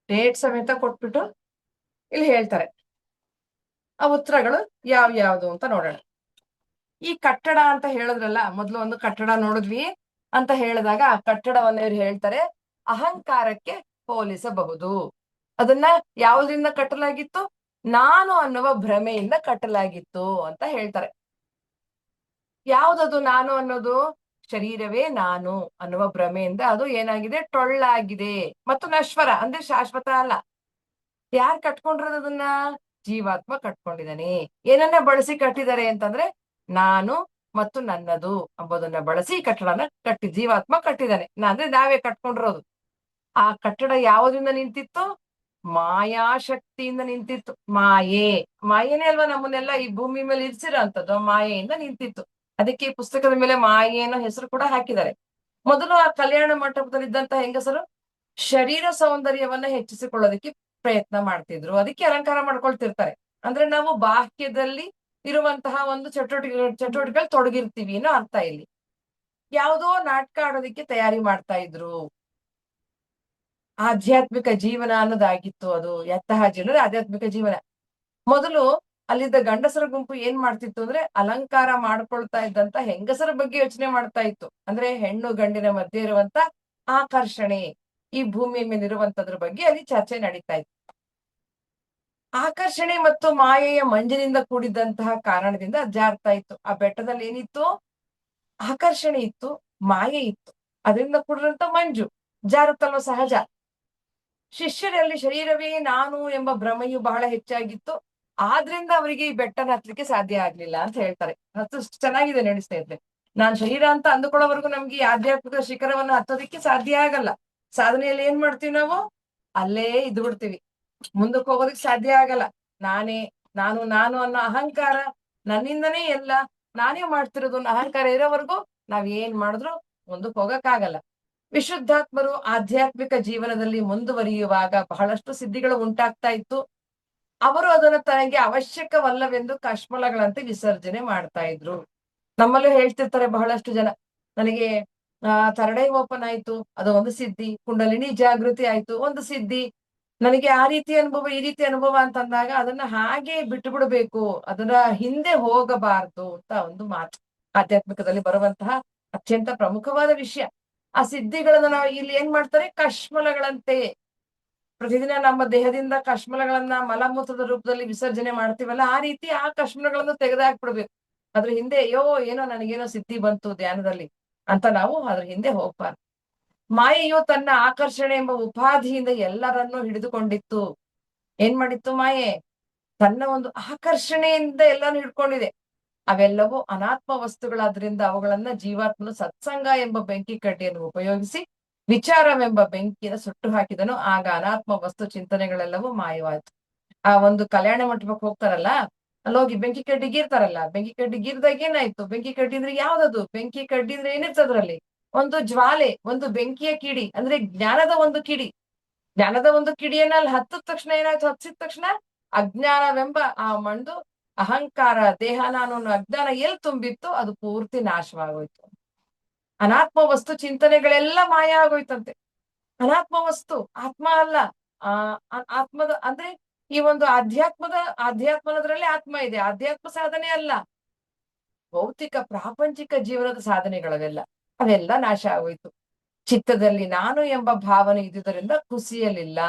ಡೇಟ್ ಸಮೇತ ಕೊಟ್ಬಿಟ್ಟು ಇಲ್ಲಿ ಹೇಳ್ತಾರೆ. ಆ ಉತ್ತರಗಳು ಯಾವ್ಯಾವ್ದು ಅಂತ ನೋಡೋಣ. ಈ ಕಟ್ಟಡ ಅಂತ ಹೇಳಿದ್ರಲ್ಲ, ಮೊದ್ಲು ಒಂದು ಕಟ್ಟಡ ನೋಡಿದ್ವಿ ಅಂತ ಹೇಳಿದಾಗ ಆ ಕಟ್ಟಡವನ್ನ ಇವ್ರು ಹೇಳ್ತಾರೆ ಅಹಂಕಾರಕ್ಕೆ ಹೋಲಿಸಬಹುದು. ಅದನ್ನ ಯಾವುದರಿಂದ ಕಟ್ಟಲಾಗಿತ್ತು? ನಾನು ಅನ್ನುವ ಭ್ರಮೆಯಿಂದ ಕಟ್ಟಲಾಗಿತ್ತು ಅಂತ ಹೇಳ್ತಾರೆ. ಯಾವ್ದದು ನಾನು ಅನ್ನೋದು? ಶರೀರವೇ ನಾನು ಅನ್ನುವ ಭ್ರಮೆಯಿಂದ ಅದು ಏನಾಗಿದೆ? ಟೊಳ್ಳಾಗಿದೆ ಮತ್ತು ನಶ್ವರ, ಅಂದ್ರೆ ಶಾಶ್ವತ ಅಲ್ಲ. ಯಾರ್ ಕಟ್ಕೊಂಡಿರೋದು ಅದನ್ನ? ಜೀವಾತ್ಮ ಕಟ್ಕೊಂಡಿದ್ದಾನೆ. ಏನನ್ನ ಬಳಸಿ ಕಟ್ಟಿದ್ದಾರೆ ಅಂತಂದ್ರೆ ನಾನು ಮತ್ತು ನನ್ನದು ಎಂಬುದನ್ನ ಬಳಸಿ ಕಟ್ಟಡನ ಜೀವಾತ್ಮ ಕಟ್ಟಿದ್ದಾನೆ. ಅಂದ್ರೆ ನಾವೇ ಕಟ್ಕೊಂಡಿರೋದು. ಆ ಕಟ್ಟಡ ಯಾವುದರಿಂದ ನಿಂತಿತ್ತು? ಮಾಯಾಶಕ್ತಿಯಿಂದ ನಿಂತಿತ್ತು. ಮಾಯೇನೇ ಅಲ್ವಾ ನಮ್ಮನ್ನೆಲ್ಲ ಈ ಭೂಮಿ ಮೇಲೆ ಇರಿಸಿರೋ ಅಂತದ್ದು. ಮಾಯೆಯಿಂದ ನಿಂತಿತ್ತು. ಅದಕ್ಕೆ ಈ ಪುಸ್ತಕದ ಮೇಲೆ ಮಾಯೆ ಅನ್ನೋ ಹೆಸರು ಕೂಡ ಹಾಕಿದ್ದಾರೆ. ಮೊದಲು ಆ ಕಲ್ಯಾಣ ಮಂಟಪದಲ್ಲಿದ್ದಂತ ಹೆಂಗಸರು ಶರೀರ ಸೌಂದರ್ಯವನ್ನ ಹೆಚ್ಚಿಸಿಕೊಳ್ಳೋದಕ್ಕೆ ಪ್ರಯತ್ನ ಮಾಡ್ತಿದ್ರು. ಅದಕ್ಕೆ ಅಲಂಕಾರ ಮಾಡ್ಕೊಳ್ತಿರ್ತಾರೆ. ಅಂದ್ರೆ ನಾವು ಬಾಹ್ಯದಲ್ಲಿ ಇರುವಂತಹ ಒಂದು ಚಟುವಟಿಕೆಗಳು ತೊಡಗಿರ್ತೀವಿ ಅನ್ನೋ ಅರ್ಥ ಇಲ್ಲಿ. ಯಾವುದೋ ನಾಟಕ ಆಡೋದಕ್ಕೆ ತಯಾರಿ ಮಾಡ್ತಾ ಇದ್ರು. ಆಧ್ಯಾತ್ಮಿಕ ಜೀವನ ಅನ್ನೋದಾಗಿತ್ತು ಅದು. ಎಂತಹ ಜೀವನ? ಆಧ್ಯಾತ್ಮಿಕ ಜೀವನ. ಮೊದಲು ಅಲ್ಲಿದ್ದ ಗಂಡಸರ ಗುಂಪು ಏನ್ ಮಾಡ್ತಿತ್ತು ಅಂದ್ರೆ ಅಲಂಕಾರ ಮಾಡ್ಕೊಳ್ತಾ ಇದ್ದಂತ ಹೆಂಗಸರ ಬಗ್ಗೆ ಯೋಚನೆ ಮಾಡ್ತಾ ಇತ್ತು. ಅಂದ್ರೆ ಹೆಣ್ಣು ಗಂಡಿನ ಮಧ್ಯೆ ಇರುವಂತ ಆಕರ್ಷಣೆ, ಈ ಭೂಮಿಯ ಮೇಲೆ ಇರುವಂತದ್ರ ಬಗ್ಗೆ ಅಲ್ಲಿ ಚರ್ಚೆ ನಡೀತಾ ಇತ್ತು. ಆಕರ್ಷಣೆ ಮತ್ತು ಮಾಯೆಯ ಮಂಜಿನಿಂದ ಕೂಡಿದಂತಹ ಕಾರಣದಿಂದ ಜಾರ್ತಾ ಇತ್ತು. ಆ ಬೆಟ್ಟದಲ್ಲಿ ಏನಿತ್ತು? ಆಕರ್ಷಣೆ ಇತ್ತು, ಮಾಯೆ ಇತ್ತು. ಅದರಿಂದ ಕೂಡಿದಂತ ಮಂಜು ಜಾರುತ್ತಲ್ವ ಸಹಜ. ಶಿಷ್ಯರಲ್ಲಿ ಶರೀರವೇ ನಾನು ಎಂಬ ಭ್ರಮೆಯು ಬಹಳ ಹೆಚ್ಚಾಗಿತ್ತು. ಆದ್ರಿಂದ ಅವರಿಗೆ ಈ ಬೆಟ್ಟನ ಹತ್ಲಿಕ್ಕೆ ಸಾಧ್ಯ ಆಗ್ಲಿಲ್ಲ ಅಂತ ಹೇಳ್ತಾರೆ. ಅದು ಚೆನ್ನಾಗಿದೆ ನೋಡಿ ಸ್ನೇಹಿತರೆ. ನಾನ್ ಶರೀರ ಅಂತ ಅಂದುಕೊಳ್ಳೋವರೆಗೂ ನಮ್ಗೆ ಈ ಆಧ್ಯಾತ್ಮಿಕ ಶಿಖರವನ್ನ ಹತ್ತೋದಿಕ್ಕೆ ಸಾಧ್ಯ ಆಗಲ್ಲ. ಸಾಧನೆಯಲ್ಲಿ ಏನ್ ಮಾಡ್ತೀವಿ ನಾವು? ಅಲ್ಲೇ ಇದ್ದು ಬಿಡ್ತೀವಿ. ಮುಂದಕ್ಕೆ ಹೋಗೋದಕ್ಕೆ ಸಾಧ್ಯ ಆಗಲ್ಲ. ನಾನು ಅನ್ನೋ ಅಹಂಕಾರ, ನನ್ನಿಂದನೇ ಎಲ್ಲ, ನಾನೇ ಮಾಡ್ತಿರೋದು ಅನ್ನೋ ಅಹಂಕಾರ ಇರೋವರೆಗೂ ನಾವ್ ಏನ್ ಮಾಡಿದ್ರು ಮುಂದಕ್ಕೆ ಹೋಗಕ್ಕಾಗಲ್ಲ. ವಿಶುದ್ಧಾತ್ಮರು ಆಧ್ಯಾತ್ಮಿಕ ಜೀವನದಲ್ಲಿ ಮುಂದುವರಿಯುವಾಗ ಬಹಳಷ್ಟು ಸಿದ್ಧಿಗಳು ಉಂಟಾಗ್ತಾ ಇತ್ತು. ಅವರು ಅದನ್ನು ತನಗೆ ಅವಶ್ಯಕವಲ್ಲವೆಂದು ಕಶ್ಮಲಗಳಂತೆ ವಿಸರ್ಜನೆ ಮಾಡ್ತಾ ಇದ್ರು. ನಮ್ಮಲ್ಲೂ ಹೇಳ್ತಿರ್ತಾರೆ ಬಹಳಷ್ಟು ಜನ, ನನಗೆ ಥರ್ಡ್ ಐ ಓಪನ್ ಆಯ್ತು, ಅದು ಒಂದು ಸಿದ್ಧಿ. ಕುಂಡಲಿನಿ ಜಾಗೃತಿ ಆಯ್ತು, ಒಂದು ಸಿದ್ಧಿ. ನನಗೆ ಆ ರೀತಿ ಅನುಭವ, ಈ ರೀತಿ ಅನುಭವ ಅಂತಂದಾಗ ಅದನ್ನ ಹಾಗೆ ಬಿಟ್ಟು ಬಿಡಬೇಕು, ಅದನ್ನ ಹಿಂದೆ ಹೋಗಬಾರದು ಅಂತ ಒಂದು ಮಾತು ಆಧ್ಯಾತ್ಮಿಕದಲ್ಲಿ ಬರುವಂತಹ ಅತ್ಯಂತ ಪ್ರಮುಖವಾದ ವಿಷಯ. ಆ ಸಿದ್ಧಿಗಳನ್ನ ನಾವು ಇಲ್ಲಿ ಏನ್ ಮಾಡ್ತಾರೆ? ಕಶ್ಮಲಗಳಂತೆ ಪ್ರತಿದಿನ ನಮ್ಮ ದೇಹದಿಂದ ಕಶ್ಮಲಗಳನ್ನ ಮಲಮೂತ್ರದ ರೂಪದಲ್ಲಿ ವಿಸರ್ಜನೆ ಮಾಡ್ತೀವಲ್ಲ, ಆ ರೀತಿ ಆ ಕಶ್ಮಲಗಳನ್ನು ತೆಗೆದಾಕ್ಬಿಡ್ಬೇಕು. ಅದ್ರ ಹಿಂದೆ ಏನೋ ನನಗೇನೋ ಸಿದ್ಧಿ ಬಂತು ಧ್ಯಾನದಲ್ಲಿ ಅಂತ ನಾವು ಅದ್ರ ಹಿಂದೆ ಹೋಗ್ಬಾರ್ದು. ಮಾಯೆಯು ತನ್ನ ಆಕರ್ಷಣೆ ಎಂಬ ಉಪಾಧಿಯಿಂದ ಎಲ್ಲರನ್ನೂ ಹಿಡಿದುಕೊಂಡಿತ್ತು. ಏನ್ ಮಾಡಿತ್ತು ಮಾಯೆ? ತನ್ನ ಒಂದು ಆಕರ್ಷಣೆಯಿಂದ ಎಲ್ಲಾನು ಹಿಡ್ಕೊಂಡಿದೆ. ಅವೆಲ್ಲವೂ ಅನಾತ್ಮ ವಸ್ತುಗಳಾದ್ರಿಂದ ಅವುಗಳನ್ನ ಜೀವಾತ್ಮನು ಸತ್ಸಂಗ ಎಂಬ ಬೆಂಕಿ ಕಡ್ಡಿಯನ್ನು ಉಪಯೋಗಿಸಿ ವಿಚಾರವೆಂಬ ಬೆಂಕಿಯನ್ನು ಸುಟ್ಟು ಹಾಕಿದನು. ಆಗ ಅನಾತ್ಮ ವಸ್ತು ಚಿಂತನೆಗಳೆಲ್ಲವೂ ಮಾಯವಾಯ್ತು. ಆ ಒಂದು ಕಲ್ಯಾಣ ಮಂಟಪಕ್ಕೆ ಹೋಗ್ತಾರಲ್ಲ, ಅಲ್ಲೋಗಿ ಬೆಂಕಿ ಕಡ್ಡಿ ಗೀರ್ತಾರಲ್ಲ, ಬೆಂಕಿ ಕಡ್ಡಿ ಗೀರ್ದಾಗ ಏನಾಯ್ತು? ಬೆಂಕಿ ಕಡ್ಡಿ ಅಂದ್ರೆ ಯಾವ್ದದು? ಬೆಂಕಿ ಕಡ್ಡಿ ಅಂದ್ರೆ ಏನಿರ್ತದ್ರಲ್ಲಿ? ಒಂದು ಜ್ವಾಲೆ, ಒಂದು ಬೆಂಕಿಯ ಕಿಡಿ, ಅಂದ್ರೆ ಜ್ಞಾನದ ಒಂದು ಕಿಡಿ. ಜ್ಞಾನದ ಒಂದು ಕಿಡಿಯನ್ನ ಅಲ್ಲಿ ಹತ್ತಿದ ತಕ್ಷಣ ಏನಾಯ್ತು? ಹತ್ತಿದ ತಕ್ಷಣ ಅಜ್ಞಾನವೆಂಬ ಆ ಮಂಡು ಅಹಂಕಾರ, ದೇಹ ನಾನು ಅನ್ನೋ ಅಜ್ಞಾನ ಎಲ್ಲಿ ತುಂಬಿತ್ತು ಅದು ಪೂರ್ತಿ ನಾಶವಾಗೋಯ್ತು. ಅನಾತ್ಮ ವಸ್ತು ಚಿಂತನೆಗಳೆಲ್ಲ ಮಾಯ ಆಗೋಯ್ತಂತೆ. ಅನಾತ್ಮ ವಸ್ತು, ಆತ್ಮ ಅಲ್ಲ. ಆ ಆತ್ಮದ ಅಂದ್ರೆ ಈ ಒಂದು ಆಧ್ಯಾತ್ಮನದ್ರಲ್ಲಿ ಆತ್ಮ ಇದೆ. ಆಧ್ಯಾತ್ಮ ಸಾಧನೆ ಅಲ್ಲ, ಭೌತಿಕ ಪ್ರಾಪಂಚಿಕ ಜೀವನದ ಸಾಧನೆಗಳವೆಲ್ಲ, ಅವೆಲ್ಲ ನಾಶ ಆಗೋಯ್ತು. ಚಿತ್ತದಲ್ಲಿ ನಾನು ಎಂಬ ಭಾವನೆ ಇದ್ದುದರಿಂದ ಕುಸಿಯಲಿಲ್ಲ.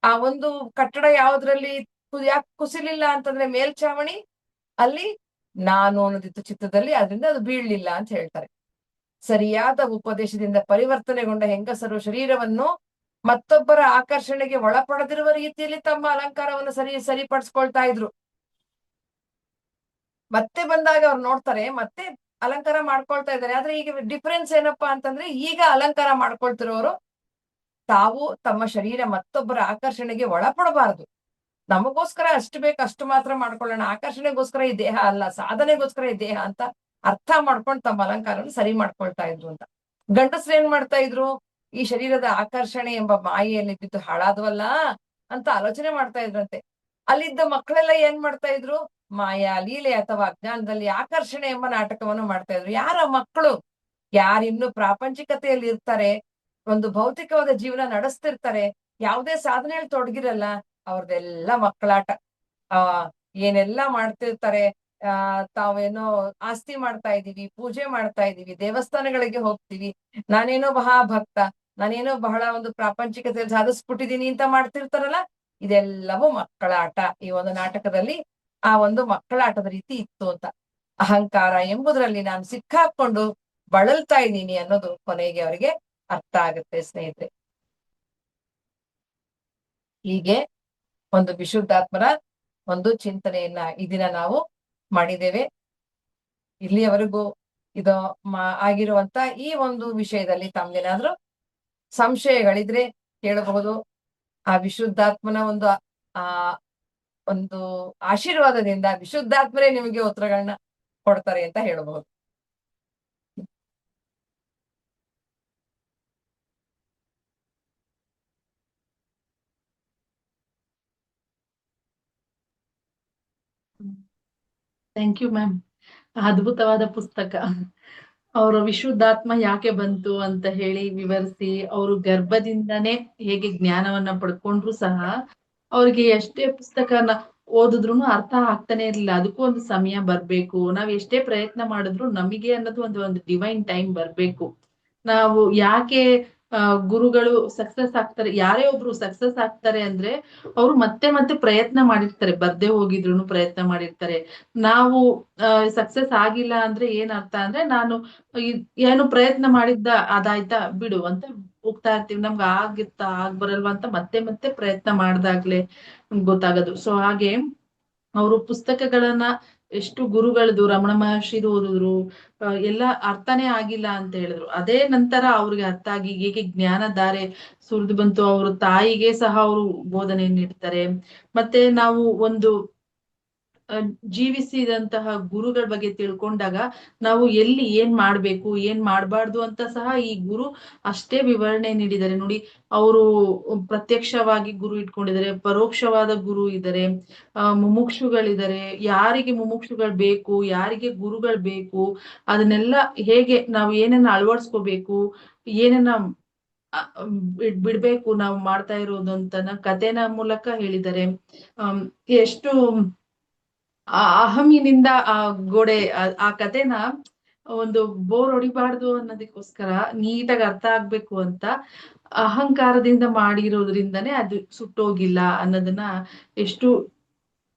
ಆ ಒಂದು ಕಟ್ಟಡ ಯಾವ್ದ್ರಲ್ಲಿ ಯಾಕೆ ಕುಸಿಲಿಲ್ಲ ಅಂತಂದ್ರೆ ಮೇಲ್ಚಾವಣಿ ಅಲ್ಲಿ ನಾನು ಅನ್ನೋದಿತ್ತು ಚಿತ್ತದಲ್ಲಿ, ಅದರಿಂದ ಅದು ಬೀಳ್ಲಿಲ್ಲ ಅಂತ ಹೇಳ್ತಾರೆ. ಸರಿಯಾದ ಉಪದೇಶದಿಂದ ಪರಿವರ್ತನೆಗೊಂಡ ಹೆಂಗಸರು ಶರೀರವನ್ನು ಮತ್ತೊಬ್ಬರ ಆಕರ್ಷಣೆಗೆ ಒಳಪಡದಿರುವ ರೀತಿಯಲ್ಲಿ ತಮ್ಮ ಅಲಂಕಾರವನ್ನು ಸರಿಪಡಿಸ್ಕೊಳ್ತಾ ಇದ್ರು. ಮತ್ತೆ ಬಂದಾಗ ಅವ್ರು ನೋಡ್ತಾರೆ, ಮತ್ತೆ ಅಲಂಕಾರ ಮಾಡ್ಕೊಳ್ತಾ ಇದ್ದಾರೆ. ಆದ್ರೆ ಈಗ ಡಿಫರೆನ್ಸ್ ಏನಪ್ಪಾ ಅಂತಂದ್ರೆ, ಈಗ ಅಲಂಕಾರ ಮಾಡ್ಕೊಳ್ತಿರೋರು ತಾವು ತಮ್ಮ ಶರೀರ ಮತ್ತೊಬ್ಬರ ಆಕರ್ಷಣೆಗೆ ಒಳಪಡಬಾರದು. ನಮಗೋಸ್ಕರ ಅಷ್ಟು ಬೇಕು ಅಷ್ಟು ಮಾತ್ರ ಮಾಡ್ಕೊಳ್ಳೋಣ, ಆಕರ್ಷಣೆಗೋಸ್ಕರ ಈ ದೇಹ ಅಲ್ಲ, ಸಾಧನೆಗೋಸ್ಕರ ಈ ದೇಹ ಅಂತ ಅರ್ಥ ಮಾಡ್ಕೊಂಡು ತಮ್ಮ ಅಲಂಕಾರವನ್ನು ಸರಿ ಮಾಡ್ಕೊಳ್ತಾ ಇದ್ರು ಅಂತ. ಗಂಡಸ್ರು ಏನ್ ಮಾಡ್ತಾ ಇದ್ರು? ಈ ಶರೀರದ ಆಕರ್ಷಣೆ ಎಂಬ ಮಾಯೆಯಲ್ಲಿ ಬಿದ್ದು ಹಾಳಾದ್ವಲ್ಲ ಅಂತ ಆಲೋಚನೆ ಮಾಡ್ತಾ ಇದ್ರಂತೆ. ಅಲ್ಲಿದ್ದ ಮಕ್ಕಳೆಲ್ಲ ಏನ್ ಮಾಡ್ತಾ ಇದ್ರು? ಮಾಯಾ ಲೀಲೆ ಅಥವಾ ಅಜ್ಞಾನದಲ್ಲಿ ಆಕರ್ಷಣೆ ಎಂಬ ನಾಟಕವನ್ನು ಮಾಡ್ತಾ ಇದ್ರು. ಯಾರ ಮಕ್ಕಳು? ಯಾರಿನ್ನು ಪ್ರಾಪಂಚಿಕತೆಯಲ್ಲಿ ಇರ್ತಾರೆ, ಒಂದು ಭೌತಿಕವಾದ ಜೀವನ ನಡೆಸ್ತಿರ್ತಾರೆ, ಯಾವುದೇ ಸಾಧನೆಯಲ್ಲಿ ತೊಡಗಿರಲ್ಲ, ಅವ್ರದೆಲ್ಲ ಮಕ್ಕಳಾಟ. ಆ ಏನೆಲ್ಲ ಮಾಡ್ತಿರ್ತಾರೆ, ತಾವೇನೋ ಆಸ್ತಿ ಮಾಡ್ತಾ ಇದೀವಿ, ಪೂಜೆ ಮಾಡ್ತಾ ಇದೀವಿ, ದೇವಸ್ಥಾನಗಳಿಗೆ ಹೋಗ್ತೀವಿ, ನಾನೇನೋ ಮಹಾಭಕ್ತ, ನಾನೇನೋ ಬಹಳ ಒಂದು ಪ್ರಾಪಂಚಿಕತೆಯಲ್ಲಿ ಸಾಧಿಸ್ಬಿಟ್ಟಿದೀನಿ ಅಂತ ಮಾಡ್ತಿರ್ತಾರಲ್ಲ, ಇದೆಲ್ಲವೂ ಮಕ್ಕಳಾಟ. ಈ ಒಂದು ನಾಟಕದಲ್ಲಿ ಆ ಒಂದು ಮಕ್ಕಳಾಟದ ರೀತಿ ಇತ್ತು ಅಂತ. ಅಹಂಕಾರ ಎಂಬುದರಲ್ಲಿ ನಾನು ಸಿಕ್ಕಾಕೊಂಡು ಬಳಲ್ತಾ ಇದ್ದೀನಿ ಅನ್ನೋದು ಕೊನೆಗೆ ಅವರಿಗೆ ಅರ್ಥ ಆಗುತ್ತೆ ಸ್ನೇಹಿತರೆ. ಹೀಗೆ ಒಂದು ವಿಶುದ್ಧಾತ್ಮರ ಒಂದು ಚಿಂತನೆಯನ್ನ ಈ ದಿನ ನಾವು ಮಾಡಿದ್ದೇವೆ. ಇಲ್ಲಿಯವರೆಗೂ ಇದು ಆಗಿರುವಂತ ಈ ಒಂದು ವಿಷಯದಲ್ಲಿ ತಮ್ಗೇನಾದ್ರೂ ಸಂಶಯಗಳಿದ್ರೆ ಕೇಳಬಹುದು. ಆ ವಿಶುದ್ಧಾತ್ಮನ ಆ ಒಂದು ಆಶೀರ್ವಾದದಿಂದ ವಿಶುದ್ಧಾತ್ಮರೇ ನಿಮಗೆ ಉತ್ತರಗಳನ್ನ ಕೊಡ್ತಾರೆ ಅಂತ ಹೇಳಬಹುದು. Thank you ma'am. ಅದ್ಭುತವಾದ ಪುಸ್ತಕ. ಅವರ ವಿಶುದ್ಧಾತ್ಮ ಯಾಕೆ ಬಂತು ಅಂತ ಹೇಳಿ ವಿವರಿಸಿ, ಅವರು ಗರ್ಭದಿಂದನೇ ಹೇಗೆ ಜ್ಞಾನವನ್ನ ಪಡ್ಕೊಂಡ್ರು ಸಹ ಅವ್ರಿಗೆ ಎಷ್ಟೇ ಪುಸ್ತಕನ ಓದಿದ್ರು ಅರ್ಥ ಆಗ್ತಾನೆ ಇರ್ಲಿಲ್ಲ. ಅದಕ್ಕೂ ಒಂದು ಸಮಯ ಬರ್ಬೇಕು. ನಾವ್ ಎಷ್ಟೇ ಪ್ರಯತ್ನ ಮಾಡಿದ್ರು ನಮಗೆ ಅನ್ನೋದು ಒಂದು ಡಿವೈನ್ ಟೈಮ್ ಬರ್ಬೇಕು. ನಾವು ಯಾಕೆ ಗುರುಗಳು ಸಕ್ಸಸ್ ಆಗ್ತಾರೆ, ಯಾರೇ ಒಬ್ರು ಸಕ್ಸಸ್ ಆಗ್ತಾರೆ ಅಂದ್ರೆ ಅವ್ರು ಮತ್ತೆ ಮತ್ತೆ ಪ್ರಯತ್ನ ಮಾಡಿರ್ತಾರೆ, ಬರ್ದೇ ಹೋಗಿದ್ರು ಪ್ರಯತ್ನ ಮಾಡಿರ್ತಾರೆ. ನಾವು ಸಕ್ಸಸ್ ಆಗಿಲ್ಲ ಅಂದ್ರೆ ಏನ್ ಅರ್ಥ ಅಂದ್ರೆ ನಾನು ಏನು ಪ್ರಯತ್ನ ಮಾಡಿದ್ದ ಅದಾಯ್ತಾ ಬಿಡು ಅಂತ ಹೋಗ್ತಾ ಇರ್ತೀವಿ. ನಮ್ಗೆ ಆಗ್ ಬರಲ್ವಾ ಅಂತ ಮತ್ತೆ ಮತ್ತೆ ಪ್ರಯತ್ನ ಮಾಡ್ದಾಗ್ಲೆ ಗೊತ್ತಾಗೋದು. ಸೊ ಹಾಗೆ ಅವರು ಪುಸ್ತಕಗಳನ್ನ ಎಷ್ಟು ಗುರುಗಳದು ರಮಣ ಮಹರ್ಷಿದು ಓದಿದ್ರು, ಎಲ್ಲ ಅರ್ಥನೇ ಆಗಿಲ್ಲ ಅಂತ ಹೇಳಿದ್ರು. ಅದೇ ನಂತರ ಅವ್ರಿಗೆ ಅರ್ಥ ಆಗಿ ಹೇಗೆ ಜ್ಞಾನ ಧಾರೆ ಸುರಿದು ಬಂತು. ಅವ್ರ ತಾಯಿಗೆ ಸಹ ಅವರು ಬೋಧನೆ ನೀಡ್ತಾರೆ. ಮತ್ತೆ ನಾವು ಒಂದು ಜೀವಿಸಿದಂತಹ ಗುರುಗಳ ಬಗ್ಗೆ ತಿಳ್ಕೊಂಡಾಗ ನಾವು ಎಲ್ಲಿ ಏನ್ ಮಾಡ್ಬೇಕು ಏನ್ ಮಾಡ್ಬಾರ್ದು ಅಂತ ಸಹ ಈ ಗುರು ಅಷ್ಟೇ ವಿವರಣೆ ನೀಡಿದ್ದಾರೆ ನೋಡಿ. ಅವರು ಪ್ರತ್ಯಕ್ಷವಾಗಿ ಗುರು ಇಟ್ಕೊಂಡಿದ್ದಾರೆ, ಪರೋಕ್ಷವಾದ ಗುರು ಇದ್ದಾರೆ, ಮುಮುಕ್ಷುಗಳಿದ್ದಾರೆ. ಯಾರಿಗೆ ಮುಮುಕ್ಷುಗಳು ಬೇಕು, ಯಾರಿಗೆ ಗುರುಗಳು ಬೇಕು, ಅದನ್ನೆಲ್ಲ ಹೇಗೆ ನಾವು ಏನನ್ನ ಅಳವಡಿಸ್ಕೋಬೇಕು, ಏನನ್ನ ಬಿಡ್ಬೇಕು ನಾವು ಮಾಡ್ತಾ ಇರೋದು ಅಂತ ಕಥೆನ ಮೂಲಕ ಹೇಳಿದ್ದಾರೆ. ಎಷ್ಟು ಅಹಮಿನಿಂದ ಆ ಗೋಡೆ ಆ ಕಥೆನ ಒಂದು ಬೋರ್ ಹೊಡಿಬಾರ್ದು ಅನ್ನೋದಕ್ಕೋಸ್ಕರ ನೀಟಾಗಿ ಅರ್ಥ ಆಗ್ಬೇಕು ಅಂತ ಅಹಂಕಾರದಿಂದ ಮಾಡಿರೋದ್ರಿಂದನೇ ಅದು ಸುಟ್ಟೋಗಿಲ್ಲ ಅನ್ನೋದನ್ನ ಎಷ್ಟು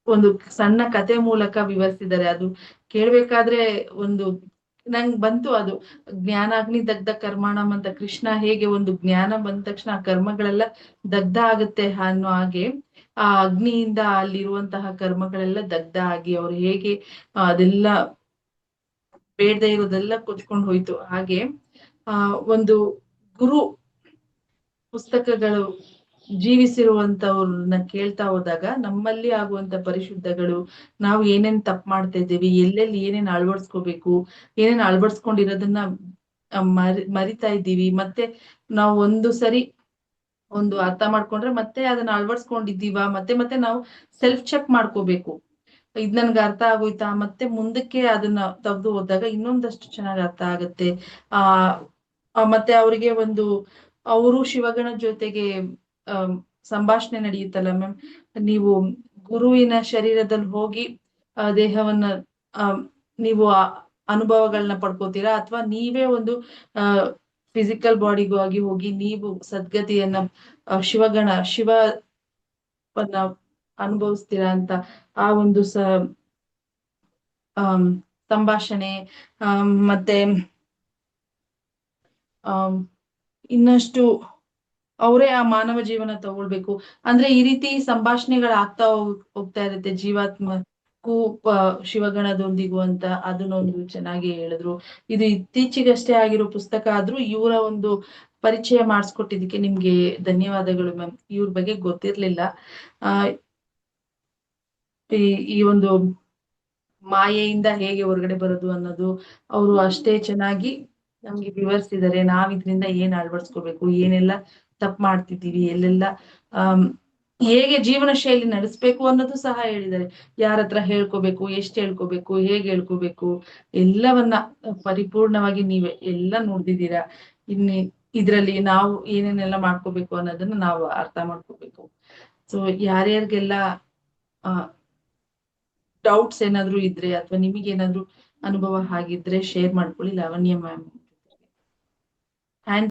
ಒಂದು ಸಣ್ಣ ಕತೆ ಮೂಲಕ ವಿವರಿಸಿದ್ದಾರೆ. ಅದು ಕೇಳ್ಬೇಕಾದ್ರೆ ನಂಗ್ ಬಂತು ಅದು. ಜ್ಞಾನಾಗ್ನಿ ದಗ್ಧ ಕರ್ಮಾಣಂ ಅಂತ ಕೃಷ್ಣ ಹೇಗೆ ಒಂದು ಜ್ಞಾನ ಬಂದ ತಕ್ಷಣ ಆ ಕರ್ಮಗಳೆಲ್ಲ ದಗ್ಧ ಆಗುತ್ತೆ ಅನ್ನೋ ಹಾಗೆ ಆ ಅಗ್ನಿಯಿಂದ ಅಲ್ಲಿರುವಂತಹ ಕರ್ಮಗಳೆಲ್ಲ ದಗ್ಧ ಆಗಿ ಅವ್ರು ಹೇಗೆ ಅದೆಲ್ಲ ಬೇಡದೆ ಇರೋದೆಲ್ಲ ಕೊಚ್ಕೊಂಡು ಹೋಯ್ತು. ಹಾಗೆ ಒಂದು ಗುರು ಪುಸ್ತಕಗಳು ಜೀವಿಸಿರುವಂತವ್ರನ್ನ ಕೇಳ್ತಾ ಹೋದಾಗ ನಮ್ಮಲ್ಲಿ ಆಗುವಂತ ಪರಿಶುದ್ಧಗಳು, ನಾವು ಏನೇನ್ ತಪ್ಪು ಮಾಡ್ತಾ ಇದ್ದೀವಿ, ಎಲ್ಲೆಲ್ಲಿ ಏನೇನ್ ಅಳವಡಿಸ್ಕೋಬೇಕು, ಏನೇನ್ ಅಳವಡಿಸ್ಕೊಂಡಿರೋದನ್ನ ಮರಿತಾ ಇದ್ದೀವಿ, ಮತ್ತೆ ನಾವು ಒಂದು ಸರಿ ಒಂದು ಅರ್ಥ ಮಾಡ್ಕೊಂಡ್ರೆ ಮತ್ತೆ ಅದನ್ನ ಅಳವಡಿಸ್ಕೊಂಡಿದ್ದೀವ, ಮತ್ತೆ ಮತ್ತೆ ನಾವು ಸೆಲ್ಫ್ ಚೆಕ್ ಮಾಡ್ಕೋಬೇಕು. ಇದ್ ನನ್ಗೆ ಅರ್ಥ ಆಗೋಯ್ತಾ, ಮತ್ತೆ ಮುಂದಕ್ಕೆ ಅದನ್ನ ತೆಗ್ದು ಹೋದಾಗ ಇನ್ನೊಂದಷ್ಟು ಚೆನ್ನಾಗಿ ಅರ್ಥ ಆಗತ್ತೆ. ಮತ್ತೆ ಅವರಿಗೆ ಅವರು ಶಿವಗಣ ಜೊತೆಗೆ ಸಂಭಾಷಣೆ ನಡೆಯುತ್ತಲ್ಲ ಮ್ಯಾಮ್, ನೀವು ಗುರುವಿನ ಶರೀರದಲ್ಲಿ ಹೋಗಿ ದೇಹವನ್ನ ನೀವು ಅನುಭವಗಳನ್ನ ಪಡ್ಕೋತೀರಾ, ಅಥವಾ ನೀವೇ ಒಂದು ಫಿಸಿಕಲ್ ಬಾಡಿಗೂ ಆಗಿ ಹೋಗಿ ನೀವು ಸದ್ಗತಿಯನ್ನ ಶಿವವನ್ನ ಅನುಭವಿಸ್ತೀರಾ ಅಂತ ಆ ಒಂದು ಸಂಭಾಷಣೆ. ಮತ್ತೆ ಇನ್ನಷ್ಟು ಅವರೇ ಆ ಮಾನವ ಜೀವನ ತಗೊಳ್ಬೇಕು ಅಂದ್ರೆ ಈ ರೀತಿ ಸಂಭಾಷಣೆಗಳಾಗ್ತಾ ಹೋಗ್ತಾ ಇರುತ್ತೆ ಜೀವಾತ್ಮಕ್ಕೂ ಶಿವಗಣದೊಂದಿಗೂ ಅಂತ. ಅದನ್ನೊಂದು ಚೆನ್ನಾಗಿ ಹೇಳಿದ್ರು. ಇದು ಇತ್ತೀಚೆಗಷ್ಟೇ ಆಗಿರೋ ಪುಸ್ತಕ ಆದ್ರೂ ಇವರ ಒಂದು ಪರಿಚಯ ಮಾಡಿಸ್ಕೊಟ್ಟಿದ್ದಕ್ಕೆ ನಿಮ್ಗೆ ಧನ್ಯವಾದಗಳು ಮ್ಯಾಮ್. ಇವ್ರ ಬಗ್ಗೆ ಗೊತ್ತಿರ್ಲಿಲ್ಲ. ಈ ಒಂದು ಮಾಯೆಯಿಂದ ಹೇಗೆ ಹೊರಗಡೆ ಬರೋದು ಅನ್ನೋದು ಅವರು ಅಷ್ಟೇ ಚೆನ್ನಾಗಿ ನಮ್ಗೆ ವಿವರಿಸಿದ್ದಾರೆ. ನಾವ್ ಇದ್ರಿಂದ ಏನ್ ಅಳವಡಿಸ್ಕೋಬೇಕು, ಏನೆಲ್ಲ ತಪ್ಪು ಮಾಡ್ತಿದ್ದೀವಿ, ಎಲ್ಲೆಲ್ಲ ಹೇಗೆ ಜೀವನ ಶೈಲಿ ನಡೆಸ್ಬೇಕು ಅನ್ನೋದು ಸಹ ಹೇಳಿದ್ದಾರೆ. ಯಾರ ಹತ್ರ ಹೇಳ್ಕೋಬೇಕು, ಎಷ್ಟು ಹೇಳ್ಕೋಬೇಕು, ಹೇಗೆ ಹೇಳ್ಕೋಬೇಕು, ಎಲ್ಲವನ್ನ ಪರಿಪೂರ್ಣವಾಗಿ ನೀವೇ ಎಲ್ಲ ನೋಡ್ದಿದ್ದೀರಾ. ಇದ್ರಲ್ಲಿ ನಾವು ಏನೇನೆಲ್ಲ ಮಾಡ್ಕೋಬೇಕು ಅನ್ನೋದನ್ನ ನಾವು ಅರ್ಥ ಮಾಡ್ಕೋಬೇಕು. ಸೊ ಯಾರ್ಯಾರಿಗೆಲ್ಲ ಡೌಟ್ಸ್ ಏನಾದ್ರು ಇದ್ರೆ ಅಥವಾ ನಿಮಗೇನಾದ್ರು ಅನುಭವ ಆಗಿದ್ರೆ ಶೇರ್ ಮಾಡ್ಕೊಳ್ಳಿ ಲಾವಣ್ಯ ಮ್ಯಾಮ್.